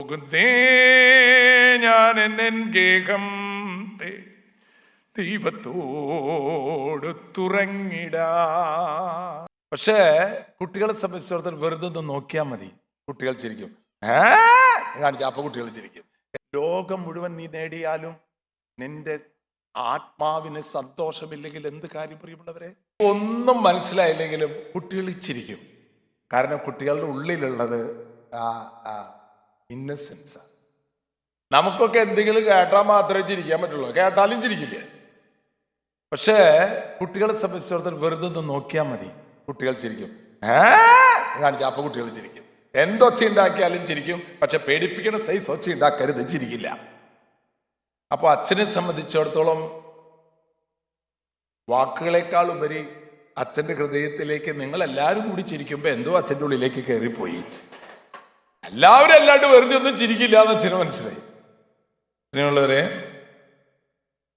പോകുന്നേ ഞാൻ എൻ ഗേഹം ദൈവത്തോട് തുറങ്ങിടാ. പക്ഷേ കുട്ടികളെ സംബന്ധിച്ചിടത്തോളം വെറുതെ ഒന്ന് നോക്കിയാൽ മതി, കുട്ടികൾ ചിരിക്കും. കാണിച്ച അപ്പൊ കുട്ടികൾ ചിരിക്കും. ലോകം മുഴുവൻ നീ നേടിയാലും നിന്റെ ആത്മാവിന് സന്തോഷമില്ലെങ്കിൽ എന്ത് കാര്യം? പ്രിയമുള്ളവരെ, ഒന്നും മനസ്സിലായില്ലെങ്കിലും കുട്ടികൾ ചിരിക്കും. കാരണം കുട്ടികളുടെ ഉള്ളിലുള്ളത് ഇന്നസെൻസ്. നമുക്കൊക്കെ എന്തെങ്കിലും കേട്ടാൽ മാത്രമേ ചിരിക്കാൻ പറ്റുള്ളൂ, കേട്ടാലും ചിരിക്കില്ല. പക്ഷേ കുട്ടികളെ സംബന്ധിച്ചിടത്തോളം വെറുതെ ഒന്ന് നോക്കിയാൽ മതി, കുട്ടികൾ ചിരിക്കും. കാണിച്ച അപ്പൊ കുട്ടികൾ ചിരിക്കും. എന്തൊച്ച ഉണ്ടാക്കിയാലും ചിരിക്കും. പക്ഷെ പേടിപ്പിക്കുന്ന സൈസ് ഒച്ച ഉണ്ടാക്കരുത്, ചിരിക്കില്ല. അപ്പൊ അച്ഛനെ സംബന്ധിച്ചിടത്തോളം വാക്കുകളെക്കാൾ ഉപരി അച്ഛന്റെ ഹൃദയത്തിലേക്ക് നിങ്ങൾ എല്ലാവരും കൂടി ചിരിക്കുമ്പോ എന്തോ അച്ഛൻ്റെ ഉള്ളിലേക്ക് കയറിപ്പോയി. എല്ലാവരും അല്ലാണ്ട് വെറുതെ ഒന്നും ചിരിക്കില്ല എന്ന് അച്ഛന് മനസ്സിലായി. അങ്ങനെയുള്ളവരെ,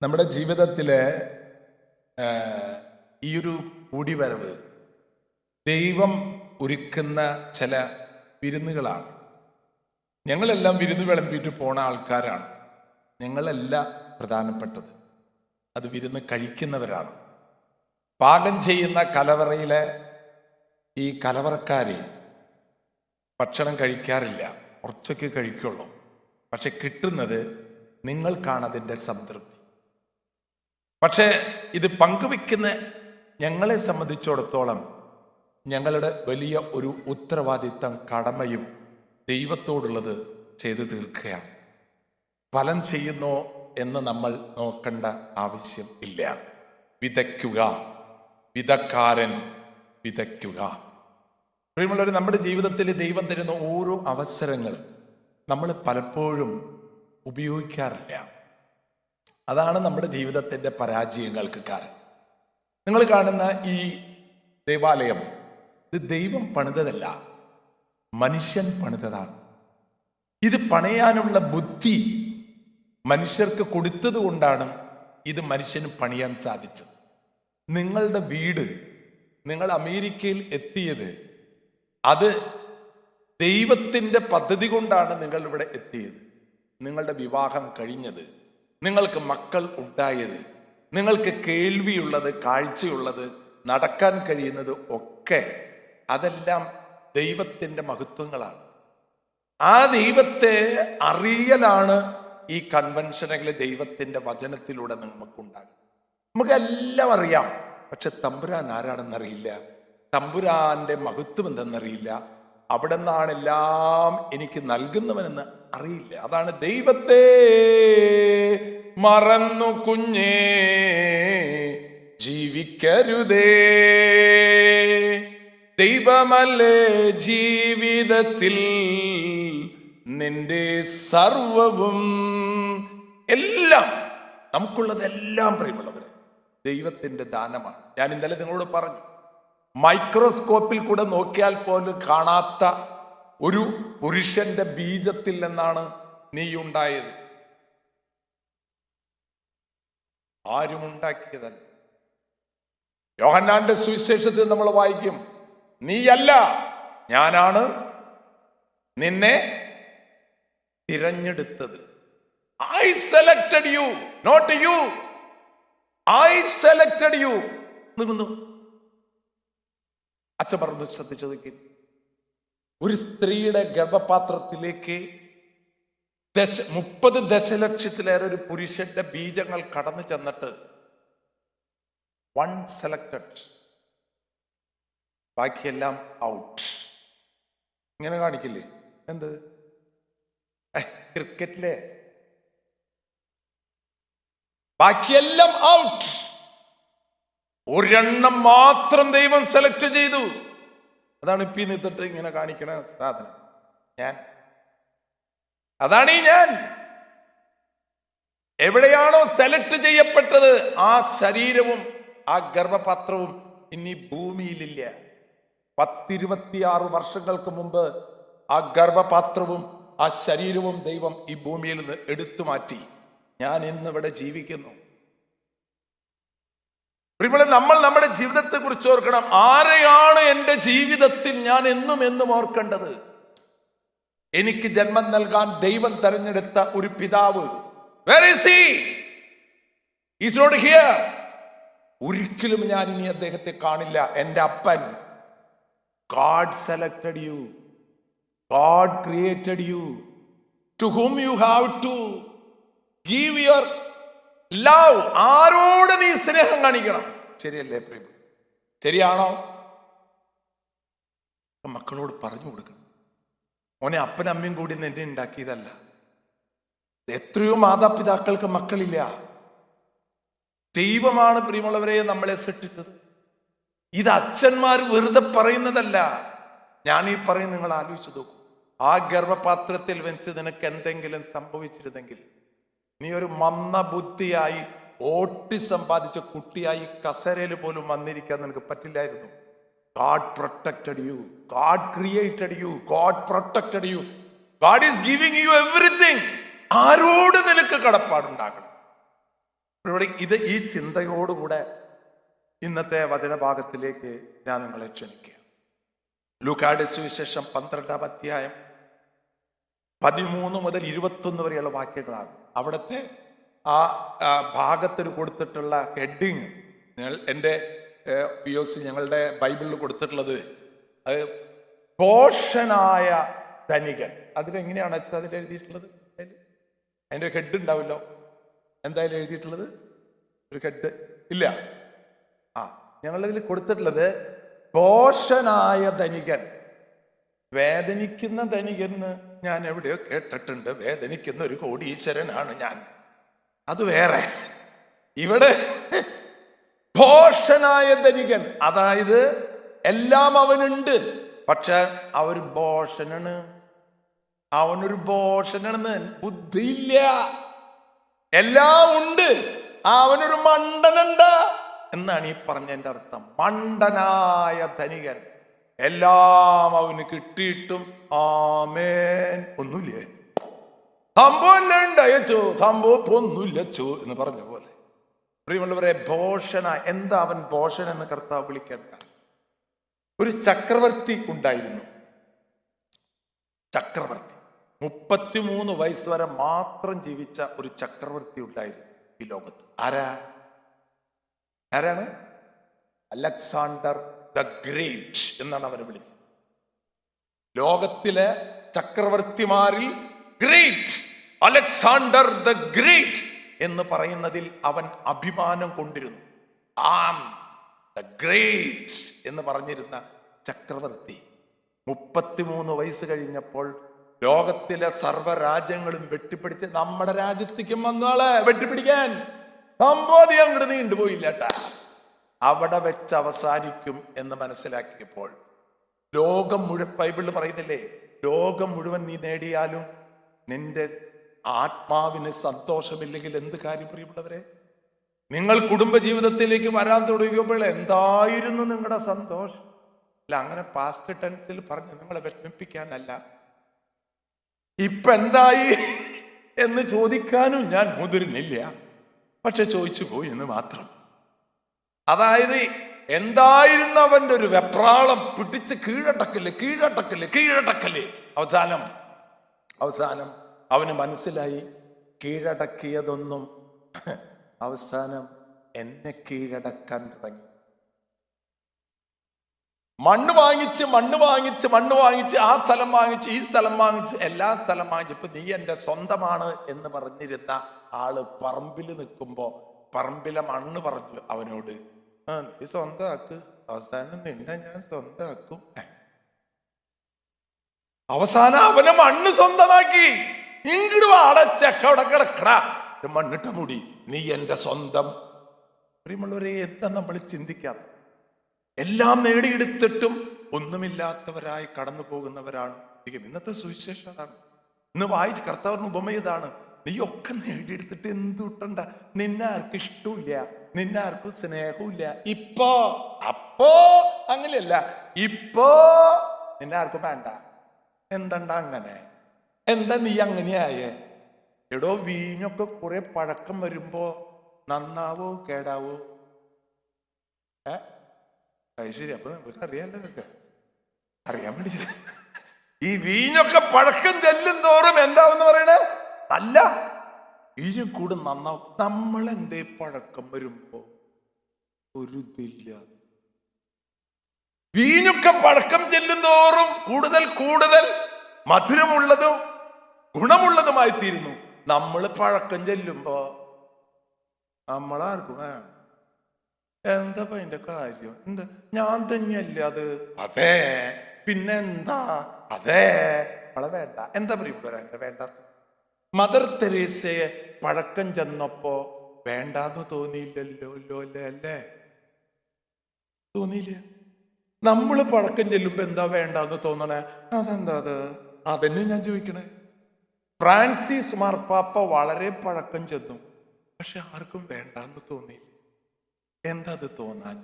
നമ്മുടെ ജീവിതത്തിലെ ഈ ഒരു കൂടിവരവ് ദൈവം ഒരുക്കുന്ന ചില വിരുന്നുകളാണ്. ഞങ്ങളെല്ലാം വിരുന്ന് വിളമ്പിയിട്ട് പോണ ആൾക്കാരാണ്. ഞങ്ങളല്ല പ്രധാനപ്പെട്ടത്, അത് വിരുന്ന് കഴിക്കുന്നവരാണ്. പാകം ചെയ്യുന്ന കലവറയിലെ ഈ കലവറക്കാര് ഭക്ഷണം കഴിക്കാറില്ല, കുറച്ചൊക്കെ കഴിക്കുള്ളൂ. പക്ഷെ കിട്ടുന്നത് നിങ്ങൾക്കാണ് അതിൻ്റെ സംതൃപ്തി. പക്ഷെ ഇത് പങ്കുവെക്കുന്ന ഞങ്ങളെ സംബന്ധിച്ചിടത്തോളം ഞങ്ങളുടെ വലിയ ഒരു ഉത്തരവാദിത്തം, കടമയും ദൈവത്തോടുള്ളത് ചെയ്തു തീർക്കുകയാണ്. ഫലം ചെയ്യുന്നോ എന്ന് നമ്മൾ നോക്കേണ്ട ആവശ്യം ഇല്ല. വിതയ്ക്കുക, വിതക്കാരൻ വിതയ്ക്കുക. പ്രിയമുള്ളവർ, നമ്മുടെ ജീവിതത്തിൽ ദൈവം തരുന്ന ഓരോ അവസരങ്ങൾ നമ്മൾ പലപ്പോഴും ഉപയോഗിക്കാറില്ല. അതാണ് നമ്മുടെ ജീവിതത്തിൻ്റെ പരാജയങ്ങൾക്ക് കാരണം. നിങ്ങൾ കാണുന്ന ഈ ദേവാലയം, ഇത് ദൈവം പണിതതല്ല, മനുഷ്യൻ പണിതതാണ്. ഇത് പണിയാനുള്ള ബുദ്ധി മനുഷ്യർക്ക് കൊടുത്തത് കൊണ്ടാണ് ഇത് മനുഷ്യന് പണിയാൻ സാധിച്ചത്. നിങ്ങളുടെ വീട്, നിങ്ങൾ അമേരിക്കയിൽ എത്തിയത്, അത് ദൈവത്തിൻ്റെ പദ്ധതി കൊണ്ടാണ് നിങ്ങൾ ഇവിടെ എത്തിയത്. നിങ്ങളുടെ വിവാഹം കഴിഞ്ഞത്, നിങ്ങൾക്ക് മക്കൾ ഉണ്ടായത്, നിങ്ങൾക്ക് കേൾവിയുള്ളത്, കാഴ്ചയുള്ളത്, നടക്കാൻ കഴിയുന്നത് ഒക്കെ അതെല്ലാം ദൈവത്തിൻ്റെ മഹത്വങ്ങളാണ്. ആ ദൈവത്തെ അറിയലാണ് ഈ കൺവെൻഷനുകളിൽ ദൈവത്തിൻ്റെ വചനത്തിലൂടെ നമുക്കുണ്ടാകും. നമുക്കെല്ലാം അറിയാം, പക്ഷെ തമ്പുരാൻ ആരാണെന്നറിയില്ല, തമ്പുരാന്റെ മഹത്വം എന്തെന്നറിയില്ല, അവിടെ നിന്നാണ് എല്ലാം എനിക്ക് നൽകുന്നവനെന്ന് അറിയില്ല. അതാണ് ദൈവത്തെ മറന്നു കുഞ്ഞേ ജീവിക്കരുതേ, ദൈവമല്ലേ ജീവിതത്തിൽ നിന്റെ സർവവും. എല്ലാം നമുക്കുള്ളതെല്ലാം പ്രിയമുള്ളവരെ ദൈവത്തിൻ്റെ ദാനമാണ്. ഞാൻ ഇന്നലെ നിങ്ങളോട് പറഞ്ഞു, മൈക്രോസ്കോപ്പിൽ കൂടെ നോക്കിയാൽ പോലും കാണാത്ത ഒരു പുരുഷന്റെ ബീജത്തിൽ നിന്നാണ് നീ ഉണ്ടായത്. ആരും ഉണ്ടാക്കിയതല്ല. യോഹന്നാന്റെ സുവിശേഷത്തിൽ നമ്മൾ വായിക്കും, നീയല്ല, ഞാനാണ് നിന്നെ തിരഞ്ഞെടുത്തത്. I selected you, not you. I selected you. അച്ഛൻ പറഞ്ഞു, ശ്രദ്ധിച്ചു നോക്കി. ഒരു സ്ത്രീയുടെ ഗർഭപാത്രത്തിലേക്ക് 30 ദശലക്ഷത്തിലേറെ ഒരു പുരുഷന്റെ ബീജങ്ങൾ കടന്നു ചെന്നിട്ട് വൺ സെലക്ടഡ്, ബാക്കിയെല്ലാം ഔട്ട്. ഇങ്ങനെ കാണിക്കില്ലേ? എന്ത് ക്രിക്കറ്റിലെ ബാക്കിയെല്ലാം ഔട്ട്, ഒരെണ്ണം മാത്രം ദൈവം സെലക്ട് ചെയ്തു. അതാണ് ഇപ്പി നിന്നിട്ട് ഇങ്ങനെ കാണിക്കണ സാധനം. അതാണ് ഈ ഞാൻ. എവിടെയാണോ സെലക്ട് ചെയ്യപ്പെട്ടത് ആ ശരീരവും ആ ഗർഭപാത്രവും ഇനി ഭൂമിയിലില്ല. 10-26 വർഷങ്ങൾക്ക് മുമ്പ് ആ ഗർഭപാത്രവും ആ ശരീരവും ദൈവം ഈ ഭൂമിയിൽ നിന്ന് എടുത്തു മാറ്റി. ഞാൻ ഇന്നിവിടെ ജീവിക്കുന്നു. നമ്മൾ നമ്മുടെ ജീവിതത്തെ കുറിച്ച് ഓർക്കണം. ആരെയാണ് എൻ്റെ ജീവിതത്തിൽ ഞാൻ എന്നും ഓർക്കേണ്ടത്? എനിക്ക് ജന്മം നൽകാൻ ദൈവം തെരഞ്ഞെടുത്ത ഒരു പിതാവ്. Where is he? He's not here. ഒരിക്കലും ഞാൻ ഇനി അദ്ദേഹത്തെ കാണില്ല. എൻ്റെ അപ്പൻ. God selected you. God created you. To whom you have to give your love. ആരോട് നീ സ്നേഹം കാണിക്കണം. ശരിയല്ലേ പ്രിയ? ശരിയാണോ? മക്കളോട് പറഞ്ഞു കൊടുക്കണം. മോനെ, അപ്പനും അമ്മയും കൂടി നിന്നെ ഉണ്ടാക്കിയതല്ല. എത്രയോ മാതാപിതാക്കൾക്ക് മക്കളില്ല. ദൈവമാണ് പ്രിയമുള്ളവരെ നമ്മളെ സൃഷ്ടിച്ചത്. ഇത് അച്ഛന്മാർ വെറുതെ പറയുന്നതല്ല. ഞാൻ ഈ പറയും, നിങ്ങൾ ആലോചിച്ചു നോക്കൂ. ആ ഗർഭപാത്രത്തിൽ വെച്ച് നിനക്ക് എന്തെങ്കിലും സംഭവിച്ചിരുന്നെങ്കിൽ നീ ഒരു മന്ദബുദ്ധിയായി ഓട്ടിസം ബാധിച്ച കുട്ടിയായി കസേരയിൽ പോലും വന്നിരിക്കാൻ നിനക്ക് പറ്റില്ലായിരുന്നു. God protected you. God created you. God protected you. God is giving you everything. ആരോട് നിനക്ക് കടപ്പാടുണ്ടാകണം. ഇത് ഈ ചിന്തയോടുകൂടെ ഇന്നത്തെ വചനഭാഗത്തിലേക്ക് ഞാൻ നിങ്ങളെ ക്ഷണിക്കുക. ലൂക്കായുടെ സുവിശേഷം 12-ാം അധ്യായം 13 മുതൽ 21 വരെയുള്ള വാക്യങ്ങളാണ്. അവിടുത്തെ ആ ഭാഗത്തിന് കൊടുത്തിട്ടുള്ള ഹെഡിങ് എൻ്റെ POC ഞങ്ങളുടെ ബൈബിളിൽ കൊടുത്തിട്ടുള്ളത് അത് ഭോഷനായ ധനികൻ. അതിലെങ്ങനെയാണ് അതിൽ എഴുതിയിട്ടുള്ളത്? അതിൻ്റെ ഹെഡ് ഉണ്ടാവില്ലോ. എന്തായാലും എഴുതിയിട്ടുള്ളത് ഒരു ഹെഡ് ഇല്ല. ഞങ്ങളതിൽ കൊടുത്തിട്ടുള്ളത് ഭോഷനായ ധനികൻ. വേദനിക്കുന്ന ധനികന് ഞാൻ എവിടെയോ കേട്ടിട്ടുണ്ട്. വേദനിക്കുന്ന ഒരു കോടീശ്വരനാണ് ഞാൻ. അത് വേറെ. ഇവിടെ ഭോഷനായ ധനികൻ, അതായത് എല്ലാം അവനുണ്ട്, പക്ഷെ അവര് ഭോഷനാണ്. അവനൊരു ഭോഷനാണെന്ന് ബുദ്ധിയില്ല. എല്ലാം ഉണ്ട്, അവനൊരു മണ്ടനുണ്ട് എന്നാണ് ഈ പറഞ്ഞതിന്റെ അർത്ഥം. മണ്ടനായ ധനികൻ. എല്ലാം അവന് കിട്ടിയിട്ടും ആമേൻ ഒന്നുമില്ലേ, സംഭവം ഉണ്ടായച്ചോ, സംഭവം ഒന്നുമില്ലച്ചോ എന്ന് പറഞ്ഞ പോലെ. പ്രിയമുള്ളവരെ, ഭോഷന എന്താ അവൻ ഭോഷൻ എന്ന് കർത്താവ് വിളിക്കാൻ കാരണം? ഒരു ചക്രവർത്തി ഉണ്ടായിരുന്നു. ചക്രവർത്തി 33 വയസ്സ് വരെ മാത്രം ജീവിച്ച ഒരു ചക്രവർത്തി ഉണ്ടായിരുന്നു ഈ ലോകത്ത്. ആരാണ്? അലക്സാണ്ടർ ദ ഗ്രേറ്റ് എന്നാണ് അവനെ വിളിച്ചത്. ലോകത്തിലെ ചക്രവർത്തിമാരിൽ ഗ്രേറ്റ്, അലക്സാണ്ടർ ദ ഗ്രേറ്റ് എന്ന് പറയുന്നതിൽ അവൻ അഭിമാനം കൊണ്ടിരുന്നു. ദ ഗ്രേറ്റ് എന്ന് പറഞ്ഞിരുന്ന ചക്രവർത്തി 33 വയസ്സ് കഴിഞ്ഞപ്പോൾ ലോകത്തിലെ സർവ്വരാജ്യങ്ങളും വെട്ടിപ്പിടിച്ച് നമ്മുടെ രാജ്യത്തേക്കും വന്നാളെ വെട്ടിപ്പിടിക്കാൻ സംഭവം അങ്ങോട്ട് നീണ്ടുപോയില്ല കേട്ടാ. അവിടെ വെച്ച് അവസാനിക്കും എന്ന് മനസ്സിലാക്കിയപ്പോൾ ലോകം മുഴുവൻ, ബൈബിളിൽ പറയുന്നില്ലേ, ലോകം മുഴുവൻ നീ നേടിയാലും നിന്റെ ആത്മാവിന് സന്തോഷമില്ലെങ്കിൽ എന്ത് കാര്യം? പ്രിയപ്പെട്ടവരെ, നിങ്ങൾ കുടുംബജീവിതത്തിലേക്ക് വരാൻ തുടങ്ങിയപ്പോൾ എന്തായിരുന്നു നിങ്ങളുടെ സന്തോഷം? അല്ല, അങ്ങനെ പാസ്റ്റ് ടെൻസിൽ പറഞ്ഞ് നിങ്ങളെ വിഷമിപ്പിക്കാനല്ല. ഇപ്പൊ എന്തായി എന്ന് ചോദിക്കാനും ഞാൻ മുതിരുന്നില്ല, പക്ഷെ ചോദിച്ചു പോയി എന്ന് മാത്രം. അതായത് എന്തായിരുന്നു അവന്റെ ഒരു വെപ്രാളം, പിടിച്ച് കീഴടക്കല്. അവസാനം അവന് മനസ്സിലായി, കീഴടക്കിയതൊന്നും അവസാനം എന്നെ കീഴടക്കാൻ തുടങ്ങി. മണ്ണ് വാങ്ങിച്ച് ആ സ്ഥലം വാങ്ങിച്ച് ഈ സ്ഥലം വാങ്ങിച്ച് എല്ലാ സ്ഥലം വാങ്ങിച്ചപ്പോ നീ എന്റെ സ്വന്തമാണ് എന്ന് പറഞ്ഞിരുന്ന ആള് പറമ്പിൽ നിൽക്കുമ്പോ പറമ്പിലെ മണ്ണ് പറഞ്ഞു അവനോട്, നീ സ്വന്തമാക്ക്, അവസാനം നിന്നെ ഞാൻ സ്വന്തമാക്കും. അവസാനം അവനെ മണ്ണ് സ്വന്തമാക്കി. ഇങ്ങോട്ട് അടച്ചക്ക അവിടെ കിടക്കടാ, മണ്ണിട്ട മുടി, നീ എന്റെ സ്വന്തം. പ്രിയമുള്ളവരെ, എന്താ നമ്മൾ ചിന്തിക്കാത്ത? എല്ലാം നേടിയെടുത്തിട്ടും ഒന്നുമില്ലാത്തവരായി കടന്നു പോകുന്നവരാണ് അധികം. ഇന്നത്തെ സുവിശേഷം അതാണ്. ഇന്ന് വായിച്ച് കർത്താവിന് ഉപമയതാണ്. നീ ഒക്കെ നേടിയെടുത്തിട്ട് എന്തുട്ടണ്ട, നിന്നെ ആർക്കും ഇഷ്ടമില്ല, നിന്നെ ആർക്കും സ്നേഹമില്ല. അപ്പോ അങ്ങനെയല്ല, ഇപ്പോ നിന്നെ ആർക്കും വേണ്ട. എന്തണ്ട അങ്ങനെ? എന്താ നീ അങ്ങനെയായേ? എടോ, വീഞ്ഞൊക്കെ കുറെ പഴക്കം വരുമ്പോ നന്നാവോ കേടാവോ? ശരി, അപ്പൊ നമുക്ക് അറിയാലോ, ഇതൊക്കെ അറിയാൻ വേണ്ടി. ഈ വീഞ്ഞൊക്കെ പഴക്കം ചെല്ലും തോറും എന്താവെന്ന് പറയണേ? അല്ല, വീഞ്ഞും കൂടെ നന്നാവും. നമ്മളെന്തേ പഴക്കം വരുമ്പോ ഒരു ഇതില്ല. വീഞ്ഞൊക്കെ പഴക്കം ചെല്ലും തോറും കൂടുതൽ കൂടുതൽ മധുരമുള്ളതും ഗുണമുള്ളതുമായി തീരുന്നു. നമ്മൾ പഴക്കം ചെല്ലുമ്പോ നമ്മളാർക്കും എന്താ അതിന്റെ കാര്യം? എന്താ ഞാൻ തന്നെയല്ല അത്? അതെ, പിന്നെ എന്താ? അതെ, നമ്മളെ വേണ്ട. എന്താ പറയുക വേണ്ട? മദർ തെരേസയെ പഴക്കം ചെന്നപ്പോ വേണ്ടാന്ന് തോന്നിയില്ലല്ലോ അല്ലേ? തോന്നിയില്ല. നമ്മള് പഴക്കം ചെല്ലുമ്പോ എന്താ വേണ്ടാന്ന് തോന്നണേ? അതെന്താ അത്? അതന്നെ ഞാൻ ചോദിക്കണേ. ഫ്രാൻസിസ് മാർപ്പാപ്പ വളരെ പഴക്കം ചെന്നു, പക്ഷെ ആർക്കും വേണ്ടാന്ന് തോന്നിയില്ല. എന്താ അത് തോന്നാൻ?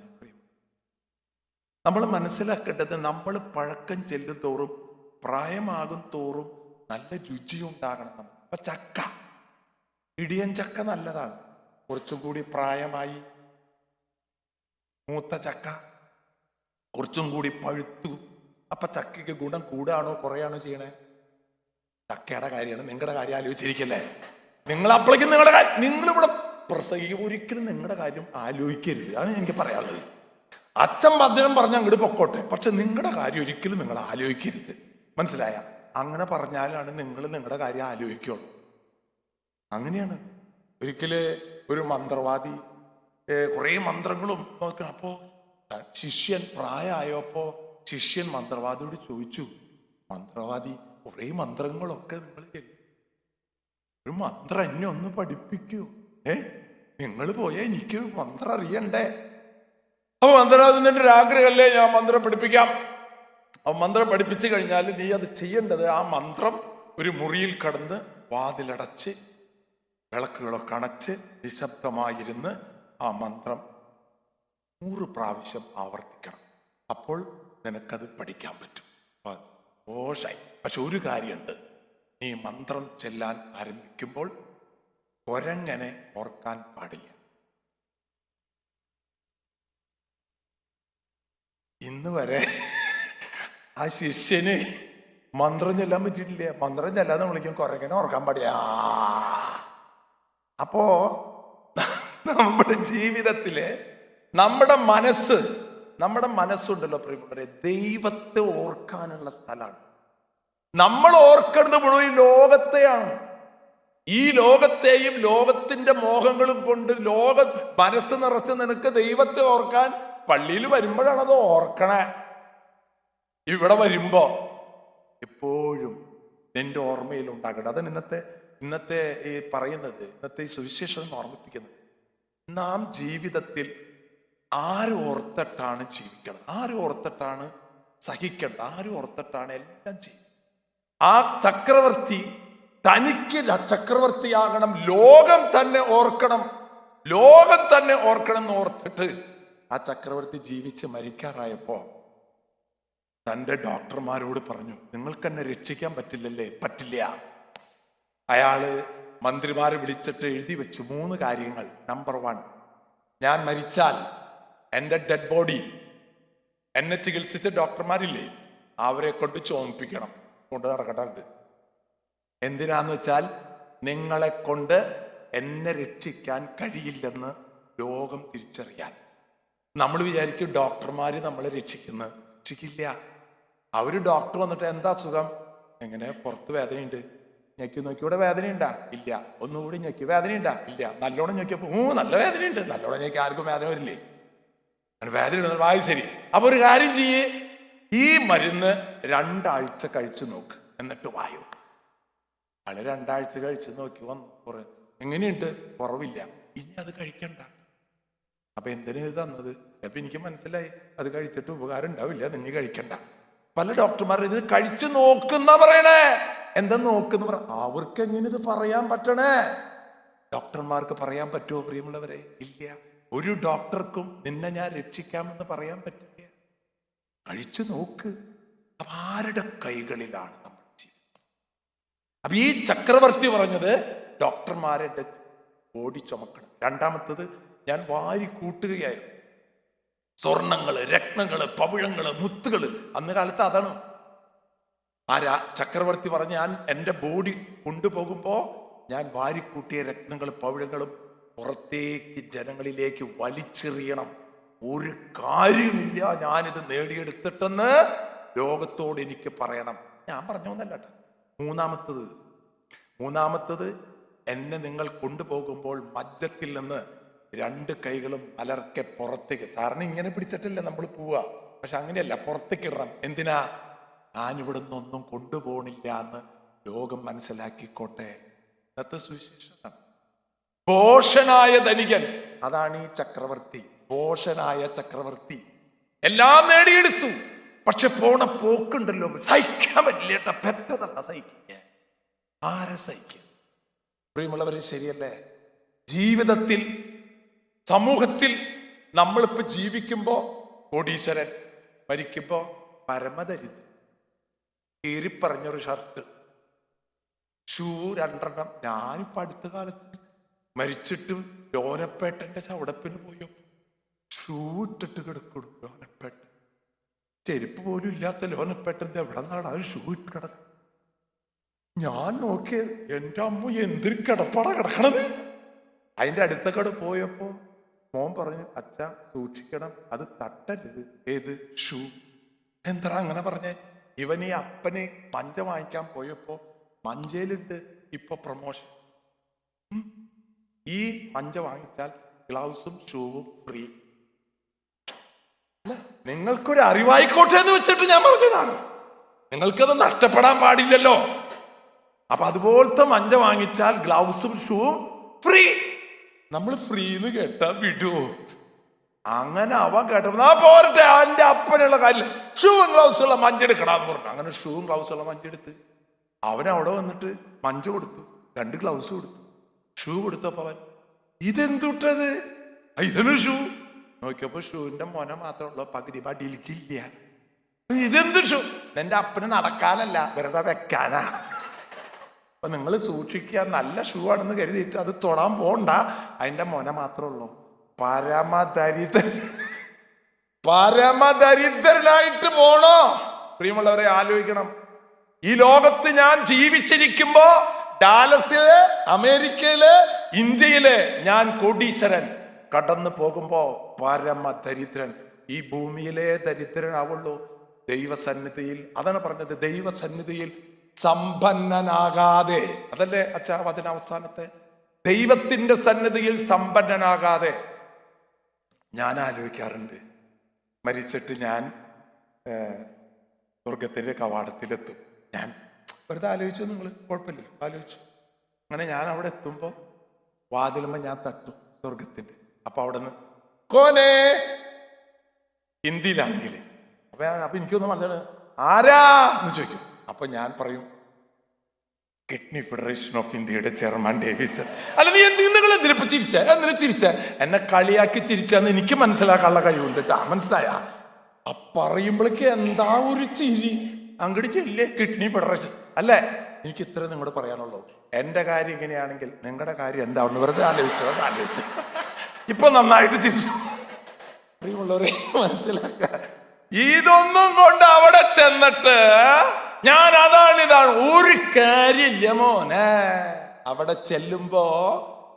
നമ്മൾ മനസ്സിലാക്കേണ്ടത്, നമ്മൾ പഴക്കം ചെല്ലും തോറും, പ്രായമാകും തോറും നല്ല രുചിയുണ്ടാകണം. അപ്പൊ ചക്ക, ഇടിയൻ ചക്ക നല്ലതാണ്. കുറച്ചും കൂടി പ്രായമായി മൂത്ത ചക്ക കുറച്ചും കൂടി പഴുത്തു, അപ്പൊ ചക്കയ്ക്ക് ഗുണം കൂടാണോ കുറയാണോ ചെയ്യണേ? ചക്കയുടെ കാര്യമാണ്. നിങ്ങളുടെ കാര്യം ആലോചിച്ചിരിക്കല്ലേ? നിങ്ങൾ അപ്പോഴേക്കും നിങ്ങളിവിടെ പ്രസംഗിക്കും. ഒരിക്കലും നിങ്ങളുടെ കാര്യം ആലോചിക്കരുത്, ആണ് എനിക്ക് പറയാനുള്ളത്. അച്ഛൻ വചനം പറഞ്ഞ അങ്ങോട്ട് പൊക്കോട്ടെ, പക്ഷെ നിങ്ങളുടെ കാര്യം ഒരിക്കലും നിങ്ങൾ ആലോചിക്കരുത്. മനസ്സിലായ? അങ്ങനെ പറഞ്ഞാലാണ് നിങ്ങൾ നിങ്ങളുടെ കാര്യം ആലോചിക്കുള്ളൂ. അങ്ങനെയാണ്. ഒരിക്കല് ഒരു മന്ത്രവാദി കുറേ മന്ത്രങ്ങളും നോക്കണം. അപ്പോ ശിഷ്യൻ പ്രായമായപ്പോ ശിഷ്യൻ മന്ത്രവാദിയോട് ചോദിച്ചു, മന്ത്രവാദി, കുറേ മന്ത്രങ്ങളൊക്കെ നിങ്ങൾ ഒരു മന്ത്രം എന്നെ ഒന്ന് പഠിപ്പിക്കൂ. നിങ്ങൾ പോയാൽ എനിക്ക് മന്ത്രം അറിയണ്ടേ? അപ്പൊ മന്ത്രവാദിന്റെ ഒരു ആഗ്രഹമല്ലേ, ഞാൻ മന്ത്രം പഠിപ്പിക്കാം. ആ മന്ത്രം പഠിപ്പിച്ചു കഴിഞ്ഞാൽ നീ അത് ചെയ്യേണ്ടത്, ആ മന്ത്രം ഒരു മുറിയിൽ കടന്ന് വാതിലടച്ച് വിളക്കുകളൊക്കെ അണച്ച് നിശബ്ദമായിരുന്ന് ആ മന്ത്രം 100 പ്രാവശ്യം ആവർത്തിക്കണം. അപ്പോൾ നിനക്കത് പഠിക്കാൻ പറ്റും. ഓഷായി. പക്ഷെ ഒരു കാര്യമുണ്ട്, നീ മന്ത്രം ചെല്ലാൻ ആരംഭിക്കുമ്പോൾ കൊരങ്ങനെ ഓർക്കാൻ പാടില്ല. ഇന്ന് വരെ ആ ശിഷ്യന് മന്ത്രം ചെല്ലാൻ പറ്റിയിട്ടില്ല. മന്ത്രം ചെല്ലാന്ന് വിളിക്കും, കൊരങ്ങനെ ഓർക്കാൻ പാടില്ല. അപ്പോ നമ്മുടെ ജീവിതത്തില് നമ്മുടെ മനസ്സുണ്ടല്ലോ പ്രിയപ്പെട്ടവരെ, ദൈവത്തെ ഓർക്കാനുള്ള സ്ഥലമാണ്. നമ്മൾ ഓർക്കുന്നത് മുഴുവൻ ലോകത്തെയാണ്. ഈ ലോകത്തെയും ലോകത്തിന്റെ മോഹങ്ങളും കൊണ്ട് മനസ്സ് നിറച്ച് നിനക്ക് ദൈവത്തെ ഓർക്കാൻ പള്ളിയിൽ വരുമ്പോഴാണ് അത് ഓർക്കണേ. ഇവിടെ വരുമ്പോ എപ്പോഴും നിന്റെ ഓർമ്മയിൽ ഉണ്ടാകട്ടെ. അതാണ് ഇന്നത്തെ ഈ പറയുന്നത്, ഇന്നത്തെ ഈ സുവിശേഷം ഓർമ്മിപ്പിക്കുന്നത്. നാം ജീവിതത്തിൽ ആര് ഓർത്തിട്ടാണ് ജീവിക്കണം, ആര് ഓർത്തിട്ടാണ് സഹിക്കേണ്ടത്, ആര് ഓർത്തിട്ടാണ് എല്ലാം ചെയ്യുന്നത്. ആ ചക്രവർത്തി തനിക്ക് ചക്രവർത്തിയാകണം, ലോകം തന്നെ ഓർക്കണം എന്ന് ഓർത്തിട്ട് ആ ചക്രവർത്തി ജീവിച്ച് മരിക്കാറായപ്പോ തൻ്റെ ഡോക്ടർമാരോട് പറഞ്ഞു, നിങ്ങൾക്ക് എന്നെ രക്ഷിക്കാൻ പറ്റില്ലല്ലേ? പറ്റില്ല. അയാള് മന്ത്രിമാരെ വിളിച്ചിട്ട് എഴുതി വെച്ചു 3 കാര്യങ്ങൾ. നമ്പർ 1, ഞാൻ മരിച്ചാൽ എൻ്റെ ഡെഡ് ബോഡി എന്നെ ചികിത്സിച്ച ഡോക്ടർമാരില്ലേ, അവരെ കൊണ്ട് ചോമിപ്പിക്കണം, കൊണ്ട് നടക്കട്ടുണ്ട്. എന്തിനാന്ന് വെച്ചാൽ നിങ്ങളെ കൊണ്ട് എന്നെ രക്ഷിക്കാൻ കഴിയില്ലെന്ന് ലോകം തിരിച്ചറിയാൻ. നമ്മൾ വിചാരിക്കും ഡോക്ടർമാര് നമ്മളെ രക്ഷിക്കില്ല. അവര് ഡോക്ടർ വന്നിട്ട് എന്താ സുഖം, എങ്ങനെ പുറത്ത് വേദനയുണ്ട്, ഞെക്കി നോക്കിയൂടെ വേദനയുണ്ടാ? ഇല്ല. ഒന്നുകൂടി ഞെക്കി, വേദനയുണ്ടാ? ഇല്ല. നല്ലോണം ഞെക്കിയപ്പോ നല്ല വേദനയുണ്ട്. നല്ലോണം ഞെക്കി ആർക്കും വേദന വരില്ലേ? വേദന വായി ശരി. അപ്പൊ ഒരു കാര്യം ചെയ്യേ, ഈ മരുന്ന് 2 ആഴ്ച കഴിച്ചു നോക്ക്, എന്നിട്ട് വായു. ആള് 2 ആഴ്ച കഴിച്ചു നോക്കി വന്നു, എങ്ങനെയുണ്ട്? കുറവില്ല. ഇനി അത് കഴിക്കണ്ട. അപ്പൊ എന്തിനാ ഇത് തന്നത്? അപ്പൊ എനിക്ക് മനസ്സിലായി, അത് കഴിച്ചിട്ട് ഉപകാരം ഉണ്ടാവില്ല, നിങ്ങൾ കഴിക്കണ്ട. പല ഡോക്ടർമാർ ഇത് കഴിച്ചു നോക്കുന്ന പറയണേ. എന്താ നോക്കുന്ന അവർക്ക് എങ്ങനെ ഇത് പറയാൻ പറ്റണേ? ഡോക്ടർമാർക്ക് പറയാൻ പറ്റുമോ പ്രിയമുള്ളവരെ? ഇല്ല. ഒരു ഡോക്ടർക്കും നിന്നെ ഞാൻ രക്ഷിക്കാമെന്ന് പറയാൻ പറ്റില്ല. കഴിച്ചു നോക്ക്. അപ്പൊ ആരുടെ കൈകളിലാണ് നമ്മൾ ജീവിതം? അപ്പൊ ഈ ചക്രവർത്തി പറഞ്ഞത് ഡോക്ടർമാരെ ഓടി ചുമക്കണം. 2ാമത്തത്, ഞാൻ വാരി കൂട്ടുകയായിരുന്നു. സ്വർണങ്ങള്, രത്നങ്ങള്, പവിഴങ്ങള്, മുത്തുകള്. അന്ന് കാലത്ത് അതാണ്. ചക്രവർത്തി പറഞ്ഞ്, ഞാൻ എൻ്റെ ബോഡി കൊണ്ടുപോകുമ്പോ ഞാൻ വാരിക്കൂട്ടിയ രത്നങ്ങളും പവിഴങ്ങളും പുറത്തേക്ക് ജനങ്ങളിലേക്ക് വലിച്ചെറിയണം. ഒരു കാര്യമില്ല ഞാനിത് നേടിയെടുത്തിട്ടെന്ന് ലോകത്തോട് എനിക്ക് പറയണം. ഞാൻ പറഞ്ഞോന്നല്ല കേട്ടോ. മൂന്നാമത്തത് എന്നെ നിങ്ങൾ കൊണ്ടുപോകുമ്പോൾ മജ്ജത്തിൽ നിന്ന് 2 കൈകളും മലർക്കെ പുറത്തേക്ക്. സാറിന് ഇങ്ങനെ പിടിച്ചിട്ടില്ല നമ്മൾ പോവുക, പക്ഷെ അങ്ങനെയല്ല, പുറത്തേക്ക് ഇടണം. എന്തിനാ? ഞാനിവിടുന്ന് ഒന്നും കൊണ്ടുപോകണില്ല എന്ന് ലോകം മനസ്സിലാക്കിക്കോട്ടെ. ഇന്നത്തെ സുവിശേഷം. ഭോഷനായ ധനികൻ, അതാണ് ഈ ചക്രവർത്തി. ഭോഷനായ ചക്രവർത്തി എല്ലാം നേടിയെടുത്തു, പക്ഷെ പോണ പോക്കുണ്ടല്ലോ, സഹിക്കാൻ പറ്റില്ല. പെറ്റതല്ല സഹിക്കുക. ആരെ സഹിക്കുക? പ്രിയമുള്ളവരെ, ശരിയല്ലേ? ജീവിതത്തിൽ, സമൂഹത്തിൽ നമ്മളിപ്പോ ജീവിക്കുമ്പോ കോടീശ്വരൻ, മരിക്കുമ്പോ പരമദരിദ്രൻ, കീറിപ്പറഞ്ഞൊരു ഷർട്ട്, ഷൂ 2 ഞാനിപ്പോ അടുത്ത കാലത്ത് മരിച്ചിട്ട് ലോനപ്പേട്ടന്റെ ചവടപ്പിന് പോയോ ഷൂ ഇട്ടിട്ട് കിടക്കണം. ലോനപ്പേട്ടൻ, ചെരുപ്പ് പോലും ഇല്ലാത്ത ലോനപ്പേട്ടന്റെ എവിടെ നിന്നാണ് ആ ഷൂ ഇട്ട് കിടക്കുന്നത്? ഞാൻ നോക്കിയത്, എൻ്റെ അമ്മ എന്തൊരു കിടപ്പാടാ കിടക്കണത്. അതിന്റെ അടുത്തക്കടെ പോയപ്പോ മോൻ പറഞ്ഞു, അച്ഛാ സൂക്ഷിക്കണം, അത് തട്ടരുത്. ഏത്? ഷൂ. എന്താ അങ്ങനെ പറഞ്ഞേ? ഇവൻ ഈ അപ്പന് മഞ്ച വാങ്ങിക്കാൻ പോയപ്പോ മഞ്ചയിലുണ്ട് ഇപ്പൊ പ്രൊമോഷൻ. ഈ മഞ്ച വാങ്ങിച്ചാൽ ഗ്ലൗസും ഷൂവും ഫ്രീ. നിങ്ങൾക്കൊരു അറിവായിക്കോട്ടെ എന്ന് വെച്ചിട്ട് ഞാൻ പറഞ്ഞതാണ്. നിങ്ങൾക്കത് നഷ്ടപ്പെടാൻ പാടില്ലല്ലോ. അപ്പൊ അതുപോലത്തെ മഞ്ച വാങ്ങിച്ചാൽ ഗ്ലൗസും ഷൂവും ഫ്രീ. നമ്മൾ ഫ്രീ എന്ന് കേട്ടാ വിടുവോ? അങ്ങനെ അവൻ കേട്ടപ്പോ ആ പോരട്ടെ, അവന്റെ അപ്പനുള്ള കാര്യം ഷൂവും ഗ്ലൗസുള്ള മഞ്ചെടുക്കടാന്ന് പറഞ്ഞു. അങ്ങനെ ഷൂവും ഗ്ലൗസുള്ള മഞ്ചെടുത്ത് അവനവിടെ വന്നിട്ട് മഞ്ച കൊടുത്തു, 2 ഗ്ലൗസ് കൊടുത്തു, ഷൂ കൊടുത്തപ്പോ അവൻ, ഇതെന്തുട്ടത്? ഇതൊരു ഷൂ. നോക്കിയപ്പോ ഷൂവിന്റെ മൊന മാത്രമുള്ള പകുതി പടിയിലില്ല. ഇതെന്ത് ഷൂ? എന്റെ അപ്പന് നടക്കാനല്ല, വെറുതെ വെക്കാനാ. അപ്പൊ നിങ്ങൾ സൂക്ഷിക്കുക, നല്ല ഷൂ ആണെന്ന് കരുതിയിട്ട് അത് തൊടാൻ പോണ്ട, അതിന്റെ മൊന മാത്രമുള്ളൂ. പരമദരിദ്രനായിട്ട് പോണോ? പ്രിയമുള്ളവരെ, ആലോചിക്കണം. ഈ ലോകത്ത് ഞാൻ ജീവിച്ചിരിക്കുമ്പോ ഡാലസില്, അമേരിക്കയില്, ഇന്ത്യയില് ഞാൻ കോടീശ്വരൻ. കടന്നു പോകുമ്പോ പരമദരിദ്രൻ. ഈ ഭൂമിയിലെ ദരിദ്രനാവുള്ളൂ. ദൈവസന്നിധിയിൽ, അതാണ് പറഞ്ഞത്, ദൈവസന്നിധിയിൽ സമ്പന്നനാകാതെ. അതല്ലേ അച്ഛാ അതിന് അവസാനത്തെ? ദൈവത്തിന്റെ സന്നിധിയിൽ സമ്പന്നനാകാതെ. ഞാൻ ആലോചിക്കാറുണ്ട്, മരിച്ചിട്ട് ഞാൻ സ്വർഗത്തിന്റെ കവാടത്തിലെത്തും. ഞാൻ വെറുതെ ആലോചിച്ചു, നിങ്ങൾ കുഴപ്പമില്ല, ആലോചിച്ചു. അങ്ങനെ ഞാൻ അവിടെ എത്തുമ്പോ വാതിലുമ്പോ ഞാൻ തട്ടും സ്വർഗത്തിന്റെ. അപ്പൊ അവിടെ നിന്ന് കോനെ, ഹിന്ദിയിലാണെങ്കിൽ. അപ്പൊ എനിക്കൊന്ന് പറഞ്ഞാൽ ആരാ എന്ന് ചോദിക്കും. അപ്പൊ ഞാൻ പറയും, കിഡ്നി ഫെഡറേഷൻ ഓഫ് ഇന്ത്യയുടെ ചെയർമാൻ ഡേവിസ്. അല്ല, നിങ്ങൾ എന്തിനിപ്പോ ചിരിച്ച? എന്നെ കളിയാക്കി ചിരിച്ചാന്ന് എനിക്ക് മനസ്സിലാക്കാനുള്ള കഴിവുണ്ട് കേട്ടാ, മനസ്സിലായ? പറയുമ്പോഴേക്ക് എന്താ ഒരു ചിരി. അങ്ങോട്ട് ചെല്ലേ, കിഡ്നി ഫെഡറേഷൻ അല്ലേ? എനിക്ക് ഇത്ര നിങ്ങളോട് പറയാനുള്ളൂ. എന്റെ കാര്യം ഇങ്ങനെയാണെങ്കിൽ നിങ്ങളുടെ കാര്യം എന്താണെന്ന് വെറുതെ ആലോചിച്ചു. ഇപ്പൊ നന്നായിട്ട് ചിരിച്ചു. പ്രിയമുള്ളവരെ, മനസ്സിലാക്ക, ഇതൊന്നും കൊണ്ട് അവിടെ ചെന്നിട്ട് ഞാൻ ഇതാണ് ഒരു കാര്യമില്ല മോനെ. അവിടെ ചെല്ലുമ്പോ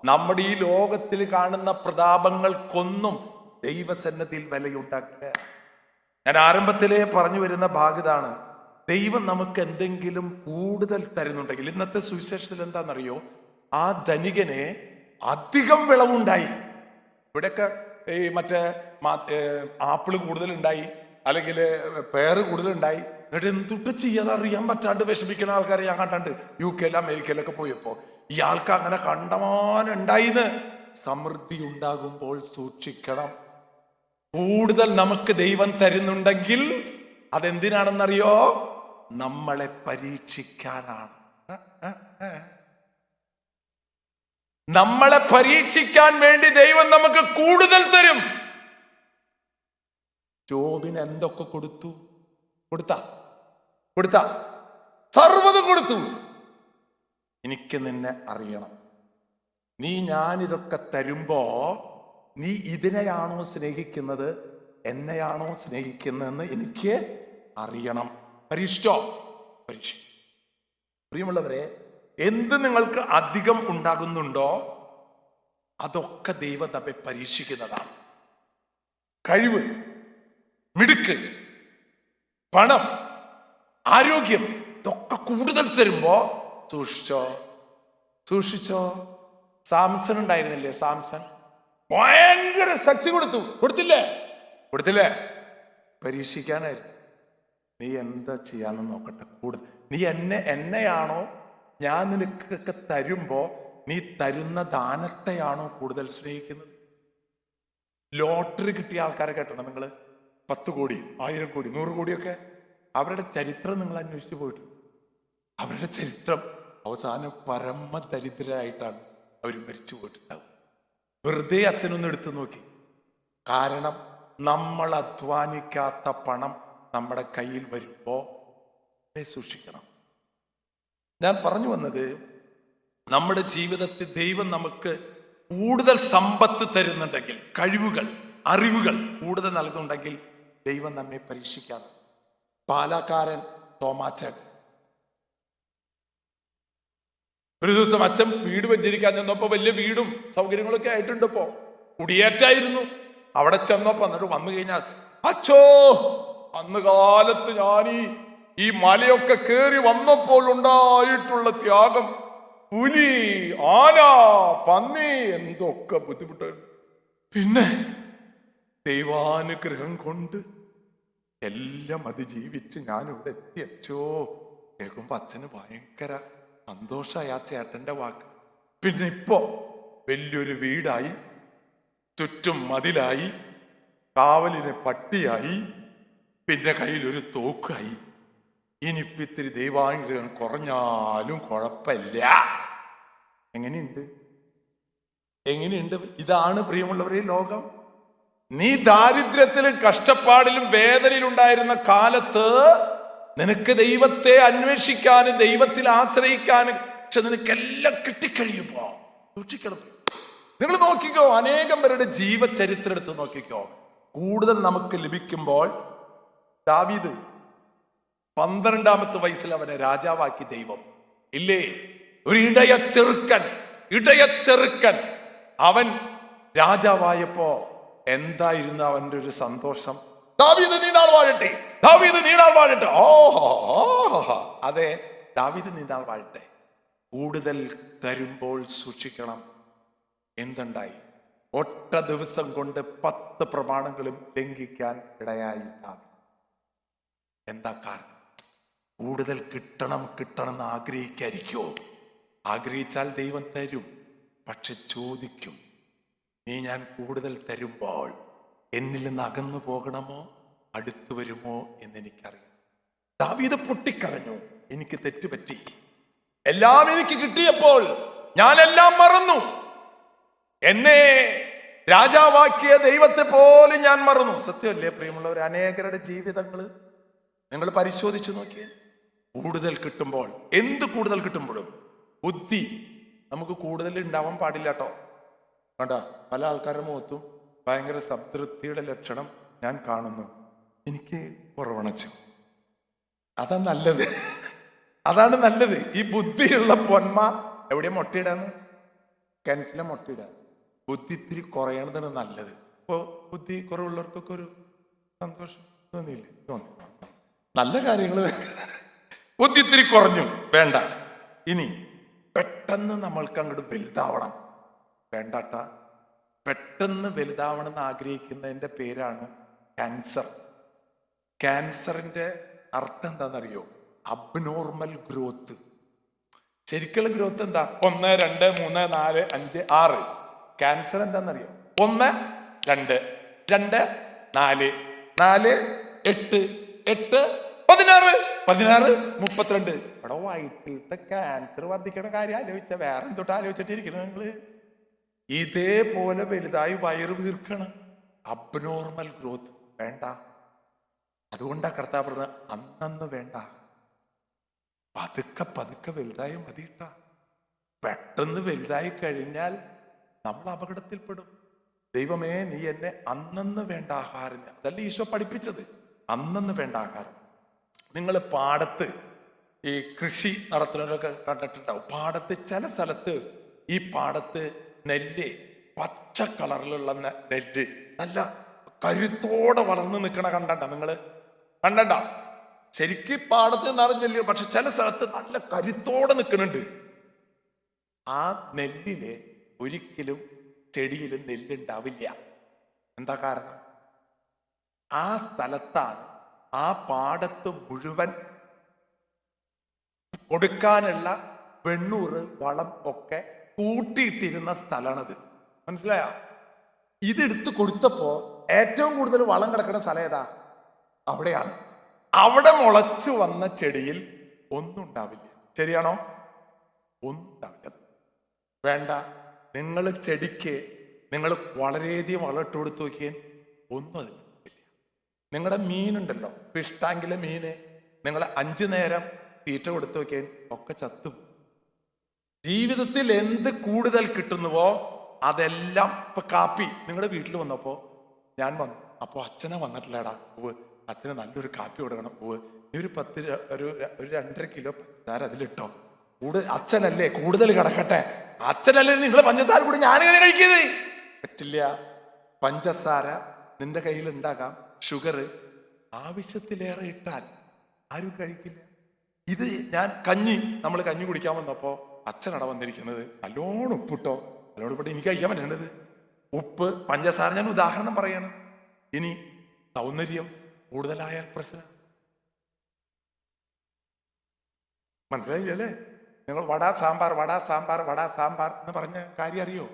നമ്മുടെ ഈ ലോകത്തിൽ കാണുന്ന പ്രതാപങ്ങൾക്കൊന്നും ദൈവസന്നിധിയിൽ വിലയുണ്ടാക്കില്ല. ഞാൻ ആരംഭത്തിലേ പറഞ്ഞു വരുന്ന ഭാഗത്താണ്, ദൈവം നമുക്ക് എന്തെങ്കിലും കൂടുതൽ തരുന്നുണ്ടെങ്കിൽ. ഇന്നത്തെ സുവിശേഷത്തിൽ എന്താണെന്നറിയോ? ആ ധനികനെ അധികം വിളവുണ്ടായി. ഇവിടെയൊക്കെ ഈ മറ്റേ ആപ്പിള് കൂടുതലുണ്ടായി, അല്ലെങ്കിൽ പേര് കൂടുതലുണ്ടായി. എന്നിട്ട് എന്തുട്ട് ചെയ്യാതെ അറിയാൻ പറ്റാണ്ട് വിഷമിക്കുന്ന ആൾക്കാരെ ഞാൻ കണ്ടാണ്ട് UK അമേരിക്കയിലൊക്കെ പോയപ്പോ. ഇയാൾക്ക് അങ്ങനെ കണ്ടമാനുണ്ടായിന്ന്. സമൃദ്ധി ഉണ്ടാകുമ്പോൾ സൂക്ഷിക്കണം. കൂടുതൽ നമുക്ക് ദൈവം തരുന്നുണ്ടെങ്കിൽ അതെന്തിനാണെന്നറിയോ? നമ്മളെ പരീക്ഷിക്കാനാണ്. നമ്മളെ പരീക്ഷിക്കാൻ വേണ്ടി ദൈവം നമുക്ക് കൂടുതൽ തരും. ജോബിന് എന്തൊക്കെ കൊടുത്ത സർവ്വതും കൊടുത്തു. എനിക്ക് നിന്നെ അറിയണം. ഞാനിതൊക്കെ തരുമ്പോ നീ ഇതിനെയാണോ സ്നേഹിക്കുന്നത്, എന്നെയാണോ സ്നേഹിക്കുന്നതെന്ന് എനിക്ക് അറിയണം. പരീക്ഷിക്കും. പ്രിയമുള്ളവരെ, എന്ത് നിങ്ങൾക്ക് അധികം ഉണ്ടാകുന്നുണ്ടോ അതൊക്കെ ദൈവം നമ്മെ പരീക്ഷിക്കുന്നതാണ്. കഴിവ്, മിടുക്ക്, പണം, ആരോഗ്യം ഇതൊക്കെ കൂടുതൽ തരുമ്പോ സൂക്ഷിച്ചോ. സാംസൺ ഉണ്ടായിരുന്നില്ലേ? സാംസൺ ഭയങ്കര ശക്തി കൊടുത്തില്ലേ? പരീക്ഷിക്കാനായിരുന്നു. നീ എന്താ ചെയ്യാന്ന് നോക്കട്ടെ. നീ എന്നെയാണോ ഞാൻ നിനക്കൊക്കെ തരുമ്പോ നീ തരുന്ന ദാനത്തെയാണോ കൂടുതൽ സ്നേഹിക്കുന്നത്? ലോട്ടറി കിട്ടിയ ആൾക്കാരെ കേട്ടോ നിങ്ങള്? 10 കോടി, 1000 കോടി, 100 കോടിയൊക്കെ. അവരുടെ ചരിത്രം നിങ്ങൾ അന്വേഷിച്ച് പോയിട്ടുണ്ട്. അവരുടെ ചരിത്രം അവസാനം പരമ ദരിദ്രരായിട്ടാണ് അവർ മരിച്ചു പോയിട്ടുണ്ടാവും. വെറുതെ അച്ഛനൊന്ന് എടുത്തു നോക്കി. കാരണം നമ്മൾ അധ്വാനിക്കാത്ത പണം നമ്മുടെ കയ്യിൽ വരുമ്പോ സൂക്ഷിക്കണം. ഞാൻ പറഞ്ഞു വന്നത്, നമ്മുടെ ജീവിതത്തിൽ ദൈവം നമുക്ക് കൂടുതൽ സമ്പത്ത് തരുന്നുണ്ടെങ്കിൽ, കഴിവുകൾ, അറിവുകൾ കൂടുതൽ നൽകുന്നുണ്ടെങ്കിൽ ദൈവം നമ്മെ പരീക്ഷിക്കാറ്. പാലക്കാരൻ തോമാച്ചൻ ഒരു ദിവസം അച്ഛൻ വീട് വെച്ചിരിക്കാൻ ചെന്നപ്പോ വലിയ വീടും സൗകര്യങ്ങളൊക്കെ ആയിട്ടുണ്ട്. ഇപ്പോ കുടിയേറ്റായിരുന്നു. അവിടെ ചെന്നപ്പോ എന്നിട്ട് വന്നു കഴിഞ്ഞാൽ, അച്ഛോ, അന്ന് കാലത്ത് ഞാൻ ഈ മലയൊക്കെ കേറി വന്നപ്പോൾ ഉണ്ടായിട്ടുള്ള ത്യാഗം, പുലി, ആന, പന്നി, എന്തൊക്കെ ബുദ്ധിമുട്ടായിരുന്നു. പിന്നെ ദൈവാനുഗ്രഹം കൊണ്ട് എല്ലാം അതിജീവിച്ച് ഞാനിവിടെ എത്തി. അച്ഛോ കേൾക്കുമ്പോ അച്ഛന് ഭയങ്കര സന്തോഷമായി ആ ചേട്ടന്റെ വാക്ക്. പിന്നെ ഇപ്പോ വലിയൊരു വീടായി, ചുറ്റും മതിലായി, കാവലിന് പട്ടിയായി, പിന്നെ കയ്യിലൊരു തോക്കായി. ഇനിയിപ്പോ ഇത്തിരി ദൈവാനുഗ്രഹം കുറഞ്ഞാലും കുഴപ്പമില്ല. എങ്ങനെയുണ്ട്? ഇതാണ് പ്രിയമുള്ളവരെ ലോകം. നീ ദാരിദ്ര്യത്തിലും കഷ്ടപ്പാടിലും വേദനയിലുണ്ടായിരുന്ന കാലത്ത് നിനക്ക് ദൈവത്തെ അന്വേഷിക്കാനും ദൈവത്തിൽ ആശ്രയിക്കാനും, പക്ഷെ നിനക്കെല്ലാം കിട്ടിക്കഴിയുമ്പോ സൂക്ഷിക്കണം. നിങ്ങൾ നോക്കിക്കോ, അനേകം പേരുടെ ജീവചരിത്രം എടുത്ത് നോക്കിക്കോ. കൂടുതൽ നമുക്ക് ലഭിക്കുമ്പോൾ, ദാവീദ് 12ാമത്തെ വയസ്സിൽ അവനെ രാജാവാക്കി ദൈവം, ഇല്ലേ? ഒരു ഇടയ ചെറുക്കൻ അവൻ രാജാവായപ്പോ എന്തായിരുന്നു അവന്റെ ഒരു സന്തോഷം? ദാവീദ് നീണാൾ വാഴട്ടെ. അതെ, ദാവീദ് നീണാൾ വാഴട്ടെ. കൂടുതൽ തരുമ്പോൾ സൂക്ഷിക്കണം. എന്തുണ്ടായി? ഒറ്റ ദിവസം കൊണ്ട് 10 പ്രമാണങ്ങളും ലംഘിക്കാൻ ഇടയായി ദാവീദ്. എന്താ കാരണം? കൂടുതൽ കിട്ടണം എന്ന് ആഗ്രഹിക്കാതിരിക്കോ? ആഗ്രഹിച്ചാൽ ദൈവം തരും. പക്ഷെ ചോദിക്കും, ഞാൻ കൂടുതൽ തരുമ്പോൾ എന്നിൽ നിന്ന് അകന്നു പോകണമോ അടുത്തു വരുമോ എന്നെനിക്കറിയാം. ദാവീദ് പൊട്ടിക്കരഞ്ഞു, എനിക്ക് തെറ്റുപറ്റി. എല്ലാം എനിക്ക് കിട്ടിയപ്പോൾ ഞാനെല്ലാം മറന്നു. എന്നെ രാജാവാക്കിയ ദൈവത്തെ പോലും ഞാൻ മറന്നു. സത്യമല്ലേ പ്രിയമുള്ളവർ? അനേകരുടെ ജീവിതങ്ങൾ നിങ്ങൾ പരിശോധിച്ചു നോക്കിയേ. കൂടുതൽ കിട്ടുമ്പോൾ, എന്ത് കൂടുതൽ കിട്ടുമ്പോഴും ബുദ്ധി നമുക്ക് കൂടുതൽ ഉണ്ടാവാൻ പാടില്ല കേട്ടോ. കണ്ട പല ആൾക്കാരുടെ മുഖത്തും ഭയങ്കര സംതൃപ്തിയുടെ ലക്ഷണം ഞാൻ കാണുന്നു. എനിക്ക് കുറവണച്ചു. അതാണ് നല്ലത്. ഈ ബുദ്ധിയുള്ള പൊന്മ എവിടെയാ മുട്ടയിടാന്ന്? കിണറ്റിലെ മുട്ടയിടാ. ബുദ്ധി ഇത്തിരി കുറയണതാണ് നല്ലത്. ഇപ്പോ ബുദ്ധി കുറവുള്ളവർക്കൊക്കെ ഒരു സന്തോഷം തോന്നിയില്ലേ? തോന്നി. നല്ല കാര്യങ്ങൾ. ബുദ്ധി ഇത്തിരി കുറഞ്ഞു, വേണ്ട. ഇനി പെട്ടെന്ന് നമ്മൾക്ക് അങ്ങോട്ട് വലുതാവണം, വേണ്ടട്ട. പെട്ടെന്ന് വലുതാവണം എന്ന് ആഗ്രഹിക്കുന്നതിന്റെ പേരാണ് ക്യാൻസർ. ക്യാൻസറിന്റെ അർത്ഥം എന്താണെന്നറിയോ? Abnormal growth. ശരിക്കുള്ള ഗ്രോത്ത് എന്താ? 1, 2, 3, 4, 5, 6. ക്യാൻസർ എന്താണെന്നറിയോ? 1, 2, 2, 4, 4, 8, 8, 16, 16, 32. ഇവിടെ വയറ്റിലത്തെ ക്യാൻസർ വർദ്ധിക്കണ കാര്യം ആലോചിച്ച വേറെ എന്തൊട്ട് ആലോചിച്ചിട്ടിരിക്കണം നിങ്ങള്? ഇതേപോലെ വലുതായി വയറ് വീർക്കണം. അബ്നോർമൽ ഗ്രോത്ത് വേണ്ട. അതുകൊണ്ടാ കർത്താവ് പറഞ്ഞത് അന്നന്ന് വേണ്ട, പതുക്കെ വലുതായി മതിയിട്ട. പെട്ടെന്ന് വലുതായി കഴിഞ്ഞാൽ നമ്മൾ അപകടത്തിൽപ്പെടും. ദൈവമേ, നീ എന്നെ അന്നന്ന് വേണ്ട ആഹാരം, അതല്ല ഈശോ പഠിപ്പിച്ചത്. അന്നന്ന് വേണ്ട ആഹാരം. നിങ്ങൾ പാടത്ത് ഈ കൃഷി നടത്തുന്നവരൊക്കെ കണ്ടിട്ടുണ്ടാവും. പാടത്ത് ചില സ്ഥലത്ത് ഈ പാടത്ത് നെല്ല് പച്ച കളറിലുള്ള നെല്ല് നല്ല കരുത്തോടെ വളർന്നു നിൽക്കണ കണ്ടണ്ട നിങ്ങള്? കണ്ടണ്ട? ശരിക്കും പാടത്ത് നിറഞ്ഞ നെല്ല്, പക്ഷെ ചില സ്ഥലത്ത് നല്ല കരുത്തോടെ നിൽക്കുന്നുണ്ട്. ആ നെല്ലില് ഒരിക്കലും ചെടിയിൽ നെല്ലുണ്ടാവില്ല. എന്താ കാരണം? ആ സ്ഥലത്താണ്, ആ പാടത്ത് മുഴുവൻ കൊടുക്കാനുള്ള വെണ്ണൂറ് വളം ഒക്കെ കൂട്ടിയിട്ടിരുന്ന സ്ഥലമാണത്. മനസ്സിലായ? ഇതെടുത്ത് കൊടുത്തപ്പോ ഏറ്റവും കൂടുതൽ വളം കിടക്കുന്ന സ്ഥലം ഏതാ? അവിടെയാണ്. അവിടെ മുളച്ചു വന്ന ചെടിയിൽ ഒന്നും ഉണ്ടാവില്ല. ശരിയാണോ? ഒന്നും ഉണ്ടാവില്ല. വേണ്ട, നിങ്ങൾ ചെടിക്ക് നിങ്ങൾ വളരെയധികം വളം ഇട്ട് കൊടുത്തു നോക്കിയാൽ ഒന്നും അതില്ല. നിങ്ങളുടെ മീനുണ്ടല്ലോ, ഫിഷ് ടാങ്കിലെ മീന് നിങ്ങൾ 5 നേരം തീറ്റ കൊടുത്തു നോക്കിയാൽ ഒക്കെ ചത്തും. ജീവിതത്തിൽ എന്ത് കൂടുതൽ കിട്ടുന്നുവോ അതെല്ലാം. ഇപ്പൊ കാപ്പി നിങ്ങളുടെ വീട്ടിൽ വന്നപ്പോ ഞാൻ വന്നു, അപ്പൊ അച്ഛനെ വന്നിട്ടില്ലടാ, അച്ഛന് നല്ലൊരു കാപ്പി കൊടുക്കണം, നീ ഒരു 2.5 കിലോ പഞ്ചസാര അതിലിട്ടോ, അച്ഛനല്ലേ കൂടുതൽ കിടക്കട്ടെ, അച്ഛനല്ലേ നിങ്ങൾ പഞ്ചസാര കൂടി ഞാനിങ്ങനെ കഴിക്കുന്നത് പറ്റില്ല. പഞ്ചസാര നിന്റെ കയ്യിൽ ഉണ്ടാകാം, ഷുഗർ ആവശ്യത്തിലേറെ ഇട്ടാൽ ആരും കഴിക്കില്ല. ഇത് ഞാൻ നമ്മൾ കഞ്ഞി കുടിക്കാൻ വന്നപ്പോ അച്ഛനട വന്നിരിക്കുന്നത്, നല്ലോണം ഉപ്പിട്ടോ, നല്ലോണം ഉപ്പിട്ട് എനിക്ക് കഴിക്കാൻ പറ്റേണ്ടത് ഉപ്പ് പഞ്ചസാര. ഞാൻ ഉദാഹരണം പറയാണ്. ഇനി സൗന്ദര്യം കൂടുതലായാൽ പ്രശ്നം. മനസ്സിലായില്ലേ? നിങ്ങൾ വട സാമ്പാർ വട സാമ്പാർ വട സാമ്പാർ എന്ന് പറഞ്ഞ കാര്യം അറിയോ?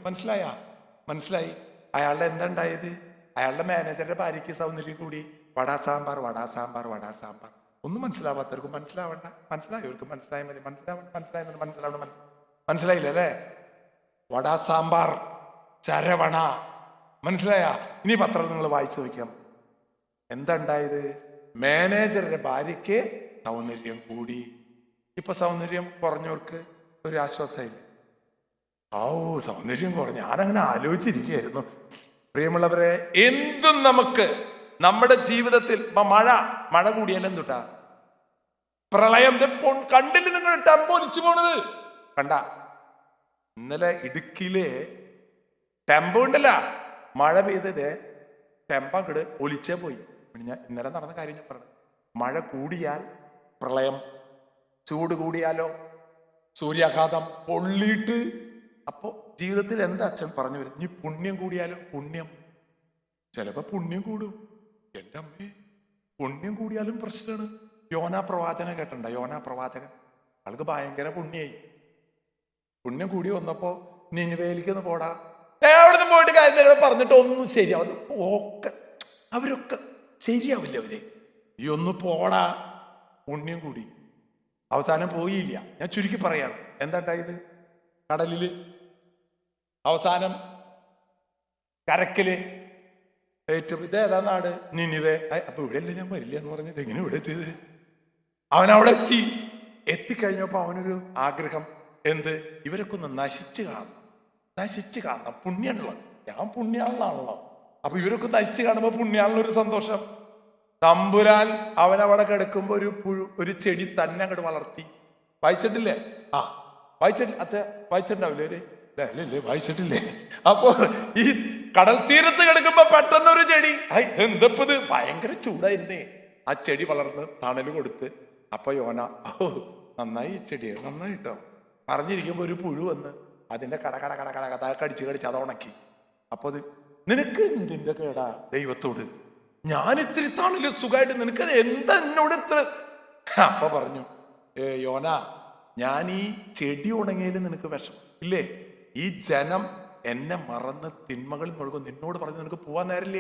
മനസ്സിലായി. അയാളുടെ എന്താ ഉണ്ടായത്? അയാളുടെ മാനേജറുടെ ഭാര്യയ്ക്ക് സൗന്ദര്യം കൂടി. വട സാമ്പാർ വട സാമ്പാർ വട സാമ്പാർ. ഒന്നും മനസ്സിലാവാത്തവർക്കും മനസ്സിലാവണ്ട, മനസ്സിലായവർക്കും മനസ്സിലായ മതി. മനസ്സിലായില്ല അല്ലേ? വട സാമ്പാർ ചരവണ. മനസ്സിലായ? ഇനി പത്രം നിങ്ങൾ വായിച്ചു നോക്കിയാൽ എന്താ ഉണ്ടായത്? മാനേജറുടെ ഭാര്യയ്ക്ക് സൗന്ദര്യം കൂടി. ഇപ്പൊ സൗന്ദര്യം കുറഞ്ഞവർക്ക് ഒരു ആശ്വാസമില്ല. സൗന്ദര്യം കുറഞ്ഞു. ഞാനങ്ങനെ ആലോചിച്ചിരിക്കുകയായിരുന്നു. പ്രിയമുള്ളവരെ, എന്തും നമുക്ക് നമ്മുടെ ജീവിതത്തിൽ മഴ കൂടിയാലും എന്തുട്ടാ? പ്രളയം. കണ്ടില്ല നിങ്ങൾ ടെമ്പോ ഒലിച്ചു പോണത്? കണ്ട? ഇന്നലെ ഇടുക്കിയിലെ ടെമ്പോ ഉണ്ടല്ല, മഴ പെയ്തത് ടെമ്പോ അങ്ങട് ഒലിച്ചേ പോയി. ഞാൻ ഇന്നലെ നടന്ന കാര്യം ഞാൻ പറഞ്ഞു. മഴ കൂടിയാൽ പ്രളയം, ചൂട് കൂടിയാലോ സൂര്യാഘാതം പൊള്ളിയിട്ട്. അപ്പോ ജീവിതത്തിൽ എന്താ അച്ഛൻ പറഞ്ഞു വരും? ഇനി പുണ്യം കൂടിയാലോ? പുണ്യം ചിലപ്പോ പുണ്യം കൂടും. എൻ്റെ അമ്മേ, പുണ്യം കൂടിയാലും പ്രശ്നമാണ്. യോനാ പ്രവാചകനെ കേട്ടണ്ട? യോനാ പ്രവാചകൻ ആൾക്ക് ഭയങ്കര പുണ്യായി. പുണ്യം കൂടി വന്നപ്പോ നിനിവേലിക്കൊന്ന് പോടാ, എവിടെ നിന്ന് പോയിട്ട് കാര്യം പറഞ്ഞിട്ട് ഒന്നും ശരിയാവും. അവരൊക്കെ ശരിയാവില്ല. ഈ ഒന്ന് പോടാ, പുണ്യം കൂടി. അവസാനം പോയില്ല. ഞാൻ ചുരുക്കി പറയാണ്. എന്താ ഉണ്ടായത്? കടലില് അവസാനം കരക്കില് ഏറ്റവും ഇതേതാ നാട്? നിനിവേ. അപ്പൊ ഇവിടെയല്ലേ ഞാൻ വരില്ല എന്ന് പറഞ്ഞത്. എങ്ങനെ ഇവിടെ എത്തിയത്? അവനവിടെ എത്തിക്കഴിഞ്ഞപ്പോ അവനൊരു ആഗ്രഹം. എന്ത്? ഇവരൊക്കെ ഒന്ന് നശിച്ചു കാണണം. പുണ്യാണല്ലോ, ഞാൻ പുണ്യാളാണല്ലോ. അപ്പൊ ഇവരൊക്കെ നശിച്ചു കാണുമ്പോ പുണ്യാളിനൊരു സന്തോഷം. തമ്പുരാൻ അവനവിടെ കിടക്കുമ്പോ ഒരു ചെടി തന്നെ അങ്ങോട്ട് വളർത്തി. വായിച്ചിട്ടില്ലേ? വായിച്ചിട്ടുണ്ടാവില്ലേ? അല്ലേ വായിച്ചിട്ടില്ലേ? അപ്പൊ ഈ കടൽ തീരത്ത് കിടക്കുമ്പോ പെട്ടെന്ന് ഒരു ചെടി, എന്തപ്പത് ഭയങ്കര ചൂടായിരുന്നേ. ആ ചെടി വളർന്ന് തണല് കൊടുത്ത്. അപ്പൊ യോന, നന്നായി ഈ ചെടി, നന്നായിട്ടോ പറഞ്ഞിരിക്കുമ്പോ ഒരു പുഴു വന്ന് അതിന്റെ കട കടിച്ച് അത് ഉണക്കി. അപ്പൊ അത്, നിനക്ക് എന്തിന്റെ കേടാ ദൈവത്തോട്? ഞാൻ ഇത്തിരി തണല് സുഖമായിട്ട്, നിനക്കത് എന്താ എന്നോട് ഇത്ര? അപ്പൊ പറഞ്ഞു, യോന, ഞാൻ ഈ ചെടി ഉണങ്ങിയതിൽ നിനക്ക് വിഷമം ഇല്ലേ? ഈ ജനം എന്നെ മറന്ന് തിന്മകളിൽ മുഴുകും. നിന്നോട് പറഞ്ഞു നിനക്ക് പോവാൻ നേരില്ല.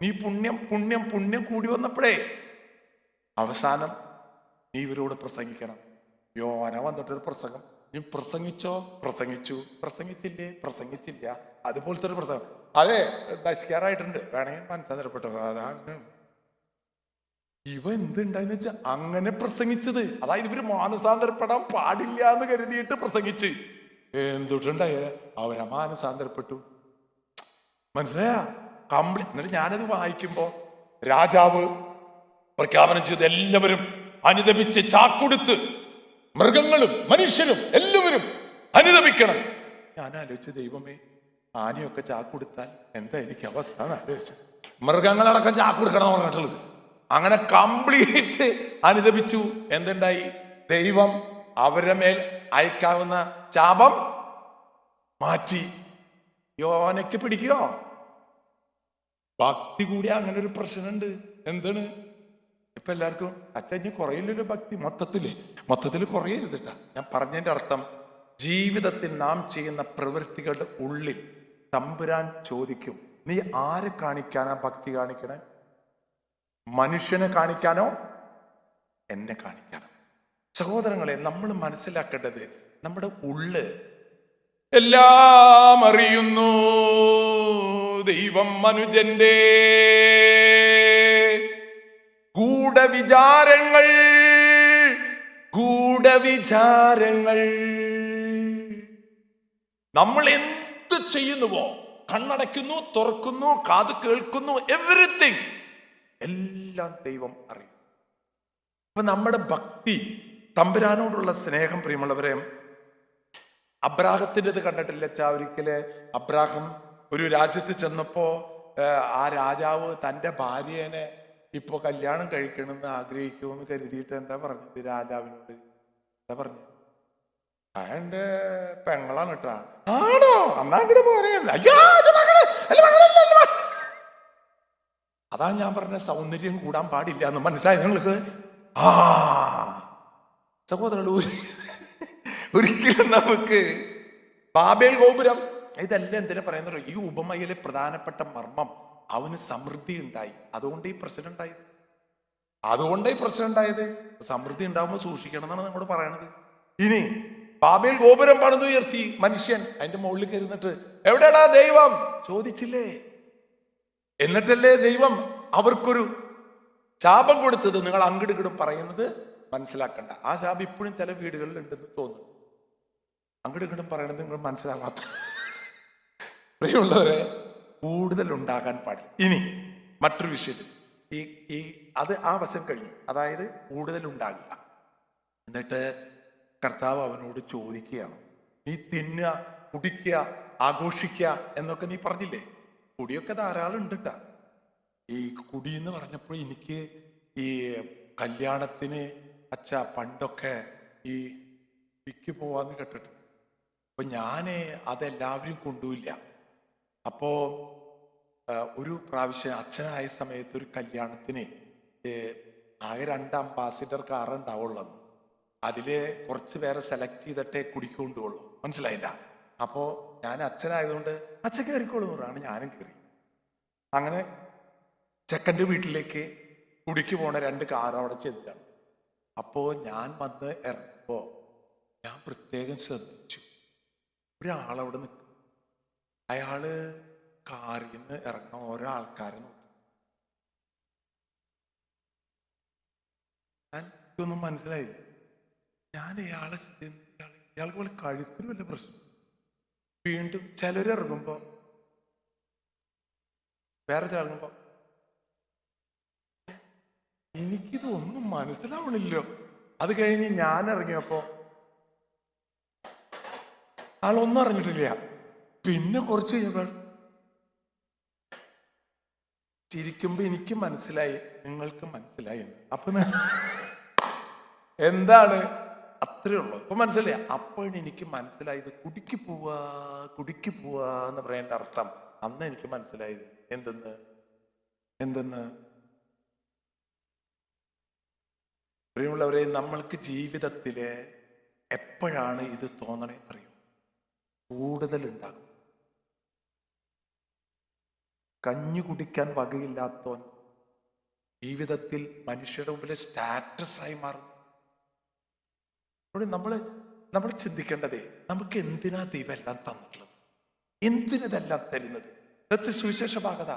നീ പുണ്യം കൂടി വന്നപ്പോഴേ അവസാനം നീ ഇവരോട് പ്രസംഗിക്കണം. യോന വന്നിട്ടൊരു പ്രസംഗം. നീ പ്രസംഗിച്ചില്ല. അതുപോലത്തെ ഒരു പ്രസംഗം. അതെ, നശിക്കാറായിട്ടുണ്ട്, വേണമെങ്കിൽ മനസ്സാന്തരപ്പെട്ടോ. അതാണ് ഇവ എന്തുണ്ടായെന്ന് വെച്ചാൽ അങ്ങനെ പ്രസംഗിച്ചത്. അതായത് ഇവര് മാനസാന്തരപ്പെടാൻ പാടില്ല എന്ന് കരുതിയിട്ട് പ്രസംഗിച്ച് എന്തുണ്ടായ അവരാ മാനസാന്തരപ്പെട്ടു. മനസ്സിലായ? എന്നിട്ട് ഞാനത് വായിക്കുമ്പോ രാജാവ് പ്രഖ്യാപനം ചെയ്ത് എല്ലാവരും അനുദപിച്ച് ചാക്കൊടുത്ത് മൃഗങ്ങളും മനുഷ്യരും എല്ലാവരും അനുദപിക്കണം. ഞാൻ ആലോചിച്ച, ദൈവമേ, ആനയൊക്കെ ചാക്കൊടുത്താൽ എന്തായിരിക്കും അവസ്ഥ എന്ന് ആലോചിച്ചു. മൃഗങ്ങളടക്കം ചാക്കൊടുക്കണം എന്ന് പറഞ്ഞിട്ടുള്ളത്. അങ്ങനെ കംപ്ലീറ്റ് അനുദപിച്ചു. എന്തുണ്ടായി? ദൈവം അവരുടെ മേൽ അയക്കാവുന്ന ശാപം മാറ്റി. യോനയ്ക്ക് പിടിക്കോ? ഭക്തി കൂടി അങ്ങനെ ഒരു പ്രശ്നമുണ്ട്. എന്താണ് ഇപ്പൊ എല്ലാവർക്കും? അച്ഛൻ കുറയില്ലല്ലോ ഭക്തി. മൊത്തത്തില് കുറയരുതിട്ടാ. ഞാൻ പറഞ്ഞതിന്റെ അർത്ഥം, ജീവിതത്തിൽ നാം ചെയ്യുന്ന പ്രവൃത്തികളുടെ ഉള്ളിൽ തമ്പുരാൻ ചോദിക്കും, നീ ആരെ കാണിക്കാനാ ഭക്തി കാണിക്കണേ? മനുഷ്യനെ കാണിക്കാനോ എന്നെ കാണിക്കാനോ? സഹോദരങ്ങളെ, നമ്മൾ മനസ്സിലാക്കേണ്ടത്, നമ്മുടെ ഉള്ള് എല്ലാം അറിയുന്നു ദൈവം മനുജന്റെ ഗൂഢവിചാരങ്ങൾ. നമ്മൾ എന്ത് ചെയ്യുന്നുവോ, കണ്ണടയ്ക്കുന്നു, തുറക്കുന്നു, കാത് കേൾക്കുന്നു, എവരിത്തിങ് എല്ലാം ദൈവം അറിയും. അപ്പൊ നമ്മുടെ ഭക്തി, തമ്പുരാനോടുള്ള സ്നേഹം, പ്രിയമുള്ളവരെ, അബ്രാഹത്തിൻ്റെത് കണ്ടിട്ടില്ല? ഒരിക്കല് അബ്രാഹം ഒരു രാജ്യത്ത് ചെന്നപ്പോ ആ രാജാവ് തൻ്റെ ഭാര്യനെ ഇപ്പൊ കല്യാണം കഴിക്കണമെന്ന് ആഗ്രഹിക്കുമെന്ന് കരുതിയിട്ട് എന്താ പറഞ്ഞത് രാജാവിനോട്? എന്താ പറഞ്ഞു? എന്റെ പെങ്ങളാണ് കേട്ടാ. ആണോ? എന്നാ ഇവിടെ പോരെ. അതാ ഞാൻ പറഞ്ഞ സൗന്ദര്യം കൂടാൻ പാടില്ല എന്ന്. മനസ്സിലായി നിങ്ങൾക്ക്? സഹോദരങ്ങൾ, ഒരിക്കലും നമുക്ക് ബാബേൽ ഗോപുരം, ഇതെല്ലാം എന്തിനാ പറയുന്നത്? ഈ ഉപമയിലെ പ്രധാനപ്പെട്ട മർമ്മം, അവന് സമൃദ്ധി ഉണ്ടായി, അതുകൊണ്ട് ഈ പ്രശ്നം ഉണ്ടായത്. സമൃദ്ധി ഉണ്ടാവുമ്പോൾ സൂക്ഷിക്കണം എന്നാണ് നമ്മോട് പറയണത്. ഇനി ബാബേൽ ഗോപുരം പണിതുയർത്തി മനുഷ്യൻ, അതിന്റെ മുകളിൽ കയറുന്നിട്ട് എവിടെയാടാ ദൈവം ചോദിച്ചില്ലേ? എന്നിട്ടല്ലേ ദൈവം അവർക്കൊരു ശാപം കൊടുത്തത്. നിങ്ങൾ അങ്ങടുകിടും പറയുന്നത് മനസ്സിലാക്കണ്ട. ആ ശാപം ഇപ്പോഴും ചില വീടുകളിൽ ഉണ്ടെന്ന് തോന്നുന്നു. അങ്ങടുകിടും പറയണത് നിങ്ങൾ മനസ്സിലാകാത്ത. പ്രിയമുള്ളവരെ, കൂടുതൽ ഉണ്ടാകാൻ പാടില്ല. ഇനി മറ്റൊരു വിഷയത്തിൽ അത് ആ വശം കഴിഞ്ഞു. അതായത് കൂടുതൽ ഉണ്ടാകില്ല. എന്നിട്ട് കർത്താവ് അവനോട് ചോദിക്കുകയാണ്, നീ തിന്നുക, കുടിക്കുക, ആഘോഷിക്കുക എന്നൊക്കെ നീ പറഞ്ഞില്ലേ? കുടിയൊക്കെ ധാരാളം ഉണ്ട് കേട്ടാ. ഈ കുടി എന്ന് പറഞ്ഞപ്പോൾ എനിക്ക് ഈ കല്യാണത്തിന് പണ്ടൊക്കെ ഈ വിക്ക് പോവാന്ന് കേട്ടിട്ട്, അപ്പൊ ഞാന് അതെല്ലാവരും കൊണ്ടുപോയില്ല. അപ്പോ ഒരു പ്രാവശ്യം അച്ഛനായ സമയത്ത് ഒരു കല്യാണത്തിന് ആകെ 2 അംബാസിഡർ കാർ ഉണ്ടാവുള്ളൂ. അതില് കുറച്ച് പേരെ സെലക്ട് ചെയ്തിട്ടേ കുടിക്കൊണ്ടുള്ളൂ. മനസ്സിലായില്ല? അപ്പോ ഞാൻ അച്ഛനായതുകൊണ്ട് അച്ഛൻ കയറിക്കോളൂ എന്നാണ് ഞാനും കയറി. അങ്ങനെ ചെക്കൻ്റെ വീട്ടിലേക്ക് കുടിക്ക് പോണ 2 കാർ അവിടെ ചെല്ലാണ്. അപ്പോ ഞാൻ വന്ന് ഇറങ്ങുമ്പോ ഞാൻ പ്രത്യേകം ശ്രദ്ധിച്ചു, ഒരാളവിടെ നിൽക്കും. അയാള് കാറിൽ നിന്ന് ഇറങ്ങുന്ന ഓരോ ആൾക്കാരെ നോക്കി. എനിക്കൊന്നും മനസ്സിലായില്ല. ഞാൻ ഇയാൾക്ക് പോലെ കഴുത്തിന് വല്ല പ്രശ്നം. വീണ്ടും ചിലരിറങ്ങുമ്പോ വേറെ ഇറങ്ങുമ്പോ എനിക്കിതൊന്നും മനസ്സിലാവണില്ലോ. അത് കഴിഞ്ഞ് ഞാൻ ഇറങ്ങിയപ്പോ ആളൊന്നും അറിഞ്ഞിട്ടില്ല. പിന്നെ കുറച്ച് കഴിഞ്ഞപ്പോൾ ചിരിക്കുമ്പോ എനിക്ക് മനസ്സിലായി, നിങ്ങൾക്ക് മനസ്സിലായി എന്ന്. അപ്പൊ എന്താണ്? അത്രേ ഉള്ളൂ. അപ്പൊ മനസ്സിലായി. അപ്പോഴും എനിക്ക് മനസ്സിലായത് കുടിക്ക് പോവാ എന്ന് പറയേണ്ട അർത്ഥം അന്ന് എനിക്ക് മനസ്സിലായത്. എന്തെന്ന് പ്രിയമുള്ളവരെ, നമ്മൾക്ക് ജീവിതത്തില് എപ്പോഴാണ് ഇത് തോന്നണേ അറിയും? കൂടുതലുണ്ടാകും. കഞ്ഞു കുടിക്കാൻ വകയില്ലാത്തവൻ ജീവിതത്തിൽ മനുഷ്യരുടെ മുമ്പിൽ സ്റ്റാറ്റസായി മാറും. നമ്മൾ ചിന്തിക്കേണ്ടതേ, നമുക്ക് എന്തിനാ ദൈവം എല്ലാം തന്നിട്ടുള്ളത്? എന്തിനതെല്ലാം തരുന്നത്? ഇന്നത്തെ സുവിശേഷ ഭാഗത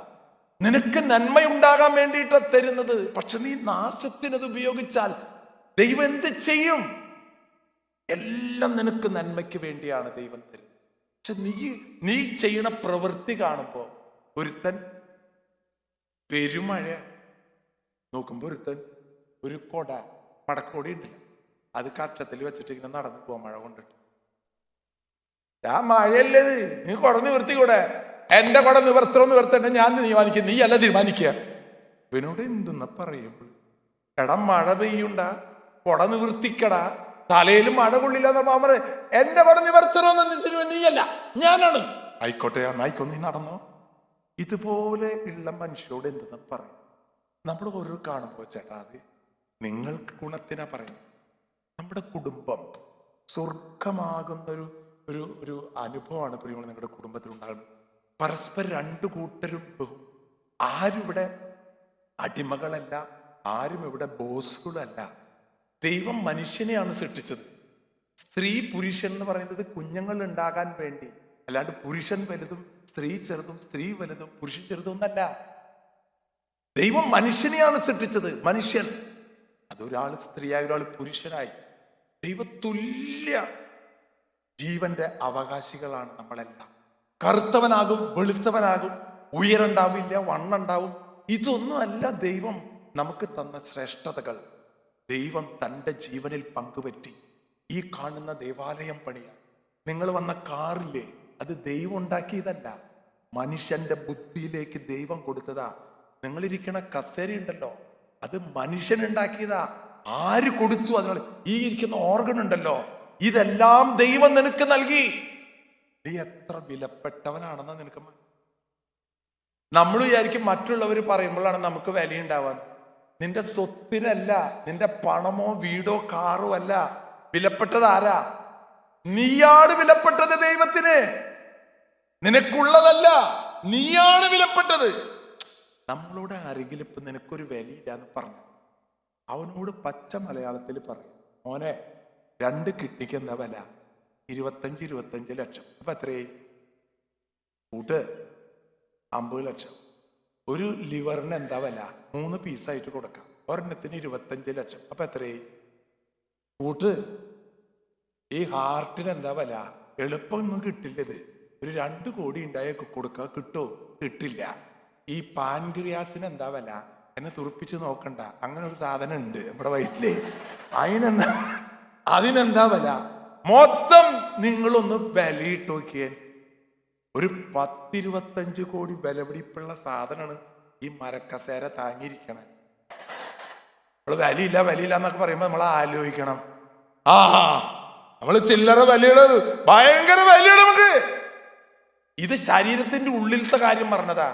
നിനക്ക് നന്മയുണ്ടാകാൻ വേണ്ടിയിട്ടാ തരുന്നത്. പക്ഷെ നീ നാശത്തിനത് ഉപയോഗിച്ചാൽ ദൈവം എന്ത് ചെയ്യും? എല്ലാം നിനക്ക് നന്മയ്ക്ക് വേണ്ടിയാണ് ദൈവം തരുന്നത്. പക്ഷെ നീ ചെയ്യണ പ്രവൃത്തി കാണുമ്പോ ഒരുത്തൻ പെരുമഴ നോക്കുമ്പോ ഒരുത്തൻ ഒരു പടക്കോടി ഉണ്ടല്ലോ, അത് കക്ഷത്തിൽ വെച്ചിട്ട് ഇങ്ങനെ നടന്നു പോവാൻ മഴ കൊണ്ടിട്ട്. ആ മഴയല്ലേത്, നീ കുട നിവർത്തിക്കൂടെ? എന്റെ കുട നിവർത്തണ്ട ഞാൻ തീരുമാനിക്കുക, നീ അല്ല തീരുമാനിക്കുക. ഇവനോട് എന്തെന്ന പറയുമ്പോൾ, എടാ മഴ പെയ്യുണ്ട, കുട നിവർത്തിക്കടാ, തലയിൽ മഴ കൊള്ളില്ല എന്ന് പറഞ്ഞ എന്റെ കുട നിവർത്തണമെന്ന് നീയല്ല ഞാനാണ്. ആയിക്കോട്ടെ, എന്നായിക്കോ, നീ നടന്നോ. ഇതുപോലെ ഉള്ള മനുഷ്യരോട് എന്തെന്ന് പറയും. നമ്മൾ ഓരോ കാണുമ്പോ ചേട്ടാ, അത് നിങ്ങൾക്ക് ഗുണത്തിനാ പറയുന്നത്. നമ്മുടെ കുടുംബം സ്വർഗമാകുന്നൊരു ഒരു ഒരു അനുഭവമാണ് പ്രിയമുള്ള നിങ്ങളുടെ കുടുംബത്തിൽ ഉണ്ടാകുന്നത്. പരസ്പരം രണ്ടു കൂട്ടരും ആരും ഇവിടെ അടിമകളല്ല, ആരും ഇവിടെ ബോസുകളല്ല. ദൈവം മനുഷ്യനെയാണ് സൃഷ്ടിച്ചത്. സ്ത്രീ പുരുഷൻ എന്ന് പറയുന്നത് കുഞ്ഞുങ്ങൾ ഉണ്ടാകാൻ വേണ്ടി, അല്ലാണ്ട് പുരുഷൻ വലുതും സ്ത്രീ ചെറുതും സ്ത്രീ വലുതും പുരുഷൻ ചെറുതും ഒന്നല്ല. ദൈവം മനുഷ്യനെയാണ് സൃഷ്ടിച്ചത്. മനുഷ്യൻ അതൊരാൾ സ്ത്രീയായി ഒരാൾ പുരുഷനായി ദൈവതുല്യ ജീവന്റെ അവകാശികളാണ് നമ്മളെല്ലാം. കറുത്തവനാകും വെളുത്തവനാകും, ഉയരണ്ടാവില്ല വണ്ണുണ്ടാവും, ഇതൊന്നും അല്ല ദൈവം നമുക്ക് തന്ന ശ്രേഷ്ഠതകൾ. ദൈവം തൻ്റെ ജീവനിൽ പങ്കുപറ്റി ഈ കാണുന്ന ദേവാലയം പണിയാൻ. നിങ്ങൾ വന്ന കാറില്ലേ, അത് ദൈവം ഉണ്ടാക്കിയതല്ല, മനുഷ്യന്റെ ബുദ്ധിയിലേക്ക് ദൈവം കൊടുത്തതാ. നിങ്ങളിരിക്കണ കസേര ഉണ്ടല്ലോ, അത് മനുഷ്യൻ ഉണ്ടാക്കിയതാ. ആര് കൊടുത്തു? അതിനുള്ള ഈ ഇരിക്കുന്ന ഓർഗൻ ഉണ്ടല്ലോ, ഇതെല്ലാം ദൈവം നിനക്ക് നൽകി. നീ എത്ര വിലപ്പെട്ടവനാണെന്ന് നിനക്ക് നമ്മൾ വിചാരിക്കും മറ്റുള്ളവർ പറയുമ്പോഴാണ് നമുക്ക് വിലയുണ്ടാവാൻ. നിന്റെ സ്വത്തിനല്ല, നിന്റെ പണമോ വീടോ കാറോ അല്ല വിലപ്പെട്ടത്. ആരാ? നീയാണ് വിലപ്പെട്ടത് ദൈവത്തിന്. നിനക്കുള്ളതല്ല, നീയാണ് വിലപ്പെട്ടത്. നമ്മളോട് ആരെങ്കിലും ഇപ്പൊ നിനക്കൊരു വിലയില്ലാന്ന് പറഞ്ഞു, അവനോട് പച്ച മലയാളത്തിൽ പറയും, മോനെ 2 കിഡ്നിക്ക് എന്താ വില? 25 ലക്ഷം. അപ്പൊ എത്രയായി? കൂട്ട് 50 ലക്ഷം. ഒരു ലിവറിന് എന്താ വില? 3 പീസായിട്ട് കൊടുക്കാം, ഒരെണ്ണത്തിന് 25 ലക്ഷം. അപ്പൊ എത്രയായി? കൂട്ട്. ഈ ഹാർട്ടിന് എന്താ വില? എളുപ്പമൊന്നും കിട്ടില്ലത്. ഒരു 2 കോടി ഉണ്ടായ കൊടുക്കുക, കിട്ടോ? കിട്ടില്ല. ഈ പാൻക്രിയാസിന് എന്താ വില? എന്നെ തുറപ്പിച്ച് നോക്കണ്ട, അങ്ങനെ ഒരു സാധനം ഉണ്ട് നമ്മുടെ വയറ്റില്. അതിനെന്താ വില? മൊത്തം നിങ്ങളൊന്ന് വിലയിട്ട് നോക്കിയേ. ഒരു 10-25 കോടി വിലപിടിപ്പുള്ള സാധനമാണ് ഈ മരക്കസേര താങ്ങിയിരിക്കണേ. നമ്മള് വിലയില്ല എന്നൊക്കെ പറയുമ്പോ നമ്മൾ ആലോചിക്കണം, നമ്മള് ചില്ലറ വിലയുള്ളത്, ഭയങ്കര വിലയാണ് നമുക്ക്. ഇത് ശരീരത്തിന്റെ ഉള്ളിലത്തെ കാര്യം പറഞ്ഞതാ.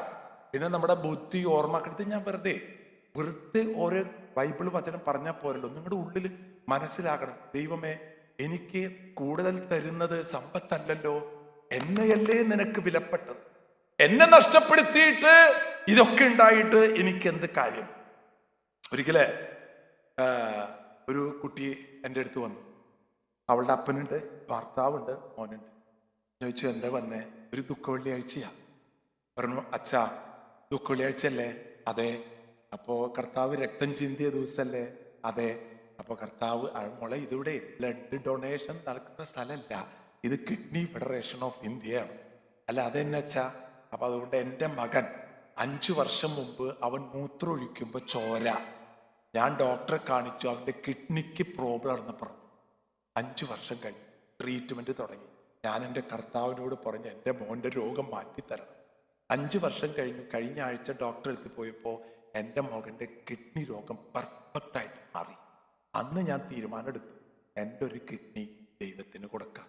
പിന്നെ നമ്മുടെ ബുദ്ധി ഓർമ്മക്കെടുത്ത് ഞാൻ വെറുതെ ഓരോ ബൈബിള് വചനം പറഞ്ഞാൽ പോരല്ലോ. നിങ്ങളുടെ ഉള്ളിൽ മനസ്സിലാക്കണം, ദൈവമേ എനിക്ക് കൂടുതൽ തരുന്നത് സമ്പത്തല്ലല്ലോ, എന്നെയല്ലേ നിനക്ക് വിലപ്പെട്ടത്. എന്നെ നഷ്ടപ്പെടുത്തിയിട്ട് ഇതൊക്കെ ഉണ്ടായിട്ട് എനിക്ക് എന്ത് കാര്യം? ഒരിക്കലേ ഒരു കുട്ടി എൻ്റെ അടുത്ത് വന്നു. അവളുടെ അപ്പനുണ്ട്, ഭർത്താവുണ്ട്, മോനുണ്ട്. ചോദിച്ചു, എന്താ വന്നേ? ഒരു ദുഃഖ വെള്ളിയാഴ്ചയാ. പറഞ്ഞു, അച്ഛാ ദുഃഖ വെള്ളിയാഴ്ചയല്ലേ? അതെ. അപ്പോ കർത്താവ് രക്തം ചിന്തിയ ദിവസമല്ലേ? അതെ. അപ്പൊ കർത്താവ്, മോളെ ഇതിവിടെ ബ്ലഡ് ഡൊണേഷൻ നടക്കുന്ന സ്ഥലമല്ല, ഇത് കിഡ്നി ഫെഡറേഷൻ ഓഫ് ഇന്ത്യയാണ്. അല്ല അതെന്നെ അച്ഛാ? അപ്പൊ അതുകൊണ്ട് എൻ്റെ മകൻ 5 വർഷം മുമ്പ് അവൻ മൂത്രമൊഴിക്കുമ്പോ ചോര, ഞാൻ ഡോക്ടറെ കാണിച്ചു, അവന്റെ കിഡ്നിക്ക് പ്രോബ്ലം ആണെന്ന് പറഞ്ഞു. 5 വർഷം കഴിഞ്ഞു ട്രീറ്റ്മെന്റ് തുടങ്ങി. ഞാൻ എൻ്റെ കർത്താവിനോട് പറഞ്ഞു, എൻ്റെ മോൻ്റെ രോഗം മാറ്റിത്തരണം. 5 വർഷം കഴിഞ്ഞു. കഴിഞ്ഞ ആഴ്ച ഡോക്ടറെ അടുത്ത് പോയപ്പോ എൻ്റെ മകന്റെ കിഡ്നി രോഗം പെർഫെക്റ്റ് ആയിട്ട് മാറി. അന്ന് ഞാൻ തീരുമാനം എടുത്തു, എൻ്റെ ഒരു കിഡ്നി ദൈവത്തിന് കൊടുക്കാം.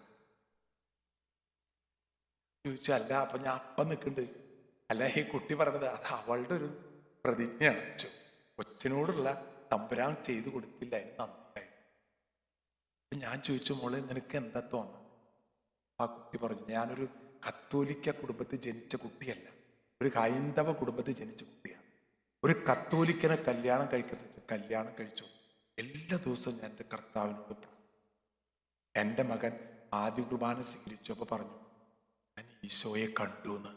ചോദിച്ചു, അല്ല അപ്പൊ ഞാൻ അപ്പം നിൽക്കുന്നുണ്ട്. അല്ല, ഈ കുട്ടി പറഞ്ഞത് അത് അവളുടെ ഒരു പ്രതിജ്ഞയാണ്. കൊച്ചിനോടുള്ള തമ്പുരാൻ ചെയ്തു കൊടുത്തില്ല, അതിന് നന്നായി. ഞാൻ ചോദിച്ചു, മോളെ നിനക്ക് എന്താ തോന്നുന്നത്? ആ കുട്ടി പറഞ്ഞു, ഞാനൊരു കത്തോലിക്ക കുടുംബത്തിൽ ജനിച്ച കുട്ടിയല്ല, ഒരു ഹൈന്ദവ കുടുംബത്തിൽ ജനിച്ച കുട്ടിയാണ്. ഒരു കത്തോലിക്കനെ കല്യാണം കഴിച്ചു. എല്ലാ ദിവസവും ഞാൻ എൻ്റെ കർത്താവിനോട് പറഞ്ഞു. എൻ്റെ മകൻ ആദ്യ കുർബാന സ്വീകരിച്ചപ്പോൾ പറഞ്ഞു, ഞാൻ ഈശോയെ കണ്ടു എന്ന്.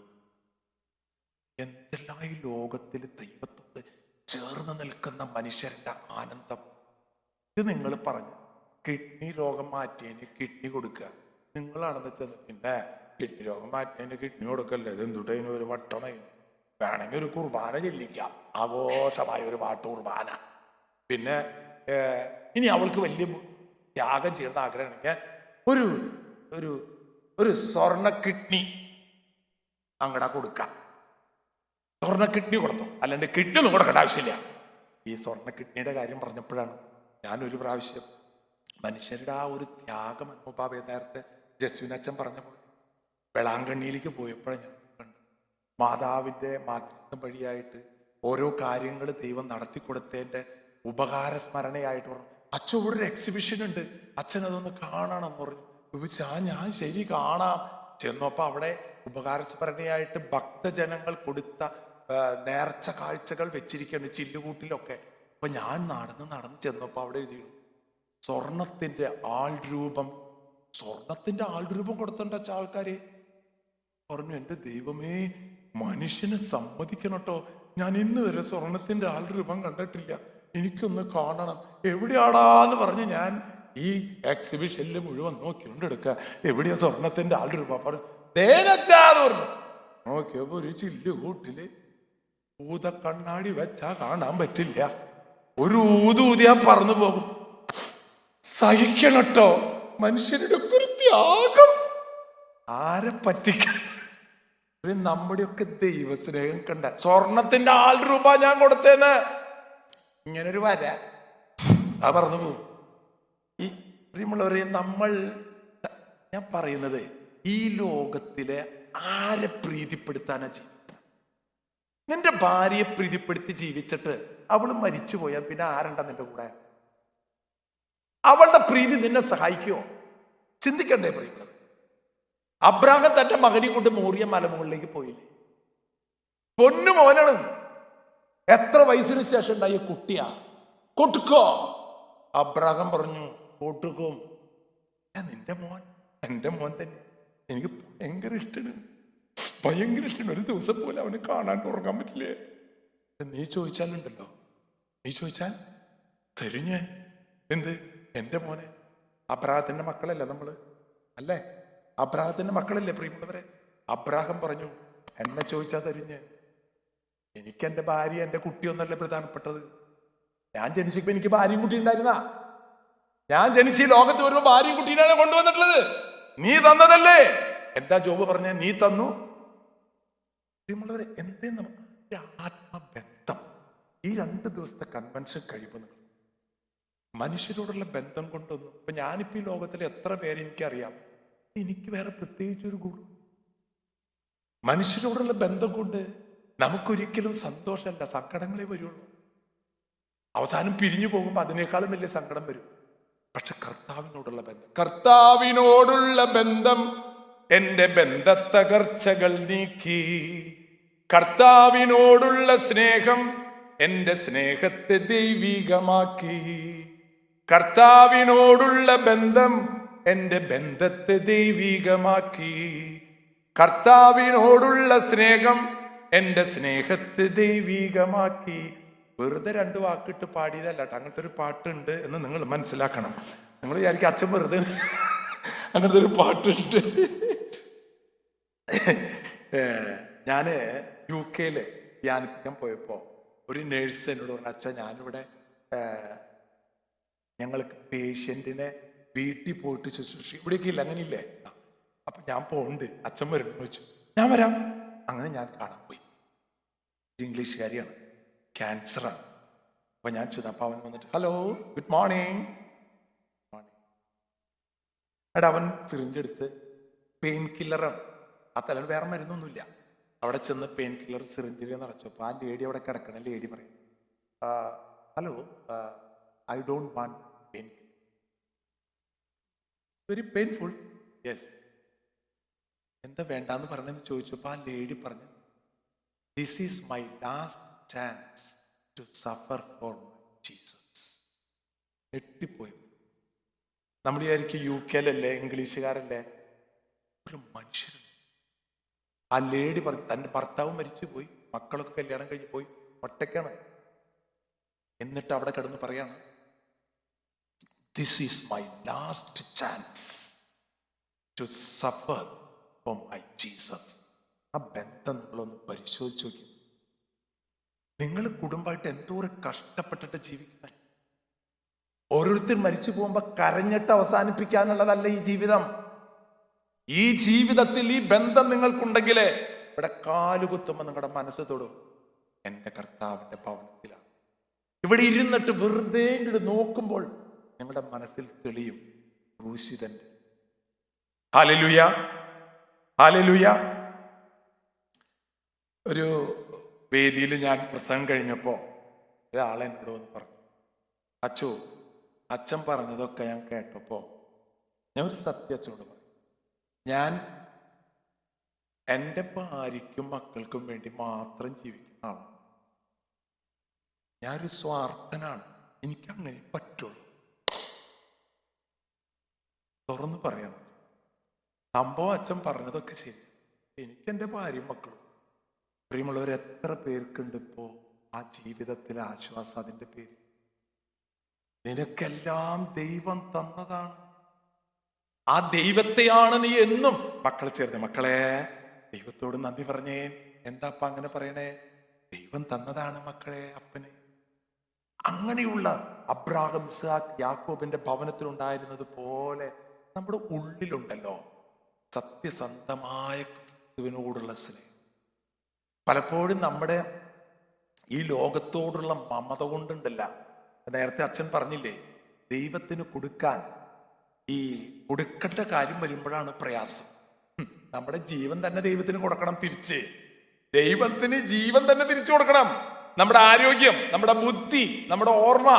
എന്തെല്ലാം ഈ ലോകത്തിൽ ദൈവത്തോട് ചേർന്ന് നിൽക്കുന്ന മനുഷ്യരുടെ ആനന്ദം. ഇത് നിങ്ങൾ പറഞ്ഞു, കിഡ്നി രോഗം മാറ്റിയതിന് കിഡ്നി കൊടുക്കുക. നിങ്ങളാണെന്ന് വെച്ചാൽ പിന്നെ കിഡ്നി രോഗം മാറ്റിയതിന് കിഡ്നി കൊടുക്കല്ലേ, ഇതെന്തുട്ട് അതിന് ഒരു വട്ടണ. വേണമെങ്കിൽ ഒരു കുർബാന ചെല്ലിക്കാം, ആഘോഷമായ ഒരു പാട്ട് കുർബാന. പിന്നെ ഇനി അവൾക്ക് വലിയ ത്യാഗം ചെയ്യുന്ന ആഗ്രഹമാണെങ്കിൽ ഒരു ഒരു ഒരു സ്വർണ്ണ കിഡ്നി അങ്ങടാ കൊടുക്കാം. സ്വർണ്ണ കിഡ്നി കൊടുത്തു, അല്ലാണ്ട് കിഡ്നി ഒന്നും കൊടുക്കേണ്ട ആവശ്യമില്ല. ഈ സ്വർണ്ണ കിഡ്നിയുടെ കാര്യം പറഞ്ഞപ്പോഴാണ് ഞാനൊരു പ്രാവശ്യം മനുഷ്യരുടെ ആ ഒരു ത്യാഗ മനോഭാവം നേരത്തെ ജസ്വിനച്ചൻ പറഞ്ഞ പോലെ വെളാങ്കണ്ണിയിലേക്ക് പോയപ്പോഴാണ് ഞാൻ കണ്ടു. മാതാവിൻ്റെ മാധ്യസ്ഥം വഴിയായിട്ട് ഓരോ കാര്യങ്ങൾ ദൈവം നടത്തി കൊടുത്തതിൻ്റെ ഉപകാര സ്മരണയായിട്ട് പറഞ്ഞു, അച്ഛൻ ഇവിടെ ഒരു എക്സിബിഷൻ ഉണ്ട്, അച്ഛൻ അതൊന്ന് കാണണം പറഞ്ഞു. ഞാൻ ശരി കാണാം. ചെന്നപ്പോൾ അവിടെ ഉപകാര സ്മരണയായിട്ട് ഭക്തജനങ്ങൾ കൊടുത്ത നേർച്ച കാഴ്ചകൾ വെച്ചിരിക്കുകയാണ് ചില്ലുകൂട്ടിലൊക്കെ. അപ്പൊ ഞാൻ നടന്ന് ചെന്നപ്പോൾ അവിടെ എഴുതി സ്വർണത്തിന്റെ ആൾ രൂപം കൊടുത്തിട്ടുണ്ട് അച്ഛ ആൾക്കാര്. പറഞ്ഞു, എൻ്റെ ദൈവമേ, മനുഷ്യനെ സമ്മതിക്കണം കേട്ടോ, ഞാൻ ഇന്ന് വരെ സ്വർണത്തിന്റെ ആൾ രൂപം കണ്ടിട്ടില്ല, എനിക്കൊന്ന് കാണണം, എവിടെയാടാന്ന് പറഞ്ഞ് ഞാൻ ഈ എക്സിബിഷനിൽ മുഴുവൻ നോക്കിക്കൊണ്ടെടുക്കുക, എവിടെയാ സ്വർണത്തിന്റെ ആൾ രൂപം. പറഞ്ഞു തേനച്ചാന്ന് പറഞ്ഞു. നോക്കിയപ്പോ ഒരു ചില്ലുകൂട്ടില് ഊതക്കണ്ണാടി വെച്ചാ കാണാൻ പറ്റില്ല, ഒരു ഊതിയാ പറന്നു പോകും. സഹിക്കണട്ടോ, മനുഷ്യരുടെ ഒരു ത്യാഗം. ആരെ പറ്റിക്കാൻ? നമ്മുടെയൊക്കെ ദൈവസ്നേഹം കണ്ട സ്വർണത്തിന്റെ ആൾ രൂപ ഞാൻ കൊടുത്തേന്ന് ഇങ്ങനൊരു വര ആ പറന്നു പോകും. ഈ പ്രിയമുള്ളവരെ, ഞാൻ പറയുന്നത് ഈ ലോകത്തിലെ ആരെ പ്രീതിപ്പെടുത്താനാ ജീവിക്കുന്നത്? നിന്റെ ഭാര്യയെ പ്രീതിപ്പെടുത്തി ജീവിച്ചിട്ട് അവള് മരിച്ചു പോയാൽ പിന്നെ ആരുണ്ട നിന്റെ കൂടെ? അവളുടെ പ്രീതി നിന്നെ സഹായിക്കുമോ? ചിന്തിക്കണ്ടേ പ്രിയമുള്ളത്? അബ്രാഹാം തന്റെ മകനെ കൊണ്ട് മോറിയ മലമുകളിലേക്ക് പോയില്ലേ? പൊന്നു മോനാണ്. എത്ര വയസ്സിന് ശേഷം ഉണ്ടായ കുട്ടിയാ? കൊടുക്കോ? അബ്രാഹാം പറഞ്ഞു കൊടുക്കും. നിന്റെ മോൻ എൻ്റെ മോൻ തന്നെ, എനിക്ക് ഭയങ്കര ഇഷ്ടമാണ്. ഒരു ദിവസം പോലെ അവന് കാണാണ്ട് ഉറങ്ങാൻ പറ്റില്ലേ? നീ ചോദിച്ചാലുണ്ടല്ലോ, നീ ചോദിച്ചാൽ തരും ഞാൻ. എന്ത്? എൻ്റെ മോനെ. അബ്രാഹത്തിന്റെ മക്കളല്ലേ നമ്മള്? അല്ലേ? അബ്രാഹത്തിന്റെ മക്കളല്ലേ പ്രിയമുള്ളവരെ? അബ്രാഹം പറഞ്ഞു, എന്നെ ചോദിച്ചാൽ തരും ഞാൻ. എനിക്ക് എൻ്റെ ഭാര്യ എൻ്റെ കുട്ടിയൊന്നല്ലേ പ്രധാനപ്പെട്ടത്. ഞാൻ ജനിച്ചപ്പോ എനിക്ക് ഭാര്യയും കുട്ടി ഉണ്ടായിരുന്ന? ഞാൻ ജനിച്ച് ലോകത്ത് വരുമ്പോ ഭാര്യയും കുട്ടീനാണ് കൊണ്ടുവന്നിട്ടുള്ളത്. നീ തന്നതല്ലേ? എന്താ ജോബ് പറഞ്ഞ? നീ തന്നു. പ്രിയമുള്ളവരെ, എന്തേന്ന് ആത്മബന്ധം. ഈ 2 ദിവസത്തെ കൺവെൻഷൻ കഴിയുമ്പോൾ മനുഷ്യരോടുള്ള ബന്ധം കൊണ്ടൊന്നും, ഇപ്പൊ ഞാനിപ്പോ ഈ ലോകത്തിലെ എത്ര പേര് എനിക്കറിയാം, എനിക്ക് വേറെ പ്രത്യേകിച്ചൊരു ഗുണം. മനുഷ്യരോടുള്ള ബന്ധം കൊണ്ട് നമുക്കൊരിക്കലും സന്തോഷമല്ല, സങ്കടങ്ങളെ വരുള്ളൂ. അവസാനം പിരിഞ്ഞു പോകുമ്പോൾ അതിനേക്കാളും വലിയ സങ്കടം വരും. പക്ഷെ കർത്താവിനോടുള്ള ബന്ധം എന്റെ ബന്ധത്തകർച്ചകൾ നീക്കി. കർത്താവിനോടുള്ള സ്നേഹം എന്റെ സ്നേഹത്തെ ദൈവികമാക്കി. കർത്താവിനോടുള്ള ബന്ധം എന്റെ ബന്ധത്തെ ദൈവികമാക്കി. കർത്താവിനോടുള്ള സ്നേഹം എന്റെ സ്നേഹത്തെ ദൈവികമാക്കി. വെറുതെ 2 വാക്കിട്ട് പാടിയതല്ല, അങ്ങനത്തെ ഒരു പാട്ടുണ്ട് എന്ന് നിങ്ങൾ മനസ്സിലാക്കണം. നിങ്ങൾ വിചാരിക്കും അച്ഛൻ വെറുതെ അങ്ങനത്തെ ഒരു പാട്ടുണ്ട്. ഞാന് UK ധ്യാനിപ്പിക്കാൻ പോയപ്പോ ഒരു നേഴ്സ് എന്നോട് പറഞ്ഞു, അച്ഛൻ ഞാനിവിടെ ഞങ്ങൾക്ക് പേഷ്യന്റിനെ വീട്ടിൽ പോയിട്ട് ശുശ്രൂഷ ഇവിടേക്ക് ഇല്ല, അങ്ങനെയില്ലേ? അപ്പൊ ഞാൻ പോണ്ട്, അച്ഛൻ വരണം വെച്ചു. ഞാൻ വരാം. അങ്ങനെ ഞാൻ കാണാൻ പോയി. ഇംഗ്ലീഷുകാരിയാണ്, ക്യാൻസറാണ്. അപ്പൊ ഞാൻ ചെന്നപ്പോ അവൻ വന്നിട്ട്, ഹലോ, ഗുഡ് മോർണിംഗ്. എടാ, അവൻ സിറിഞ്ചെടുത്ത് പെയിൻ കില്ലറാണ്. ആ തലയിൽ വേറെ മരുന്നൊന്നുമില്ല. അവിടെ ചെന്ന് പെയിൻ കില്ലർ സിറിഞ്ചിൽ നിറച്ചപ്പോൾ ആ ലേഡി അവിടെ കിടക്കണ ലേഡി പറയും, hello, I don't want painkiller, very painful. Yes. എന്താ വേണ്ടാന്ന് പറഞ്ഞെന്ന് ചോദിച്ചപ്പോൾ ആ ലേഡി പറഞ്ഞു, this is my last chance to suffer for Jesus. ഞെട്ടിപ്പോയി. നമ്മൾ വിചാരിക്കും UK ഇംഗ്ലീഷുകാരല്ലേ? ഒരു മനുഷ്യൻ. ആ ലേഡി പറഞ്ഞു, തന്റെ ഭർത്താവ് മരിച്ചു പോയി, മക്കളൊക്കെ കല്യാണം കഴിഞ്ഞ് പോയി, ഒറ്റയ്ക്കാണ്. എന്നിട്ട് അവിടെ കിടന്ന് പറയാണ്, this is my last chance to suffer for my Jesus. ആ ബന്ധം നിങ്ങളൊന്ന് പരിശോധിച്ച് നോക്കി. നിങ്ങൾ കുടുംബമായിട്ട് എന്തോരം കഷ്ടപ്പെട്ടിട്ട് ജീവിക്കുന്നത്. ഓരോരുത്തർ മരിച്ചു പോകുമ്പോൾ കരഞ്ഞിട്ട് അവസാനിപ്പിക്കാനുള്ളതല്ല ഈ ജീവിതം. ഈ ജീവിതത്തിൽ ഈ ബന്ധം നിങ്ങൾക്കുണ്ടെങ്കിൽ ഇവിടെ കാലുകുത്തുമ്പോൾ നിങ്ങളുടെ മനസ്സ് തൊടും, എൻ്റെ കർത്താവിൻ്റെ ഭവനത്തിലാണ്. ഇവിടെ ഇരുന്നിട്ട് വെറുതെ ഇങ്ങോട്ട് നോക്കുമ്പോൾ നിങ്ങളുടെ മനസ്സിൽ തെളിയും ക്രൂശിതന്റെ. Hallelujah, hallelujah. ഒരു വേദിയിൽ ഞാൻ പ്രസംഗം കഴിഞ്ഞപ്പോൾ ഒരാളെ എന്നോട് വന്ന് പറഞ്ഞു, അച്ഛൻ പറഞ്ഞതൊക്കെ ഞാൻ കേട്ടപ്പോൾ ഞാൻ ഒരു സത്യം അച്ഛനോട് പറഞ്ഞു. ഞാൻ എൻ്റെ ഭാര്യയ്ക്കും മക്കൾക്കും വേണ്ടി മാത്രം ജീവിക്കുന്ന ആളാണ്. ഞാനൊരു സ്വാർത്ഥനാണ്, എനിക്കങ്ങനെ പറ്റുള്ളൂ. തുറന്ന് പറയണം, സംഭവം അച്ഛൻ പറഞ്ഞതൊക്കെ ശരി. എനിക്കെൻ്റെ ഭാര്യയും മക്കളും. പ്രിയമുള്ളവർ, എത്ര പേർക്കുണ്ട് ഇപ്പോൾ ആ ജീവിതത്തിലെ ആശ്വാസം? അതിൻ്റെ പേര് നിനക്കെല്ലാം ദൈവം തന്നതാണ്. ആ ദൈവത്തെയാണ് നീ എന്നും മക്കളെ ചേർന്ന്, മക്കളെ ദൈവത്തോട് നന്ദി പറഞ്ഞേ. എന്താപ്പ അങ്ങനെ പറയണേ? ദൈവം തന്നതാണ് മക്കളെ അപ്പന്. അങ്ങനെയുള്ള അബ്രാഹാം, ഇസ്ഹാക്ക്, യാക്കോബിന്റെ ഭവനത്തിലുണ്ടായിരുന്നത് പോലെ നമ്മുടെ ഉള്ളിലുണ്ടല്ലോ സത്യസന്ധമായ ക്രിസ്തുവിനോടുള്ള സ്നേഹം. പലപ്പോഴും നമ്മുടെ ഈ ലോകത്തോടുള്ള മമത കൊണ്ടുണ്ടല്ല. നേരത്തെ അച്ഛൻ പറഞ്ഞില്ലേ, ദൈവത്തിന് കൊടുക്കാൻ ഈ കൊടുക്കേണ്ട കാര്യം വരുമ്പോഴാണ് പ്രയാസം. നമ്മുടെ ജീവൻ തന്നെ ദൈവത്തിന് കൊടുക്കണം. തിരിച്ച് ദൈവത്തിന് ജീവൻ തന്നെ തിരിച്ചു കൊടുക്കണം. നമ്മുടെ ആരോഗ്യം, നമ്മുടെ ബുദ്ധി, നമ്മുടെ ഓർമ്മ,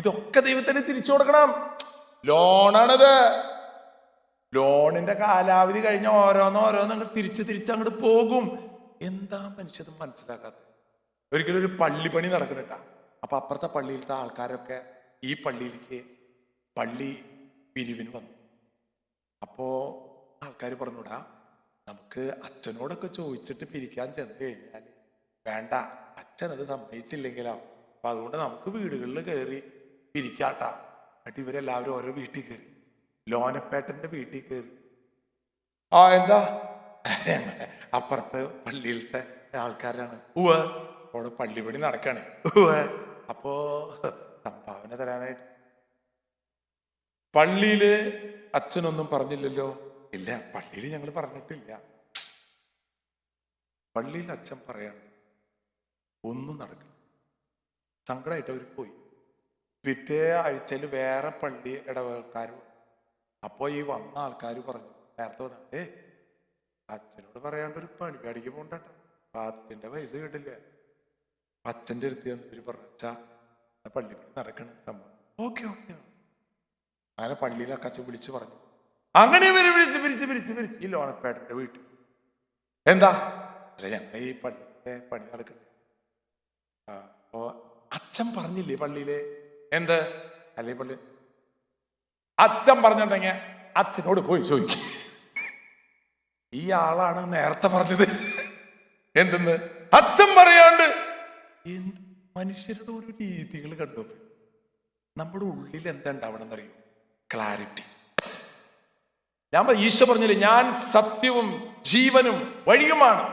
ഇതൊക്കെ ദൈവത്തിന് തിരിച്ചു കൊടുക്കണം. ലോണാണിത്. ലോണിന്റെ കാലാവധി കഴിഞ്ഞ ഓരോന്നോരോന്ന് തിരിച്ച് അങ്ങോട്ട് പോകും. എന്താ മനുഷ്യത് മനസ്സിലാക്കാത്ത? ഒരിക്കലും ഒരു പള്ളിപ്പണി നടക്കുന്നുണ്ട. അപ്പൊ അപ്പുറത്തെ പള്ളിയിലത്തെ ആൾക്കാരൊക്കെ ഈ പള്ളിയിലേക്ക് പള്ളി പിരിവിന് വന്നു. അപ്പോ ആൾക്കാർ പറഞ്ഞൂടാ, നമുക്ക് അച്ഛനോടൊക്കെ ചോദിച്ചിട്ട് പിരിക്കാൻ ചെന്ന് കഴിഞ്ഞാൽ വേണ്ട, അച്ഛനത് സമ്മതിച്ചില്ലെങ്കിലോ, അപ്പൊ അതുകൊണ്ട് നമുക്ക് വീടുകളിൽ കയറി പിരിക്കാട്ടാ. എന്നിട്ട് ഇവരെല്ലാവരും ഓരോ വീട്ടിൽ കയറി. ലോനപ്പേട്ടന്റെ വീട്ടിൽ കയറി. ആ എന്താ, അപ്പുറത്തെ പള്ളിയിലത്തെ ആൾക്കാരാണ്. അവിടെ പള്ളിപണി നടക്കാണ്. അപ്പോ സംഭാവന തരാനായിട്ട് പള്ളിയില് അച്ഛനൊന്നും പറഞ്ഞില്ലല്ലോ. ഇല്ല, പള്ളിയിൽ ഞങ്ങൾ പറഞ്ഞിട്ടില്ല. പള്ളിയിൽ അച്ഛൻ പറയാണ് ഒന്നും നടക്കില്ല. സങ്കടമായിട്ട് അവർ പോയി. പിറ്റേ ആഴ്ചയിൽ വേറെ പള്ളി ഇടവകക്കാരും. അപ്പോ ഈ വന്ന ആൾക്കാർ പറഞ്ഞു, നേരത്തെ വന്നിട്ടേ അച്ഛനോട് പറയാണ്ട് ഒരു പരിപാടിക്ക് പോകണ്ടട്ടോ, അച്ഛൻ്റെ പൈസ കേട്ടില്ല. അച്ഛൻ്റെ അടുത്ത് ഇവര് പറഞ്ഞു, അച്ഛാ പള്ളിപ്പണി നടക്കണ സംഭവം. Okay okay. അങ്ങനെ പള്ളിയിലൊക്കെ അച്ഛൻ വിളിച്ചു പറഞ്ഞു. അങ്ങനെ ഇവര് പിരിച്ച് ഈ ലോനപ്പേട്ടന്റെ വീട്ടിൽ. എന്താ അല്ല, ഞങ്ങൾ ഈ പള്ളിയുടെ പണി നടക്കണ്ടേ. അപ്പോ അച്ഛൻ പറഞ്ഞില്ലേ പള്ളിയില് എന്ത്? അല്ലേ പള്ളി അച്ഛൻ പറഞ്ഞിട്ടുണ്ടെങ്കിൽ അച്ഛനോട് പോയി ചോദിക്കും. ഈ ആളാണ് നേരത്തെ പറഞ്ഞത്. എന്തെന്ന് അച്ഛൻ പറയാണ്ട്. എന്ത് മനുഷ്യരുടെ ഒരു രീതികൾ കണ്ടു. നമ്മുടെ ഉള്ളിൽ എന്താ ഉണ്ടാവണം എന്നറിയും? ക്ലാരിറ്റി. ഈശോ പറഞ്ഞില്ലേ, ഞാൻ സത്യവും ജീവനും വഴിയുമാണ്.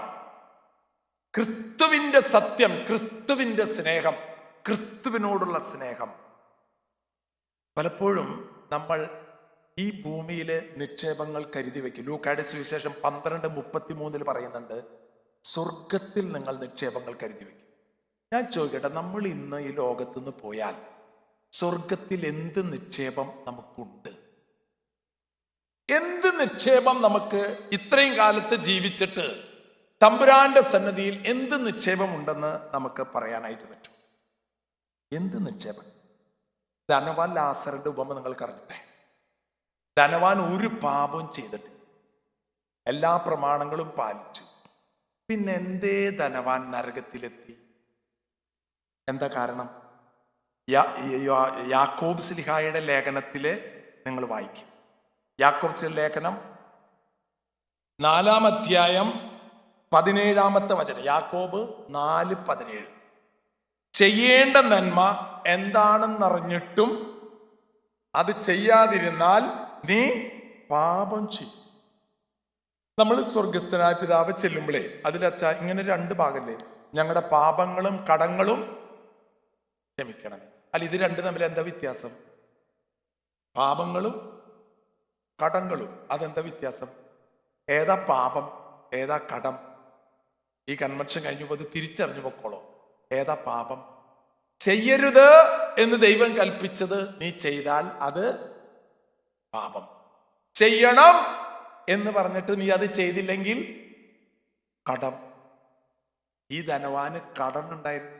ക്രിസ്തുവിന്റെ സത്യം, ക്രിസ്തുവിന്റെ സ്നേഹം, ക്രിസ്തുവിനോടുള്ള സ്നേഹം. പലപ്പോഴും നമ്മൾ ഈ ഭൂമിയിലെ നിക്ഷേപങ്ങൾ കരുതി വെക്കും. ലൂക്കായുടെ സുവിശേഷം 12:33 പറയുന്നുണ്ട്, സ്വർഗത്തിൽ നിങ്ങൾ നിക്ഷേപങ്ങൾ കരുതി വെക്കും. ഞാൻ ചോദിക്കട്ടെ, നമ്മൾ ഇന്ന് ഈ ലോകത്തു നിന്ന് പോയാൽ സ്വർഗത്തിൽ എന്ത് നിക്ഷേപം നമുക്കുണ്ട്? എന്ത് നിക്ഷേപം നമുക്ക് ഇത്രയും കാലത്ത് ജീവിച്ചിട്ട് തമ്പുരാന്റെ സന്നദ്ധിയിൽ എന്ത് നിക്ഷേപം ഉണ്ടെന്ന് നമുക്ക് പറയാനായിട്ട് പറ്റും? എന്ത് നിക്ഷേപം? ധനവാൻ ലാസറിന്റെ ഉപമ നിങ്ങൾക്ക് അറിഞ്ഞിട്ടേ. ധനവാൻ ഒരു പാപവും ചെയ്തിട്ടില്ല, എല്ലാ പ്രമാണങ്ങളും പാലിച്ചു. പിന്നെ എന്തേ ധനവാൻ നരകത്തിലെത്തി? എന്താ കാരണം? യാക്കോബ് സ്ലിഹായുടെ ലേഖനത്തില് നിങ്ങൾ വായിക്കും. യാക്കോബ് ലേഖനം 4-ാം അധ്യായം 17-ാമത്തെ വചനം. യാക്കോബ് 4:17. ചെയ്യേണ്ട നന്മ എന്താണെന്നറിഞ്ഞിട്ടും അത് ചെയ്യാതിരുന്നാൽ നീ പാപം ചെയ്യും. നമ്മൾ സ്വർഗസ്ഥനായ പിതാവ് ചെല്ലുമ്പോഴേ അതിലച്ഛാ ഇങ്ങനെ 2 ഭാഗല്ലേ, ഞങ്ങളുടെ പാപങ്ങളും കടങ്ങളും ക്ഷമിക്കണം. അല്ല, ഇത് 2 തമ്മിൽ എന്താ വ്യത്യാസം? പാപങ്ങളും കടങ്ങളും. അതെന്താ വ്യത്യാസം? ഏതാ പാപം, ഏതാ കടം? ഈ കൺവെൻഷൻ കഴിഞ്ഞപ്പോൾ അത് തിരിച്ചറിഞ്ഞു പൊക്കോളോ. ഏതാ പാപം? ചെയ്യരുത് എന്ന് ദൈവം കൽപ്പിച്ചത് നീ ചെയ്താൽ അത് പാപം. ചെയ്യണം എന്ന് പറഞ്ഞിട്ട് നീ അത് ചെയ്തില്ലെങ്കിൽ കടം. ഈ ധനവാന് കടമുണ്ടായിരുന്നു.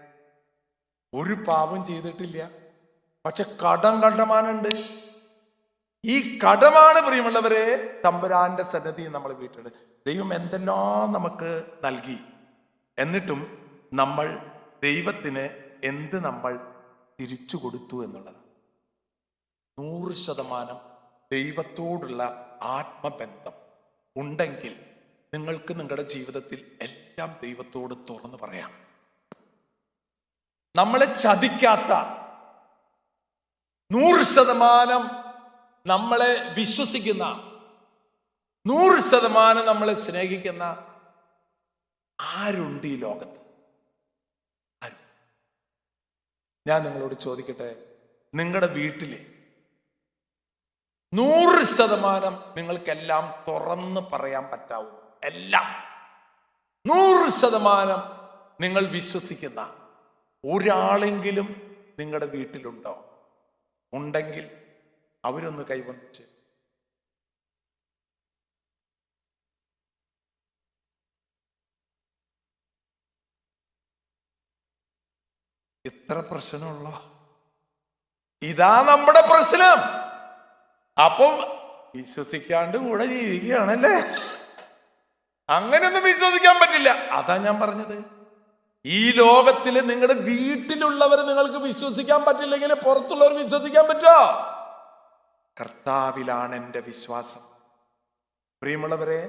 ഒരു പാപം ചെയ്തിട്ടില്ല, പക്ഷെ കടം കണ്ടമാനുണ്ട്. ഈ കടമാണ് പ്രിയമുള്ളവരെ തമ്പുരാന്റെ സന്നിധി നമ്മൾ വീട്ടിൽ. ദൈവം എന്തെല്ലാം നമുക്ക് നൽകി, എന്നിട്ടും നമ്മൾ ദൈവത്തിന് എന്ത് നമ്മൾ തിരിച്ചു കൊടുത്തു എന്നുള്ളതാണ്. 100% ദൈവത്തോടുള്ള ആത്മബന്ധം ഉണ്ടെങ്കിൽ നിങ്ങൾക്ക് നിങ്ങളുടെ ജീവിതത്തിൽ എല്ലാം ദൈവത്തോട് തുറന്നു പറയാം. നമ്മളെ ചതിക്കാത്ത, 100% നമ്മളെ വിശ്വസിക്കുന്ന, 100% നമ്മളെ സ്നേഹിക്കുന്ന ആരുണ്ട് ഈ ലോകത്ത്? ഞാൻ നിങ്ങളോട് ചോദിക്കട്ടെ, നിങ്ങളുടെ വീട്ടിലെ 100% നിങ്ങൾക്കെല്ലാം തുറന്ന് പറയാൻ പറ്റാവുന്ന, എല്ലാം 100% നിങ്ങൾ വിശ്വസിക്കുന്ന ഒരാളെങ്കിലും നിങ്ങളുടെ വീട്ടിലുണ്ടോ? ഉണ്ടെങ്കിൽ അവരൊന്ന് കൈവന്നിച്ച്. ഇത്ര പ്രശ്നമുള്ള, ഇതാ നമ്മുടെ പ്രശ്നം. അപ്പം വിശ്വസിക്കാണ്ട് കൂടെ ജീവിക്കുകയാണല്ലേ. അങ്ങനെയൊന്നും വിശ്വസിക്കാൻ പറ്റില്ല. അതാ ഞാൻ പറഞ്ഞത്, ഈ ലോകത്തില് നിങ്ങളുടെ വീട്ടിലുള്ളവരെ നിങ്ങൾക്ക് വിശ്വസിക്കാൻ പറ്റില്ലെങ്കിൽ പുറത്തുള്ളവർ വിശ്വസിക്കാൻ പറ്റോ? കർത്താവിലാണ് എൻ്റെ വിശ്വാസം. പ്രിയമുള്ളവരെ,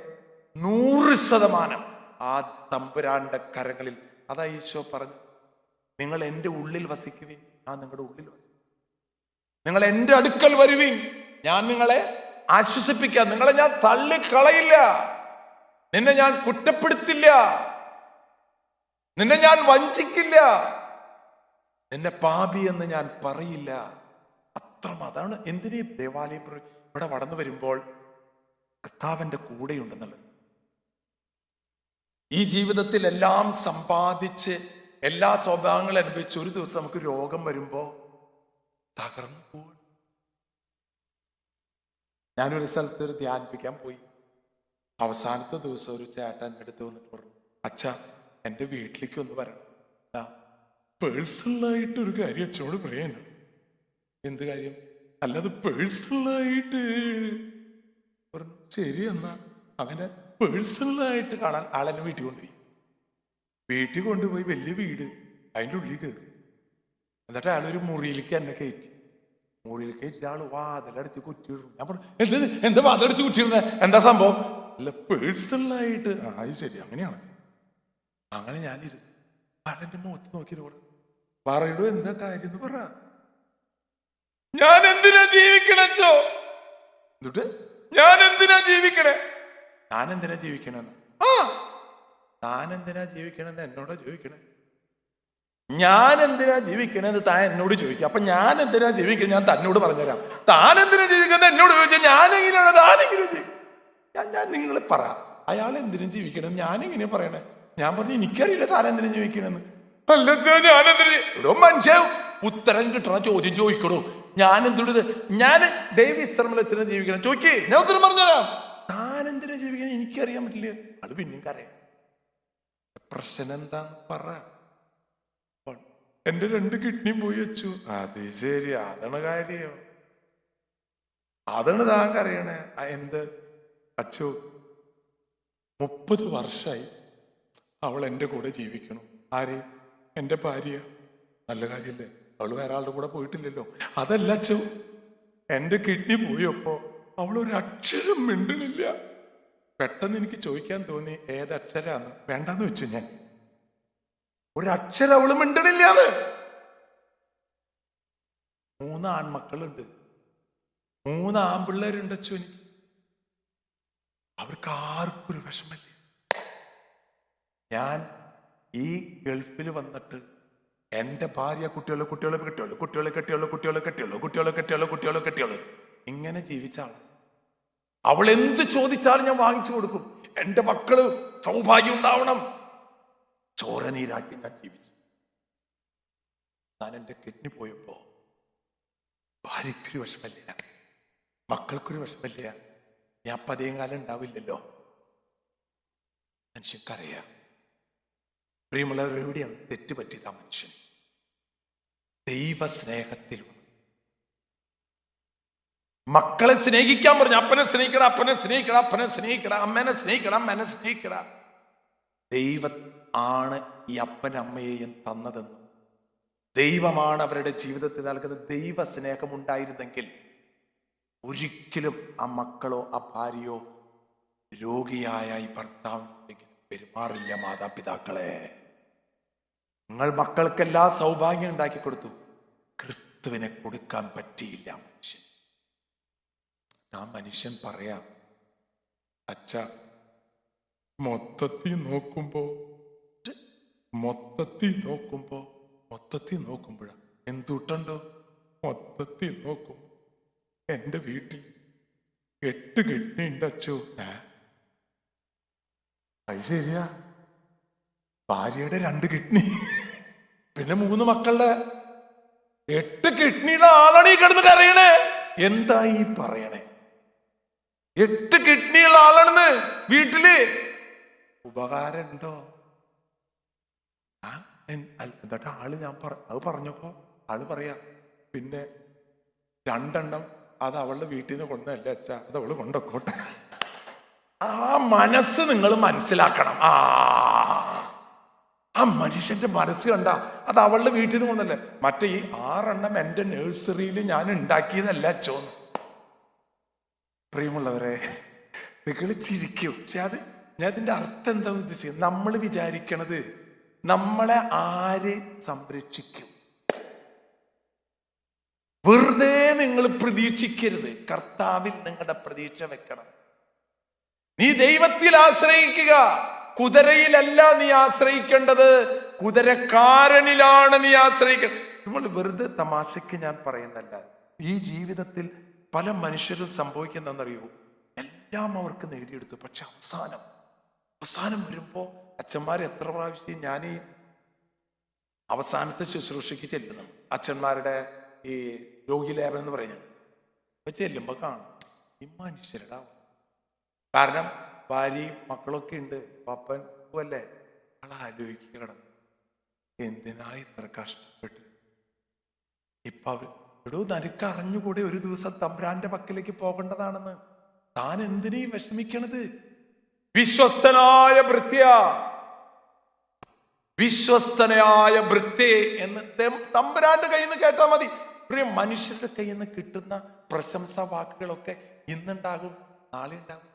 100% ആ തമ്പുരാന്റെ കരങ്ങളിൽ. അതാ ഈശോ പറഞ്ഞു, നിങ്ങൾ എൻ്റെ ഉള്ളിൽ വസിക്കുവിൻ, ഞാൻ നിങ്ങളുടെ ഉള്ളിൽ വസിക്കും. നിങ്ങൾ എൻ്റെ അടുക്കൽ വരുവിൻ, ഞാൻ നിങ്ങളെ ആശ്വസിപ്പിക്കാം. നിങ്ങളെ ഞാൻ തള്ളിക്കളയില്ല, നിന്നെ ഞാൻ കുറ്റപ്പെടുത്തില്ല, നിന്നെ ഞാൻ വഞ്ചിക്കില്ല, നിന്നെ പാപി എന്ന് ഞാൻ പറയില്ല. അതാണ് എന്തിനീ ദേവാലയം ഇവിടെ കടന്നു വരുമ്പോൾ കർത്താവിന്റെ കൂടെയുണ്ടെന്നുള്ളത്. ഈ ജീവിതത്തിൽ എല്ലാം സമ്പാദിച്ച് എല്ലാ സ്വഭാവങ്ങളും അനുഭവിച്ച് ഒരു ദിവസം നമുക്ക് രോഗം വരുമ്പോ തകർന്നു പോകും. ഞാനൊരു സ്ഥലത്ത് ഒരു ധ്യാനിപ്പിക്കാൻ പോയി. അവസാനത്തെ ദിവസം ഒരു ചേട്ടൻ എടുത്ത് വന്നിട്ട് പറഞ്ഞു, അച്ഛാ എൻ്റെ വീട്ടിലേക്ക് ഒന്ന് വരണം, പേഴ്സണലായിട്ടൊരു കാര്യം അച്ഛനോട് പറയാനോ. എന്ത് കാര്യം? അല്ലാതെ പേഴ്സണലായിട്ട് പറഞ്ഞു. ശരി എന്നാ. അങ്ങനെ പേഴ്സണലായിട്ട് കാണാൻ ആളെന്നെ വീട്ടിൽ കൊണ്ടുപോയി. വീട്ടിൽ കൊണ്ടുപോയി വലിയ വീട്, അതിൻ്റെ ഉള്ളിൽ കയറി. എന്നിട്ട് അയാളൊരു മുറിയിലേക്ക് എന്നെ കയറ്റി. മുറിയിൽ കയറ്റി ആള് വാതിലടിച്ച് കുറ്റിയിടും. ഞാൻ പറഞ്ഞു, എന്താ വാതിലടിച്ച് കുറ്റിയിടുന്നത്, എന്താ സംഭവം? അല്ല പേഴ്സണലായിട്ട്. അത് ശരി, അങ്ങനെയാണ്. അങ്ങനെ ഞാനിരുന്നു. ആളെന്റെ മുഖത്ത് നോക്കിയതോട് പറയടോ, എന്താ കാര്യം എന്ന് പറ. ഞാൻ എന്തിനാ ജീവിക്കണോ? എന്നിട്ട് ഞാൻ എന്തിനാ ജീവിക്കണേ? ഞാൻ എന്തിനാ ജീവിക്കണെന്ന്? താൻ എന്തിനാ ജീവിക്കണെന്ന് എന്നോടാ ചോദിക്കണേ. ഞാൻ എന്തിനാ ജീവിക്കണെന്ന് താൻ എന്നോട് ചോദിക്കുക. അപ്പൊ ഞാൻ എന്തിനാ ജീവിക്കുന്നത് ഞാൻ തന്നോട് പറഞ്ഞുതരാം. താൻ എന്തിനാ ജീവിക്കുന്നത് എന്നോട് ചോദിച്ചാൽ ഞാനെങ്ങനെയാണ് താനെങ്ങനെ ജീവിക്കും? ഞാൻ നിങ്ങൾ പറ, അയാൾ എന്തിനും ജീവിക്കണമെന്ന് ഞാനെങ്ങനെയാ പറയണേ? ഞാൻ പറഞ്ഞു, എനിക്കറിയില്ല താൻ എന്തിനും ജീവിക്കണെന്ന്. അല്ല ഞാൻ എന്തിനു മനുഷ്യ ഉത്തരം കിട്ടണ ചോദ്യം ചോദിക്കണോ? ഞാൻ എന്തുകൊണ്ട് ഞാൻ ദൈവവിശ്രമത്തിന് ജീവിക്കണം ചോദിക്കേ, ഞാൻ ഉത്തരം പറഞ്ഞുതരാം. താൻ എന്തിനാ ജീവിക്കണം എനിക്കറിയാൻ പറ്റില്ല. അത് പിന്നെയും കരയാം. പ്രശ്നം എന്താന്ന് പറ. എന്റെ 2 കിഡ്നിയും പോയി വെച്ചു. അത് ശരി, അതാണ് കാര്യം. അതാണ് താൻ കരയണേ. എന്ത് അച്ചു? 30 വർഷമായി അവൾ എൻ്റെ കൂടെ ജീവിക്കണം. ആര്? എൻ്റെ ഭാര്യ. നല്ല കാര്യല്ലേ, അവള് വേറെ ആളുടെ കൂടെ പോയിട്ടില്ലല്ലോ. അതല്ല അച്ചു, എൻ്റെ കിഡ്നി പോയപ്പോ അവളൊരു അക്ഷരം മിണ്ടണില്ല. പെട്ടെന്ന് എനിക്ക് ചോദിക്കാൻ തോന്നി, ഏതക്ഷരാന്ന്? വേണ്ടാന്ന് വെച്ചു ഞാൻ. ഒരക്ഷരം അവള് മിണ്ടണില്ലാന്ന്. 3 ആൺമക്കളുണ്ട്, 3 ആൺപിള്ളേരുണ്ട് അച്ചു. എനിക്ക് അവർക്ക് ആർക്കും ഒരു വിഷമല്ലേ. ഞാൻ ഈ ഗൾഫിൽ വന്നിട്ട് എൻ്റെ ഭാര്യ കുട്ടികളെ ഇങ്ങനെ ജീവിച്ച ആള്. അവൾ എന്ത് ചോദിച്ചാലും ഞാൻ വാങ്ങിച്ചു കൊടുക്കും. എന്റെ മക്കള് സൗഭാഗ്യം ഉണ്ടാവണം. ചോരനീരാക്കി ഞാൻ ജീവിച്ചു. ഞാൻ എന്റെ കിഡ്നി പോയപ്പോ ഭാര്യയ്ക്കൊരു വിഷമല്ല, മക്കൾക്കൊരു വിഷമല്ല. ഞാൻ പതിയും കാലം ഉണ്ടാവില്ലല്ലോ. മനുഷ്യക്കറിയാം. പ്രിയമുള്ളവർ, എവിടെയാണ് തെറ്റ് പറ്റിയത്? ആ മനുഷ്യൻ ദൈവസ്നേഹത്തിൽ മക്കളെ സ്നേഹിക്കാൻ പറഞ്ഞു. അപ്പനെ സ്നേഹിക്കണം, അപ്പനെ സ്നേഹിക്കണം, അപ്പനെ സ്നേഹിക്കണം, അമ്മേനെ സ്നേഹിക്കണം, അമ്മേനെ സ്നേഹിക്കണം. ദൈവം ആണ് ഈ അപ്പനും അമ്മയെയും തന്നതെന്ന്. ദൈവമാണ് അവരുടെ ജീവിതത്തിൽ നൽകുന്നത്. ദൈവ സ്നേഹം ഉണ്ടായിരുന്നെങ്കിൽ ഒരിക്കലും ആ മക്കളോ ആ ഭാര്യയോ രോഗിയായ ഈ ഭർത്താവിനെങ്കിൽ പെരുമാറില്ല. മാതാപിതാക്കളെ, നിങ്ങൾ മക്കൾക്ക് എല്ലാ സൗഭാഗ്യം ഉണ്ടാക്കി കൊടുത്തു, ക്രിസ്തുവിനെ കൊടുക്കാൻ പറ്റിയില്ല മനുഷ്യൻ. ആ മനുഷ്യൻ പറയാം, അച്ഛ, മൊത്തത്തിൽ നോക്കുമ്പോഴാ എന്തുട്ടുണ്ടോ? മൊത്തത്തിൽ നോക്കും എന്റെ വീട്ടിൽ 8 കിഡ്നി ഉണ്ട് അച്ചോ. അത് ശരിയാ, ഭാര്യയുടെ 2 കിഡ്നി, പിന്നെ 3 മക്കളുടെ 8 കിഡ്നിയുടെ ആളാണ് ഈ കിടന്ന് കരയണേ. എന്താ ഈ പറയണേ? 8 കിഡ്നിയുള്ള ആളാണെന്ന് വീട്ടില്. ഉപകാരം ഉണ്ടോ? എന്നിട്ട് ആള് അത് പറഞ്ഞപ്പോ ആള് പറയാ, പിന്നെ 2 എണ്ണം അത് അവളുടെ വീട്ടിൽ നിന്ന് കൊണ്ടല്ലേ അച്ഛാ, അത് അവള് കൊണ്ടോട്ടെ. ആ മനസ്സ് നിങ്ങൾ മനസ്സിലാക്കണം. ആ മനുഷ്യന്റെ മനസ്സ് കണ്ട, അത് അവളുടെ വീട്ടിൽ നിന്ന് കൊണ്ടല്ലേ. മറ്റേ ഈ 6 എണ്ണം എന്റെ നഴ്സറിയിൽ ഞാൻ ഉണ്ടാക്കിയതല്ല അച്ചോന്ന്. പ്രിയമുള്ളവരെ, നിങ്ങൾ ചിരിക്കും. പക്ഷെ ഞാൻ അതിന്റെ അർത്ഥം എന്താണെന്ന് ഉദ്ദേശിക്കുന്നത്, നമ്മൾ വിചാരിക്കണത് നമ്മളെ ആര് സംരക്ഷിക്കും? വെറുതെ നിങ്ങൾ പ്രതീക്ഷിക്കരുത്. കർത്താവിൽ നിങ്ങളുടെ പ്രതീക്ഷ വെക്കണം. നീ ദൈവത്തിൽ ആശ്രയിക്കുക. കുതിരയിലല്ല നീ ആശ്രയിക്കേണ്ടത്, കുതിരക്കാരനിലാണ് നീ ആശ്രയിക്കേണ്ടത്. നമ്മൾ വെറുതെ തമാശയ്ക്ക് ഞാൻ പറയുന്നല്ല. ഈ ജീവിതത്തിൽ പല മനുഷ്യരും സംഭവിക്കുന്നറിയൂ, എല്ലാം അവർക്ക് നേടിയെടുത്തു. പക്ഷെ അവസാനം വരുമ്പോ അച്ഛന്മാർ എത്ര പ്രാവശ്യം ഞാൻ ഈ അവസാനത്തെ ശുശ്രൂഷയ്ക്ക് ചെല്ലുന്നു, അച്ഛന്മാരുടെ ഈ രോഗിലേപനം എന്ന് പറയുന്നത് അപ്പൊ ചെല്ലുമ്പോ കാണും ഈ മനുഷ്യരുടെ അവസ്ഥ. കാരണം ഭാര്യയും മക്കളൊക്കെ ഉണ്ട്, പപ്പൻ അല്ലേ, അവളെ ആലോചിക്കുക കിടന്നു, എന്തിനാ ഇത്ര കഷ്ടപ്പെട്ട്. ഇപ്പൊ എടോ, നിനക്ക് അറിഞ്ഞുകൂടെ ഒരു ദിവസം തമ്പുരാന്റെ പക്കലേക്ക് പോകേണ്ടതാണെന്ന്? താൻ എന്തിനീ വിഷമിക്കണത്? വിശ്വസ്തനായ ഭൃത്യേ എന്ന് തമ്പുരാന്റെ കയ്യിൽ നിന്ന് കേട്ടാൽ മതി. പ്രിയ, മനുഷ്യരുടെ കയ്യിൽ നിന്ന് കിട്ടുന്ന പ്രശംസാ വാക്കുകളൊക്കെ ഇന്നുണ്ടാകും, നാളെ ഉണ്ടാകും.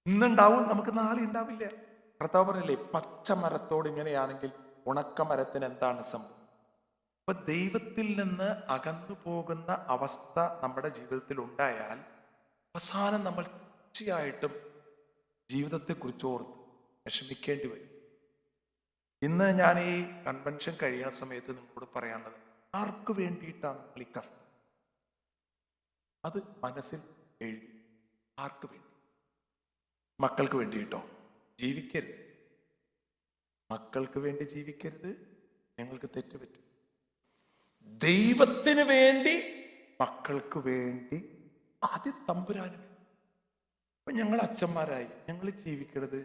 ഇന്നുണ്ടാവും, നമുക്ക് നാളെ ഉണ്ടാവില്ല. കർത്താവ് പറഞ്ഞില്ലേ, പച്ചമരത്തോട് ഇങ്ങനെയാണെങ്കിൽ ഉണക്കമരത്തിന് എന്താണ് സംഭവം? അപ്പൊ ദൈവത്തിൽ നിന്ന് അകന്നു പോകുന്ന അവസ്ഥ നമ്മുടെ ജീവിതത്തിൽ ഉണ്ടായാൽ അവസാനം നമ്മൾ തീർച്ചയായിട്ടും ജീവിതത്തെക്കുറിച്ച് ഓർത്ത് വിഷമിക്കേണ്ടി വരും. ഇന്ന് ഞാൻ ഈ കൺവെൻഷൻ കഴിയുന്ന സമയത്ത് നിങ്ങളോട് പറയാനുള്ളത്, ആർക്ക് വേണ്ടിയിട്ടാണ് നിങ്ങൾ ഈ കഷ്ടം? അത് മനസ്സിൽ എഴുതി. ആർക്ക് വേണ്ടി? മക്കൾക്ക് വേണ്ടിയിട്ടോ? ജീവിക്കരുത്. മക്കൾക്ക് വേണ്ടി ജീവിക്കരുത്, നിങ്ങൾക്ക് തെറ്റുപറ്റും. ദൈവത്തിന് വേണ്ടി, മക്കൾക്ക് വേണ്ടി, ആദ്യം തമ്പുരാന് വേണ്ടി. അപ്പൊ ഞങ്ങൾ അച്ഛന്മാരായി ഞങ്ങൾ ജീവിക്കരുത്.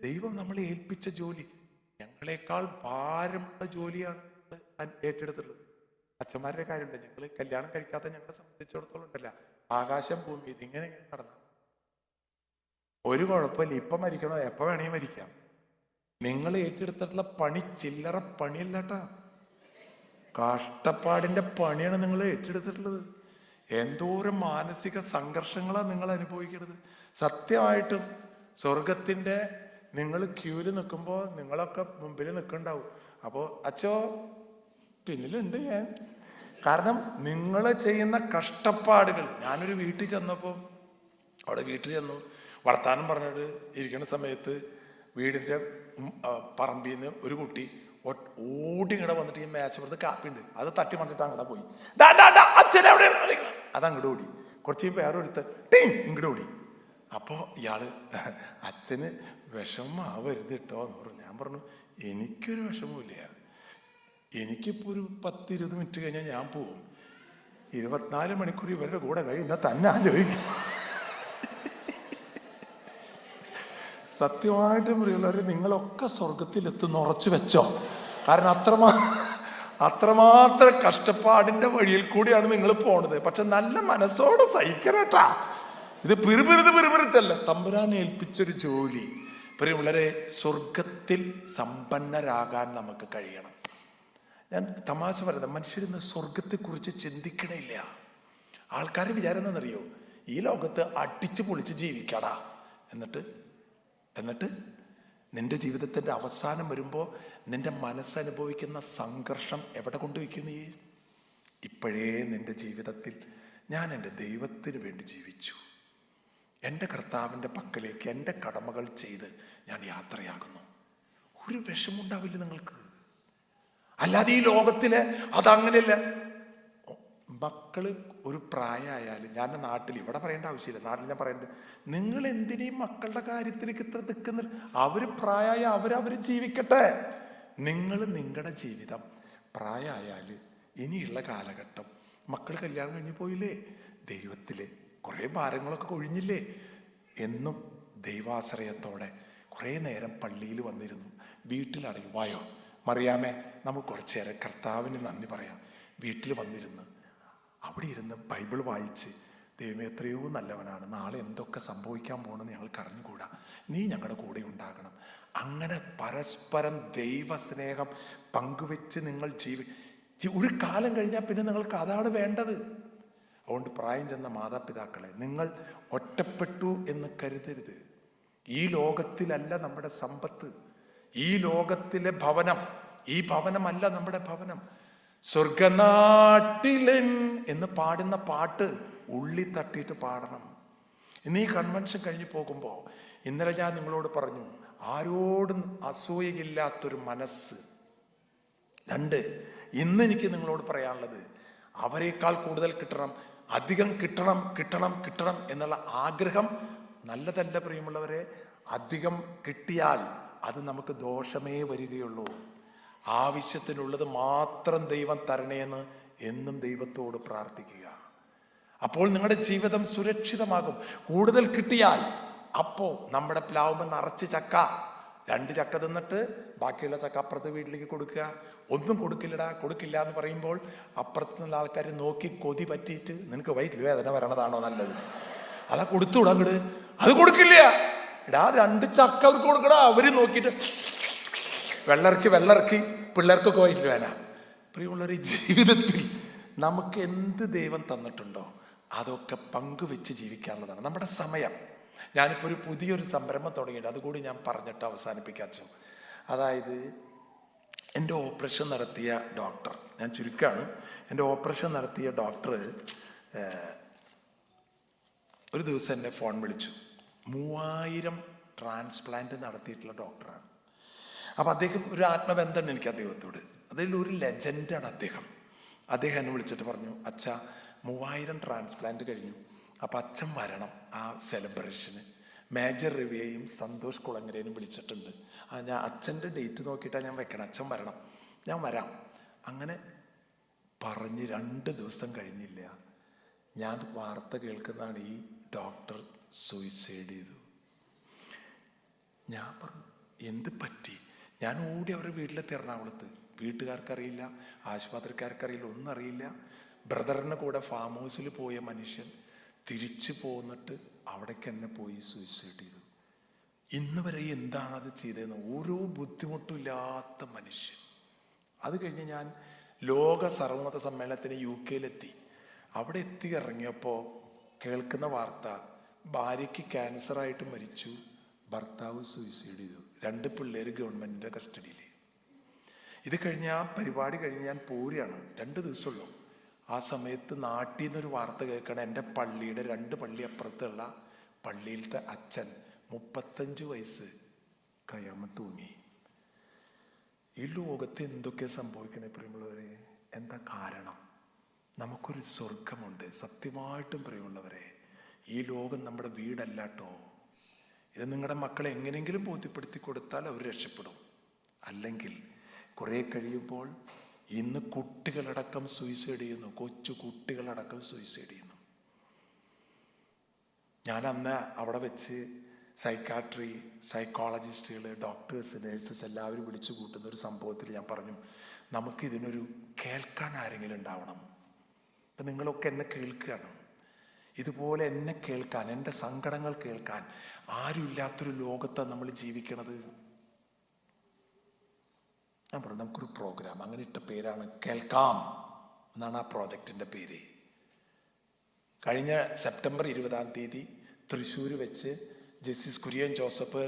ദൈവം നമ്മളെ ഏൽപ്പിച്ച ജോലി ഞങ്ങളെക്കാൾ ഭാരമുള്ള ജോലിയാണ് ഏറ്റെടുത്തിട്ടുള്ളത്. അച്ഛന്മാരുടെ കാര്യമുണ്ട്. ഞങ്ങൾ കല്യാണം കഴിക്കാത്ത ഞങ്ങളെ സംബന്ധിച്ചിടത്തോളം ഉണ്ടല്ല, ആകാശം ഭൂമി ഇതിങ്ങനെ നടന്ന ഒരു കുഴപ്പമില്ല. ഇപ്പൊ മരിക്കണോ എപ്പോ വേണമെങ്കിൽ മരിക്കാം. നിങ്ങൾ ഏറ്റെടുത്തിട്ടുള്ള പണി ചില്ലറ പണിയല്ലാട്ടാ, കഷ്ടപ്പാടിന്റെ പണിയാണ് നിങ്ങൾ ഏറ്റെടുത്തിട്ടുള്ളത്. എന്തോരം മാനസിക സംഘർഷങ്ങളാണ് നിങ്ങൾ അനുഭവിക്കുന്നത്. സത്യമായിട്ടും സ്വർഗത്തിന്റെ നിങ്ങൾ ക്യൂല് നിൽക്കുമ്പോൾ നിങ്ങളൊക്കെ മുമ്പിൽ നിൽക്കണ്ടാവും. അപ്പോൾ അച്ചോ പിന്നിലുണ്ട് ഞാൻ. കാരണം നിങ്ങൾ ചെയ്യുന്ന കഷ്ടപ്പാടുകൾ. ഞാനൊരു വീട്ടിൽ ചെന്നപ്പോൾ, അവിടെ വീട്ടിൽ ചെന്നു വർത്താനം പറഞ്ഞിട്ട് ഇരിക്കുന്ന സമയത്ത് വീടിന്റെ പറമ്പിൽ നിന്ന് ഒരു കുട്ടി ഓടി ഇങ്ങടെ വന്നിട്ട് ഈ മേശപ്പുറത്ത് കാപ്പി ഉണ്ട്, അത് തട്ടി മറിച്ചിട്ട് അങ്ങടെ പോയി. അച്ഛൻ എവിടെ അതങ്ങോട്ട് ഓടി. കുറച്ച് കഴിയുമ്പോൾ വേറെ ഒരുത്ത ടീ ഇങ്ങോട്ട് ഓടി. അപ്പോൾ ഇയാൾ അച്ഛന് വിഷമാവരുത് കേട്ടോ എന്ന് പറഞ്ഞു. ഞാൻ പറഞ്ഞു എനിക്കൊരു വിഷമമില്ല, എനിക്കിപ്പോൾ ഒരു 10-20 മിനിറ്റ് കഴിഞ്ഞാൽ ഞാൻ പോവും. 24 മണിക്കൂർ ഇവരുടെ കൂടെ കഴിയുന്ന തന്നെ ആലോചിക്കും. സത്യമായിട്ടും പ്രിയമുള്ളവർ, നിങ്ങളൊക്കെ സ്വർഗത്തിലെത്തുന്ന ഉറച്ചു വെച്ചോ. കാരണം അത്രമാത്രം കഷ്ടപ്പാടിൻ്റെ വഴിയിൽ കൂടിയാണ് നിങ്ങൾ പോണത്. പക്ഷെ നല്ല മനസ്സോടെ സഹിക്കണേട്ടാ. ഇത് പിറുപിറുത്തല്ല, തമ്പുരാൻ ഏൽപ്പിച്ചൊരു ജോലി. പ്രിയമുള്ളവരെ, സ്വർഗത്തിൽ സമ്പന്നരാകാൻ നമുക്ക് കഴിയണം. ഞാൻ തമാശ പറയുന്നത്, മനുഷ്യരിന്ന് സ്വർഗത്തെക്കുറിച്ച് ചിന്തിക്കണില്ല. ആൾക്കാർ വിചാരം എന്നറിയോ, ഈ ലോകത്ത് അടിച്ചു പൊളിച്ച് ജീവിക്കാടാ, എന്നിട്ട് നിന്റെ ജീവിതത്തിൻ്റെ അവസാനം വരുമ്പോൾ നിന്റെ മനസ്സനുഭവിക്കുന്ന സംഘർഷം എവിടെ കൊണ്ടുവയ്ക്കുന്നു? ഇപ്പോഴേ നിന്റെ ജീവിതത്തിൽ ഞാൻ എൻ്റെ ദൈവത്തിന് വേണ്ടി ജീവിച്ചു, എൻ്റെ കർത്താവിൻ്റെ പക്കലേക്ക് എൻ്റെ കടമകൾ ചെയ്ത് ഞാൻ യാത്രയാകുന്നു. ഒരു വിഷമുണ്ടാവില്ല നിങ്ങൾക്ക്. അല്ലാതെ ഈ ലോകത്തില് അതങ്ങനെയല്ല. മക്കള് ഒരു പ്രായമായാലും, ഞാൻ നാട്ടിൽ ഇവിടെ പറയേണ്ട ആവശ്യമില്ല, നാട്ടിൽ ഞാൻ പറയേണ്ടത്, നിങ്ങൾ എന്തിനീ മക്കളുടെ കാര്യത്തിലേക്ക് ഇത്ര നിൽക്കുന്നത്? അവർ പ്രായമായ അവരവർ ജീവിക്കട്ടെ. നിങ്ങൾ നിങ്ങളുടെ ജീവിതം പ്രായമായാൽ ഇനിയുള്ള കാലഘട്ടം, മക്കൾ കല്യാണം കഴിഞ്ഞ് പോയില്ലേ, ദൈവത്തില് കുറേ ഭാരങ്ങളൊക്കെ ഒഴിഞ്ഞില്ലേ, എന്നും ദൈവാശ്രയത്തോടെ കുറേ നേരം പള്ളിയിൽ വന്നിരുന്നു. വീട്ടിലറിയും, വായോ മറിയാമേ നമുക്ക് കുറച്ചു നേരം കർത്താവിന് നന്ദി പറയാം. വീട്ടിൽ വന്നിരുന്ന് അവിടെ ഇരുന്ന് ബൈബിൾ വായിച്ച്, ദൈവം എത്രയോ നല്ലവനാണ്, നാളെ എന്തൊക്കെ സംഭവിക്കാൻ പോകണമെന്ന് ഞങ്ങൾക്ക് അറിഞ്ഞുകൂടാ, നീ ഞങ്ങളുടെ കൂടെ ഉണ്ടാകണം. അങ്ങനെ പരസ്പരം ദൈവസ്നേഹം പങ്കുവെച്ച് നിങ്ങൾ ഒരു കാലം കഴിഞ്ഞാൽ പിന്നെ നിങ്ങൾക്ക് അതാണ് വേണ്ടത്. അതുകൊണ്ട് പ്രായം ചെന്ന മാതാപിതാക്കളെ, നിങ്ങൾ ഒറ്റപ്പെട്ടു എന്ന് കരുതരുത്. ഈ ലോകത്തിലല്ല നമ്മുടെ സമ്പത്ത്, ഈ ലോകത്തിലെ ഭവനം, ഈ ഭവനമല്ല നമ്മുടെ ഭവനം. സ്വർഗനാട്ടിലൻ എന്ന് പാടുന്ന പാട്ട് ഉള്ളി തട്ടിയിട്ട് പാടണം. ഇന്ന് ഈ കൺവെൻഷൻ കഴിഞ്ഞ് പോകുമ്പോൾ, ഇന്നലെ ഞാൻ നിങ്ങളോട് പറഞ്ഞു, ആരോടും അസൂയയില്ലാത്തൊരു മനസ്സ്. 2, ഇന്ന് എനിക്ക് നിങ്ങളോട് പറയാനുള്ളത്, അവരെക്കാൾ കൂടുതൽ കിട്ടണം, അധികം കിട്ടണം എന്നുള്ള ആഗ്രഹം നല്ലതല്ല പ്രിയമുള്ളവരെ. അധികം കിട്ടിയാൽ അത് നമുക്ക് ദോഷമേ വരികയുള്ളൂ. ആവശ്യത്തിനുള്ളത് മാത്രം ദൈവം തരണേന്ന് എന്നും ദൈവത്തോട് പ്രാർത്ഥിക്കുക. അപ്പോൾ നിങ്ങളുടെ ജീവിതം സുരക്ഷിതമാകും. കൂടുതൽ കിട്ടിയാൽ അപ്പോൾ നമ്മുടെ പ്ലാവുമ്പോൾ നിറച്ച് ചക്ക, 2 ചക്ക തിന്നിട്ട് ബാക്കിയുള്ള ചക്ക അപ്പുറത്തെ വീട്ടിലേക്ക് കൊടുക്കുക. ഒന്നും കൊടുക്കില്ല എന്ന് പറയുമ്പോൾ അപ്പുറത്തുനിന്നുള്ള ആൾക്കാർ നോക്കി കൊതി പറ്റിയിട്ട്, നിനക്ക് വയറ്റിൽ വേദന വരണതാണോ നല്ലത്, അതാ കൊടുത്തുവിടാ അങ്ങട്. അത് കൊടുക്കില്ല, 2 ചക്ക അവർക്ക് കൊടുക്കടാ. അവര് നോക്കിയിട്ട് വെള്ളർക്കി പിള്ളേർക്കൊക്കെ വയറ്റിൽ വേദന. പ്രിയമുള്ളവർ, ജീവിതത്തിൽ നമുക്ക് എന്ത് ദൈവം തന്നിട്ടുണ്ടോ അതൊക്കെ പങ്കുവെച്ച് ജീവിക്കാനുള്ളതാണ് നമ്മുടെ സമയം. ഞാനിപ്പോൾ ഒരു പുതിയൊരു സംരംഭം തുടങ്ങിയിട്ട്, അതുകൂടി ഞാൻ പറഞ്ഞിട്ട് അവസാനിപ്പിക്കാച്ചു. അതായത്, എൻ്റെ ഓപ്പറേഷൻ നടത്തിയ ഡോക്ടർ, ഞാൻ ചുരുക്കമാണ്, എൻ്റെ ഓപ്പറേഷൻ നടത്തിയ ഡോക്ടർ ഒരു ദിവസം എന്നെ ഫോൺ വിളിച്ചു. 3000 ട്രാൻസ്പ്ലാന്റ് നടത്തിയിട്ടുള്ള ഡോക്ടറാണ്. അപ്പം അദ്ദേഹം ഒരു ആത്മബന്ധമുണ്ട് എനിക്ക് അദ്ദേഹത്തോട്. അതിലൊരു ലെജൻഡാണ് അദ്ദേഹം. എന്നെ വിളിച്ചിട്ട് പറഞ്ഞു, അച്ഛാ 3000 ട്രാൻസ്പ്ലാന്റ് കഴിഞ്ഞു, അപ്പം അച്ഛൻ വരണം ആ സെലിബ്രേഷന്. മേജർ രവിയെയും സന്തോഷ് കുളങ്ങരേനും വിളിച്ചിട്ടുണ്ട്. ഞാൻ അച്ഛൻ്റെ ഡേറ്റ് നോക്കിയിട്ടാണ് ഞാൻ വെക്കണം, അച്ഛൻ വരണം, ഞാൻ വരാം. അങ്ങനെ പറഞ്ഞ് 2 ദിവസം കഴിഞ്ഞില്ല, ഞാൻ വാർത്ത കേൾക്കുന്നതാണ്, ഈ ഡോക്ടർ സൂയിസൈഡ് ചെയ്തു. ഞാൻ പറഞ്ഞു, എന്ത് പറ്റി? ഞാൻ ഓടി അവരുടെ വീട്ടിലെത്തി എറണാകുളത്ത്. വീട്ടുകാർക്കറിയില്ല, ആശുപത്രിക്കാർക്കറിയില്ല, ഒന്നും അറിയില്ല. ബ്രദറിൻ്റെ കൂടെ ഫാം ഹൗസിൽ പോയ മനുഷ്യൻ തിരിച്ചു പോന്നിട്ട് അവിടേക്ക് തന്നെ പോയി സൂയിസൈഡ് ചെയ്തു. ഇന്ന് വരെ എന്താണത് ചെയ്തതെന്ന് ഓരോ ബുദ്ധിമുട്ടില്ലാത്ത മനുഷ്യൻ. അത് കഴിഞ്ഞ് ഞാൻ ലോക സർവ്വമത സമ്മേളനത്തിന് UK-ലെത്തി. അവിടെ എത്തി ഇറങ്ങിയപ്പോൾ കേൾക്കുന്ന വാർത്ത, ഭാര്യയ്ക്ക് ക്യാൻസറായിട്ട് മരിച്ചു, ഭർത്താവ് സൂയിസൈഡ് ചെയ്തു, 2 പിള്ളേർ ഗവൺമെൻറ്റിൻ്റെ കസ്റ്റഡിയിൽ. ഇത് കഴിഞ്ഞ് ആ പരിപാടി കഴിഞ്ഞ് ഞാൻ പോരുകയാണ്, 2 ദിവസമുള്ളൂ. ആ സമയത്ത് നാട്ടിൽ നിന്നൊരു വാർത്ത കേൾക്കണം, എൻ്റെ പള്ളിയുടെ 2 പള്ളി അപ്പുറത്തുള്ള പള്ളിയിലത്തെ അച്ഛൻ 35 വയസ്സ് കയ്യാമ തൂങ്ങി. ഈ ലോകത്ത് എന്തൊക്കെ സംഭവിക്കണേ പ്രിയമുള്ളവരെ? എന്താ കാരണം? നമുക്കൊരു സ്വർഗമുണ്ട്. സത്യമായിട്ടും പ്രിയമുള്ളവരെ, ഈ ലോകം നമ്മുടെ വീടല്ല കേട്ടോ. ഇത് നിങ്ങളുടെ മക്കളെ എങ്ങനെയെങ്കിലും ബോധ്യപ്പെടുത്തി കൊടുത്താൽ അവർ രക്ഷപ്പെടും. അല്ലെങ്കിൽ കുറേ കഴിയുമ്പോൾ ഇന്ന് കുട്ടികളടക്കം സൂയിസൈഡ് ചെയ്യുന്നു. കൊച്ചു കുട്ടികളടക്കം സൂയിസൈഡ് ചെയ്യുന്നു. ഞാൻ അന്ന് അവിടെ വെച്ച് സൈക്കാട്രി, സൈക്കോളജിസ്റ്റുകൾ, ഡോക്ടേഴ്സ്, നേഴ്സസ് എല്ലാവരും വിളിച്ചു കൂട്ടുന്ന ഒരു സംഭവത്തിൽ ഞാൻ പറഞ്ഞു, നമുക്കിതിനൊരു കേൾക്കാൻ ആരെങ്കിലും ഉണ്ടാവണം. ഇപ്പം നിങ്ങളൊക്കെ എന്നെ കേൾക്കുകയാണ്. ഇതുപോലെ എന്നെ കേൾക്കാൻ, എൻ്റെ സങ്കടങ്ങൾ കേൾക്കാൻ ആരും ഇല്ലാത്തൊരു ലോകത്താണ് നമ്മൾ ജീവിക്കണത്. ഞാൻ പറഞ്ഞു നമുക്കൊരു പ്രോഗ്രാം, അങ്ങനെ ഇട്ട പേരാണ് കേൾക്കാം എന്നാണ് ആ പ്രോജക്റ്റിൻ്റെ പേര്. കഴിഞ്ഞ സെപ്റ്റംബർ 20 തൃശ്ശൂർ വെച്ച് justice Kurian Joseph,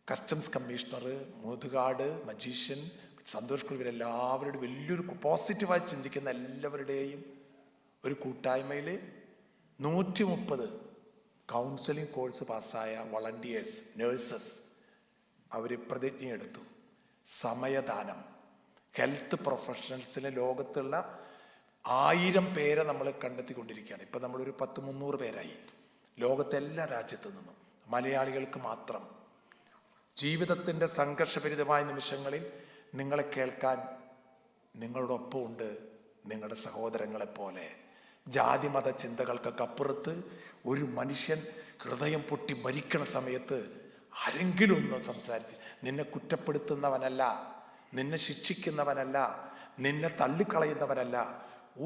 customs commissioner, Muthukad, magician, Santhosh Kumar, ഇവരെല്ലാവരുടെ വലിയൊരു പോസിറ്റീവായി ചിന്തിക്കുന്ന എല്ലാവരുടെയും ഒരു കൂട്ടായ്മയിൽ 130 കൗൺസിലിംഗ് കോഴ്സ് പാസ്സായ വളണ്ടിയേഴ്സ്, നേഴ്സസ് അവർ പ്രതിജ്ഞയെടുത്തു. സമയദാനം. ഹെൽത്ത് പ്രൊഫഷണൽസിലെ ലോകത്തുള്ള 1000 പേരെ നമ്മൾ കണ്ടെത്തിക്കൊണ്ടിരിക്കുകയാണ്. ഇപ്പം നമ്മളൊരു 200-300 പേരായി ലോകത്തെ എല്ലാ രാജ്യത്തു നിന്നും. മലയാളികൾക്ക് മാത്രം ജീവിതത്തിൻ്റെ സംഘർഷഭരിതമായ നിമിഷങ്ങളിൽ നിങ്ങളെ കേൾക്കാൻ നിങ്ങളോടൊപ്പം ഉണ്ട് നിങ്ങളുടെ സഹോദരങ്ങളെപ്പോലെ. ജാതി മത ചിന്തകൾക്കൊക്കെ അപ്പുറത്ത് ഒരു മനുഷ്യൻ ഹൃദയം പൊട്ടി മരിക്കണ സമയത്ത് ആരെങ്കിലും ഒന്ന് സംസാരിച്ച്, നിന്നെ കുറ്റപ്പെടുത്തുന്നവനല്ല, നിന്നെ ശിക്ഷിക്കുന്നവനല്ല, നിന്നെ തള്ളിക്കളയുന്നവനല്ല,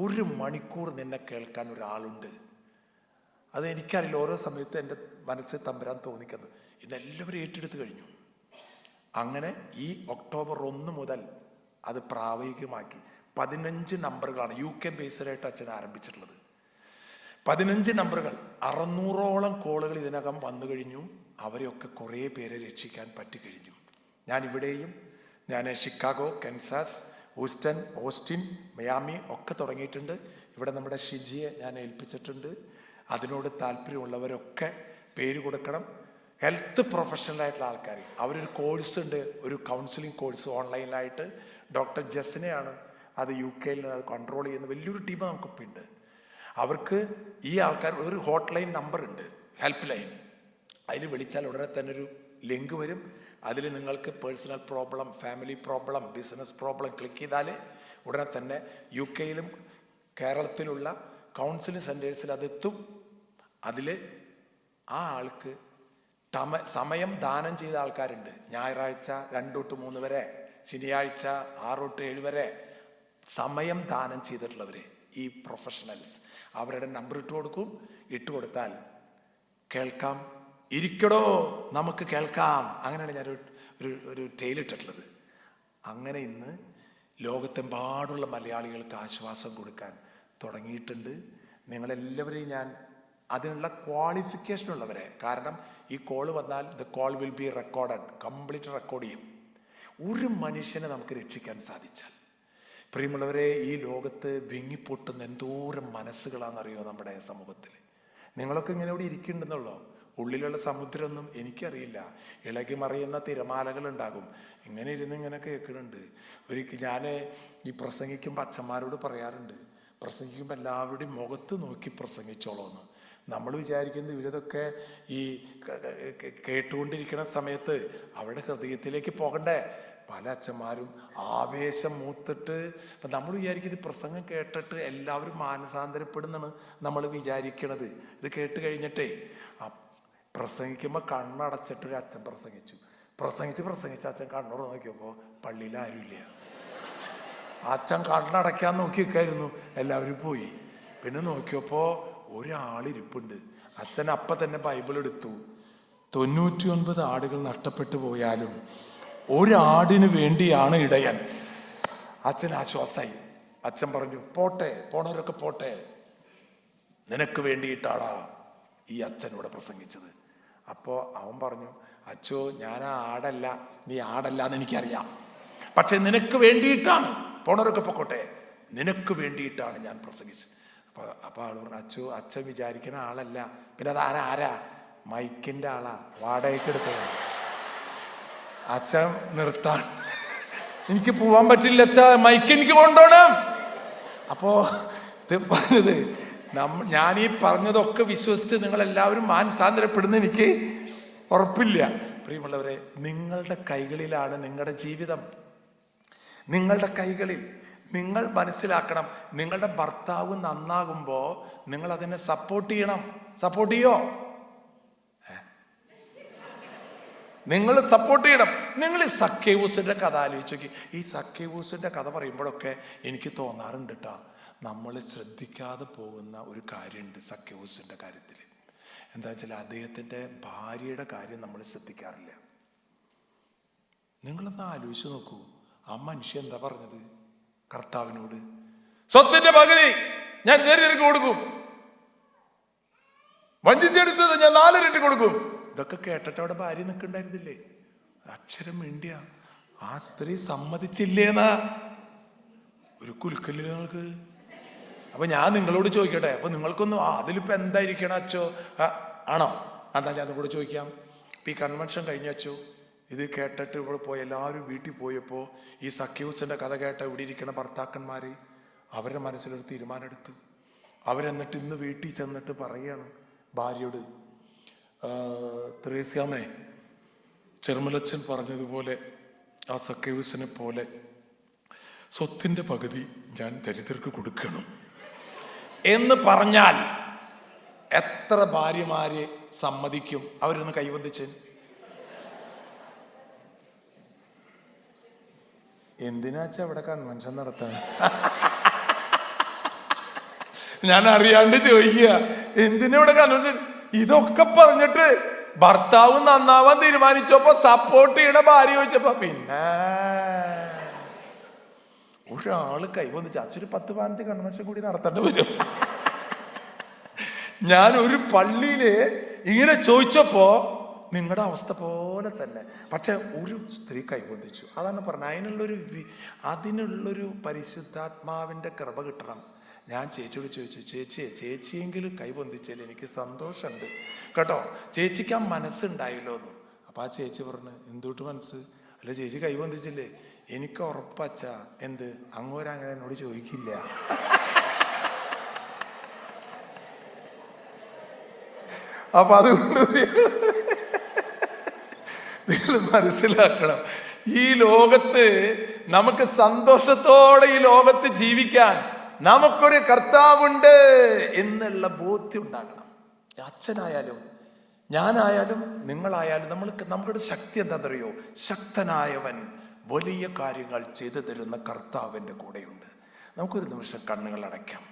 1 മണിക്കൂർ നിന്നെ കേൾക്കാൻ ഒരാളുണ്ട്. അത് എനിക്കറിയില്ല, ഓരോ സമയത്ത് എൻ്റെ മനസ്സിൽ തമ്പുരാൻ തോന്നിക്കുന്നത്. ഇതെല്ലാവരും ഏറ്റെടുത്ത് കഴിഞ്ഞു. അങ്ങനെ ഈ ഒക്ടോബർ 1 മുതൽ അത് പ്രായോഗികമാക്കി. 15 നമ്പറുകളാണ് UK ബേസ്ഡായിട്ട് അച്ഛൻ ആരംഭിച്ചിട്ടുള്ളത്. 15 നമ്പറുകൾ, 600ഓളം കോളുകൾ ഇതിനകം വന്നു കഴിഞ്ഞു. അവരെയൊക്കെ കുറേ പേരെ രക്ഷിക്കാൻ പറ്റിക്കഴിഞ്ഞു. ഞാൻ Chicago, Kansas, Houston, Austin, Miami ഒക്കെ തുടങ്ങിയിട്ടുണ്ട്. ഇവിടെ നമ്മുടെ ഷിജിയെ ഞാൻ ഏൽപ്പിച്ചിട്ടുണ്ട്. അതിനോട് താല്പര്യമുള്ളവരൊക്കെ പേര് കൊടുക്കണം. ഹെൽത്ത് പ്രൊഫഷണലായിട്ടുള്ള ആൾക്കാർ, അവരൊരു കോഴ്സ് ഉണ്ട്, ഒരു കൗൺസിലിംഗ് കോഴ്സ് ഓൺലൈനിലായിട്ട്. ഡോക്ടർ ജസ്നെയാണ് അത് UK-ൽ അത് കൺട്രോൾ ചെയ്യുന്ന വലിയൊരു ടീം നമുക്കിപ്പോൾ ഉണ്ട്. അവർക്ക് ഈ ആൾക്കാർ ഒരു ഹോട്ട് ലൈൻ നമ്പർ ഉണ്ട്, ഹെൽപ്പ് ലൈൻ. അതിൽ വിളിച്ചാൽ ഉടനെ തന്നെ ഒരു ലിങ്ക് വരും. അതിൽ നിങ്ങൾക്ക് personal problem, family problem, business problem click ചെയ്താൽ ഉടനെ തന്നെ UK-യിലും കേരളത്തിലുള്ള കൗൺസിലിംഗ് സെൻറ്റേഴ്സിൽ അതെത്തും. അതിൽ ആ ആൾക്ക് സമയം ദാനം ചെയ്ത ആൾക്കാരുണ്ട്. ഞായറാഴ്ച 2 തൊട്ട് 3 വരെ, ശനിയാഴ്ച 6 തൊട്ട് 7 വരെ സമയം ദാനം ചെയ്തിട്ടുള്ളവർ, ഈ പ്രൊഫഷണൽസ്, അവരുടെ നമ്പർ ഇട്ട് കൊടുത്താൽ കേൾക്കാം. ഇരിക്കടോ നമുക്ക് കേൾക്കാം. അങ്ങനെയാണ് ഞാൻ ഒരു ടെയിലിട്ടിട്ടുള്ളത്. അങ്ങനെ ഇന്ന് ലോകത്തെമ്പാടുള്ള മലയാളികൾക്ക് ആശ്വാസം കൊടുക്കാൻ തുടങ്ങിയിട്ടുണ്ട്. നിങ്ങളെല്ലാവരെയും ഞാൻ അതിനുള്ള ക്വാളിഫിക്കേഷൻ ഉള്ളവരെ, കാരണം ഈ കോള് വന്നാൽ the call will be recorded, complete record ചെയ്യും. ഒരു മനുഷ്യനെ നമുക്ക് രക്ഷിക്കാൻ സാധിച്ചാൽ, പ്രിയമുള്ളവരെ, ഈ ലോകത്ത് വിങ്ങിപ്പൊട്ടുന്ന എന്തോരം മനസ്സുകളാണെന്നറിയോ നമ്മുടെ സമൂഹത്തിൽ. നിങ്ങളൊക്കെ ഇങ്ങനെ ഇവിടെ ഇരിക്കുന്നുണ്ടെന്നുള്ളോ? ഉള്ളിലുള്ള സമുദ്രമൊന്നും എനിക്കറിയില്ല. ഇളകി മറിയുന്ന തിരമാലകളുണ്ടാകും. ഇങ്ങനെ ഇരുന്ന് ഇങ്ങനെ കേൾക്കുന്നുണ്ട്. ഞാൻ ഈ പ്രസംഗിക്കുമ്പോൾ അച്ഛന്മാരോട് പറയാറുണ്ട്, പ്രസംഗിക്കുമ്പോൾ എല്ലാവരുടെയും മുഖത്ത് നോക്കി പ്രസംഗിച്ചോളൂന്ന്. നമ്മൾ വിചാരിക്കുന്നത് ഇവരതൊക്കെ ഈ കേട്ടുകൊണ്ടിരിക്കുന്ന സമയത്ത് അവരുടെ ഹൃദയത്തിലേക്ക് പോകണ്ടേ. പല അച്ഛന്മാരും ആവേശം മൂത്തിട്ട്, ഇപ്പം നമ്മൾ വിചാരിക്കുന്നത് പ്രസംഗം കേട്ടിട്ട് എല്ലാവരും മാനസാന്തരപ്പെടുന്നാണ് നമ്മൾ വിചാരിക്കണത്. ഇത് കേട്ട് കഴിഞ്ഞിട്ടേ പ്രസംഗിക്കുമ്പോൾ കണ്ണടച്ചിട്ടൊരു അച്ഛൻ പ്രസംഗിച്ച് അച്ഛൻ കണ്ണൂർ നോക്കിയപ്പോൾ പള്ളിയിൽ ആരുമില്ല. അച്ഛൻ കണ്ണടയ്ക്കാൻ നോക്കി നിൽക്കായിരുന്നു. എല്ലാവരും പോയി. പിന്നെ നോക്കിയപ്പോൾ ഒരാളിരിപ്പുണ്ട്. അച്ഛൻ അപ്പം തന്നെ ബൈബിൾ എടുത്തു. 99 ആടുകൾ നഷ്ടപ്പെട്ടു പോയാലും ഒരാടിന് വേണ്ടിയാണ് ഇടയൻ. അച്ഛൻ ആശ്വാസമായി. അച്ഛൻ പറഞ്ഞു, പോട്ടെ, പോണവരൊക്കെ പോട്ടെ, നിനക്ക് വേണ്ടിയിട്ടാടാ ഈ അച്ഛൻ ഇവിടെ പ്രസംഗിച്ചത്. അപ്പോൾ അവൻ പറഞ്ഞു, അച്ചോ ഞാൻ ആടല്ല, നീ ആടല്ല എന്ന് എനിക്കറിയാം, പക്ഷെ നിനക്ക് വേണ്ടിയിട്ടാണ്, പോണവരൊക്കെ പൊക്കോട്ടെ, നിനക്ക് വേണ്ടിയിട്ടാണ് ഞാൻ പ്രസംഗിച്ചത്. അപ്പോൾ ആൾ പറഞ്ഞു, അച്ഛൻ വിചാരിക്കുന്ന ആളല്ല. പിന്നെ അത് ആരാ? മൈക്കിൻ്റെ ആളാ, വാടകയ്ക്ക് എടുത്തതാ. അച്ഛൻ നിർത്താൻ, എനിക്ക് പോവാൻ പറ്റില്ല അച്ഛാ, മൈക്ക് എനിക്ക് കൊണ്ടുപോകണം. അപ്പോൾ പറഞ്ഞത് ഞാൻ ഈ പറഞ്ഞതൊക്കെ വിശ്വസിച്ച് നിങ്ങളെല്ലാവരും മാനസാന്തരപ്പെടുന്ന എനിക്ക് ഉറപ്പില്ല. പ്രിയമുള്ളവരെ, നിങ്ങളുടെ കൈകളിലാണ് നിങ്ങളുടെ ജീവിതം. നിങ്ങളുടെ കൈകളിൽ. നിങ്ങൾ മനസ്സിലാക്കണം, നിങ്ങളുടെ ഭർത്താവ് നന്നാകുമ്പോൾ നിങ്ങൾ അതിനെ സപ്പോർട്ട് ചെയ്യണം. സപ്പോർട്ട് ചെയ്യോ? നിങ്ങൾ സപ്പോർട്ട് ചെയ്യണം. നിങ്ങൾ ഈ സക്കേവൂസിന്റെ കഥ ആലോചിച്ച് നോക്കി. ഈ സക്കേവൂസിന്റെ കഥ പറയുമ്പോഴൊക്കെ എനിക്ക് തോന്നാറുണ്ട് കേട്ടോ, നമ്മൾ ശ്രദ്ധിക്കാതെ പോകുന്ന ഒരു കാര്യമുണ്ട് സക്കേവൂസിന്റെ കാര്യത്തിൽ. എന്താ വെച്ചാൽ അദ്ദേഹത്തിന്റെ ഭാര്യയുടെ കാര്യം നമ്മൾ ശ്രദ്ധിക്കാറില്ല. നിങ്ങളൊന്ന് ആലോചിച്ച് നോക്കൂ, ആ മനുഷ്യൻ എന്താ പറഞ്ഞത് കർത്താവിനോട്? സ്വത്തിന്റെ പകുതി ഞാൻ നേരിട്ട് കൊടുക്കും, വഞ്ചിച്ചെടുത്തത് ഞാൻ 4 ഇരട്ടി കൊടുക്കും. ഇതൊക്കെ കേട്ടിട്ട് അവിടെ ഭാര്യ നിൽക്കണ്ടായിരുന്നില്ലേ? അക്ഷരം വേണ്ടിയ ആ സ്ത്രീ സമ്മതിച്ചില്ലേന്നാ ഒരു കുലുക്കല്ലേ നിങ്ങൾക്ക്? അപ്പൊ ഞാൻ നിങ്ങളോട് ചോദിക്കട്ടെ, അപ്പൊ നിങ്ങൾക്കൊന്നും അതിലിപ്പോ എന്തായിരിക്കണം അച്ചോ? ആണോ? എന്താ ഞാൻ കൂടെ ചോദിക്കാം. ഇപ്പൊ ഈ കൺവെൻഷൻ കഴിഞ്ഞ അച്ചോ, ഇത് കേട്ടിട്ട് ഇവിടെ പോയി എല്ലാവരും വീട്ടിൽ പോയപ്പോൾ ഈ സക്കേവൂസിന്റെ കഥ കേട്ട ഇവിടെ ഇരിക്കണ ഭർത്താക്കന്മാര് അവരുടെ മനസ്സിലൊരു തീരുമാനം എടുത്തു. അവരെന്നിട്ട് ഇന്ന് വീട്ടിൽ ചെന്നിട്ട് പറയാണ് ഭാര്യയോട്, ത്രേസ്യാമേ, ചെറുമലച്ചൻ പറഞ്ഞതുപോലെ ആ സക്കേവൂസിനെ പോലെ സ്വത്തിന്റെ പകുതി ഞാൻ ദരിദ്രർക്ക് കൊടുക്കണം എന്ന് പറഞ്ഞാൽ എത്ര ഭാര്യമാരെ സമ്മതിക്കും? അവരൊന്ന് കൈവന്തിച്ച്. എന്തിനാച്ചാ ഇവിടെ കൺവെൻഷൻ നടത്താൻ? ഞാൻ അറിയാണ്ട് ചോദിക്കുക, എന്തിനാ ഇവിടെ കൺവെൻഷൻ? ഇതൊക്കെ പറഞ്ഞിട്ട് ഭർത്താവ് നന്നാവാൻ തീരുമാനിച്ചപ്പോ സപ്പോർട്ട് ചെയ്യണ ഭാര്യ ചോദിച്ചപ്പോ പിന്നെ ഒരാള് കൈവന്നിച്ച് അച്ഛന് 10-15 കൺവെൻഷൻ കൂടി നടത്തേണ്ടി വരും. ഞാൻ ഒരു പള്ളിയില് ഇങ്ങനെ ചോദിച്ചപ്പോ നിങ്ങളുടെ അവസ്ഥ പോലെ തന്നെ, പക്ഷെ ഒരു സ്ത്രീ കൈവന്തിച്ചു. അതാണ് പറഞ്ഞത്, അതിനുള്ളൊരു പരിശുദ്ധാത്മാവിന്റെ കൃപ കിട്ടണം. ഞാൻ ചേച്ചിയോട് ചോദിച്ചു, ചേച്ചിയെങ്കിലും കൈവന്തിച്ചാൽ എനിക്ക് സന്തോഷമുണ്ട് കേട്ടോ, ചേച്ചിക്ക് ആ മനസ്സുണ്ടായല്ലോ എന്ന്. അപ്പൊ ആ ചേച്ചി പറഞ്ഞു, എന്തുകൊണ്ട് മനസ്സ്? അല്ല ചേച്ചി കൈവന്തിച്ചില്ലേ? എനിക്ക് ഉറപ്പച്ചാ. എന്ത്? അങ്ങോരങ്ങനെ എന്നോട് ചോദിക്കില്ല. അപ്പൊ അതുകൊണ്ട് നിങ്ങൾ മനസ്സിലാക്കണം, ഈ ലോകത്ത് നമുക്ക് സന്തോഷത്തോടെ ഈ ലോകത്ത് ജീവിക്കാൻ നമുക്കൊരു കർത്താവുണ്ട് എന്നുള്ള ബോധ്യം ഉണ്ടാകണം. അച്ഛനായാലും ഞാനായാലും നിങ്ങളായാലും നമ്മുടെ ശക്തി എന്താണെന്നറിയോ? ശക്തനായവൻ വലിയ കാര്യങ്ങൾ ചെയ്തു തരുന്ന കർത്താവിൻ്റെ കൂടെയുണ്ട്. നമുക്കൊരു നിമിഷം കണ്ണുകൾ അടയ്ക്കാം.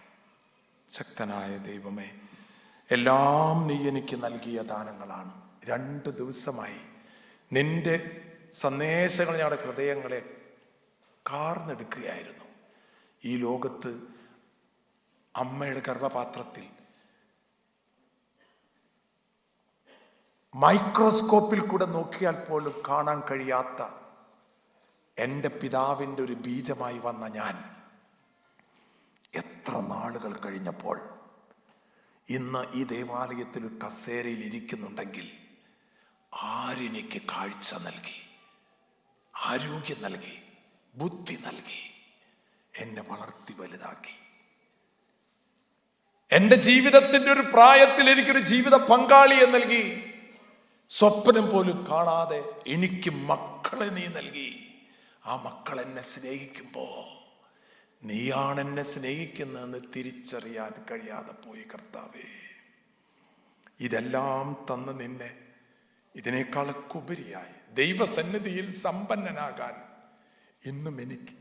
ശക്തനായ ദൈവമേ, എല്ലാം നീ എനിക്ക് നൽകിയ ദാനങ്ങളാണ്. 2 ദിവസമായി നിന്റെ സന്ദേശങ്ങൾ ഞങ്ങളുടെ ഹൃദയങ്ങളെ കാർന്നെടുക്കുകയായിരുന്നു. ഈ ലോകത്ത് അമ്മയുടെ ഗർഭപാത്രത്തിൽ മൈക്രോസ്കോപ്പിൽ കൂടെ നോക്കിയാൽ പോലും കാണാൻ കഴിയാത്ത എൻ്റെ പിതാവിൻ്റെ ഒരു ബീജമായി വന്ന ഞാൻ എത്ര നാളുകൾ കഴിഞ്ഞപ്പോൾ ഇന്ന് ഈ ദേവാലയത്തിൽ ഒരു കസേരയിൽ ഇരിക്കുന്നുണ്ടെങ്കിൽ ആരെനിക്ക് കാഴ്ച നൽകി, ആരോഗ്യം നൽകി, ബുദ്ധി നൽകി, എന്നെ വളർത്തി വലുതാക്കി. എൻ്റെ ജീവിതത്തിൻ്റെ ഒരു പ്രായത്തിൽ എനിക്കൊരു ജീവിത പങ്കാളിയെ നൽകി. സ്വപ്നം പോലും കാണാതെ എനിക്ക് മക്കളെ നീ നൽകി. ആ മക്കൾ എന്നെ സ്നേഹിക്കുമ്പോ നീയാണ് എന്നെ സ്നേഹിക്കുന്നതെന്ന് തിരിച്ചറിയാൻ കഴിയാതെ പോയി കർത്താവേ. ഇതെല്ലാം തന്ന നിന്നെ ഇതിനേക്കാളൊക്കെ ഉപരിയായി ദൈവസന്നിധിയിൽ സമ്പന്നനാകാൻ ഇന്നും എനിക്ക്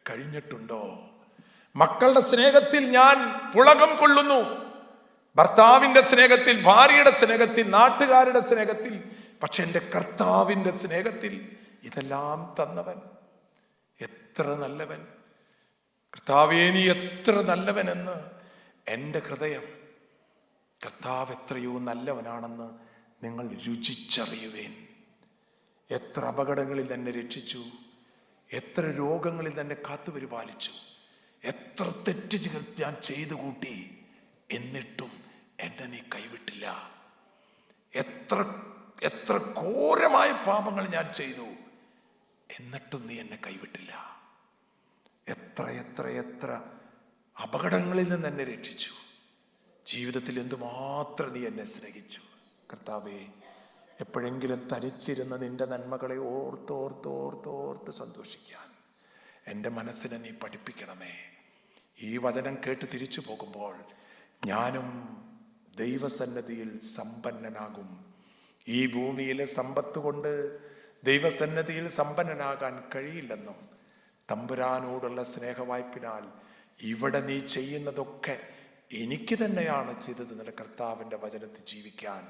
കഴിഞ്ഞിട്ടുണ്ടോ? മക്കളുടെ സ്നേഹത്തിൽ ഞാൻ പുളകം കൊള്ളുന്നു, ഭർത്താവിന്റെ സ്നേഹത്തിൽ, ഭാര്യയുടെ സ്നേഹത്തിൽ, നാട്ടുകാരുടെ സ്നേഹത്തിൽ. പക്ഷെ എൻ്റെ കർത്താവിൻ്റെ സ്നേഹത്തിൽ ഇതെല്ലാം തന്നവൻ എത്ര നല്ലവൻ. കർത്താവേ, നീ എത്ര നല്ലവനെന്ന് എൻ്റെ ഹൃദയം, കർത്താവ് എത്രയോ നല്ലവനാണെന്ന് നിങ്ങൾ രുചിച്ചറിയുവേൻ. എത്ര അപകടങ്ങളിൽ തന്നെ രക്ഷിച്ചു, എത്ര രോഗങ്ങളിൽ തന്നെ കാത്തുപരിപാലിച്ചു, എത്ര തെറ്റുകൾ ഞാൻ ചെയ്തു കൂട്ടി, എന്നിട്ടും എന്നെ നീ കൈവിട്ടില്ല. എത്ര ഘോരമായ പാപങ്ങൾ ഞാൻ ചെയ്തു, എന്നിട്ടും നീ എന്നെ കൈവിട്ടില്ല. എത്ര അപകടങ്ങളിൽ നിന്ന് എന്നെ രക്ഷിച്ചു. ജീവിതത്തിൽ എന്തുമാത്രം നീ എന്നെ സ്നേഹിച്ചു. കർത്താവേ, എപ്പോഴെങ്കിലും തനിച്ചിരുന്ന നിന്റെ നന്മകളെ ഓർത്ത് സന്തോഷിക്കാൻ എൻ്റെ മനസ്സിനെ നീ പഠിപ്പിക്കണമേ. ഈ വചനം കേട്ട് തിരിച്ചു പോകുമ്പോൾ ഞാനും ദൈവസന്നിധിയിൽ സമ്പന്നനാകും. ഈ ഭൂമിയിലെ സമ്പത്ത് കൊണ്ട് ദൈവസന്നിധിയിൽ സമ്പന്നനാകാൻ കഴിയില്ലെന്നും തമ്പുരാനോടുള്ള സ്നേഹവായ്പിനാൽ ഇവിടെ നീ ചെയ്യുന്നതൊക്കെ എനിക്ക് തന്നെയാണ് ചെയ്തത് എന്നുള്ള കർത്താവിൻ്റെ വചനത്തിൽ ജീവിക്കാൻ,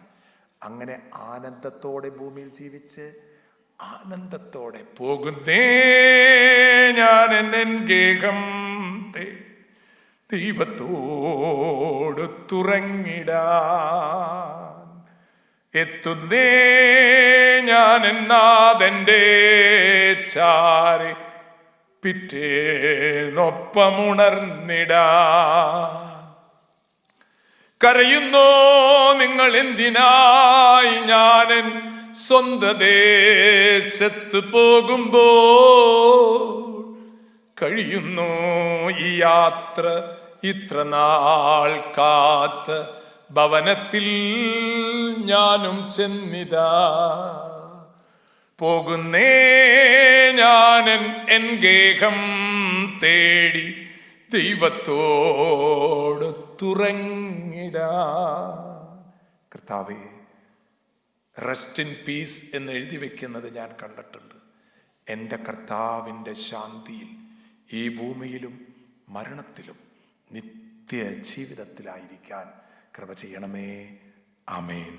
അങ്ങനെ ആനന്ദത്തോടെ ഭൂമിയിൽ ജീവിച്ച് ആനന്ദത്തോടെ പോകുന്നേ ഞാൻ എൻ ഗേഹം ദൈവത്തോട് തുറങ്ങിടാൻ. എത്തുന്നേ ഞാൻ നാഥന്റെ ചാരി പിറ്റേന്നൊപ്പമുണർന്നിടാൻ. കരയുന്നോ നിങ്ങൾ എന്തിനായി ഞാനൻ സ്വന്ത ദേശത്ത് പോകുമ്പോൾ? കഴിയുന്നു ഈ യാത്ര ഇത്ര നാൾ കാത്ത ഭവനത്തിൽ ഞാനും ചെന്നിതാ. പോകുന്നേ ഞാനൻ എൻ ഗേഹം തേടി ദൈവത്തോട് തുറങ്ങിടാ. കർത്താവേ, റെസ്റ്റ് ഇൻ പീസ് എന്ന് എഴുതി വെക്കുന്നത് ഞാൻ കണ്ടിട്ടുണ്ട്. എൻ്റെ കർത്താവിൻ്റെ ശാന്തിയിൽ ഈ ഭൂമിയിലും മരണത്തിലും നിത്യ ജീവിതത്തിലായിരിക്കാൻ കൃപ ചെയ്യണമേ. ആമേൻ.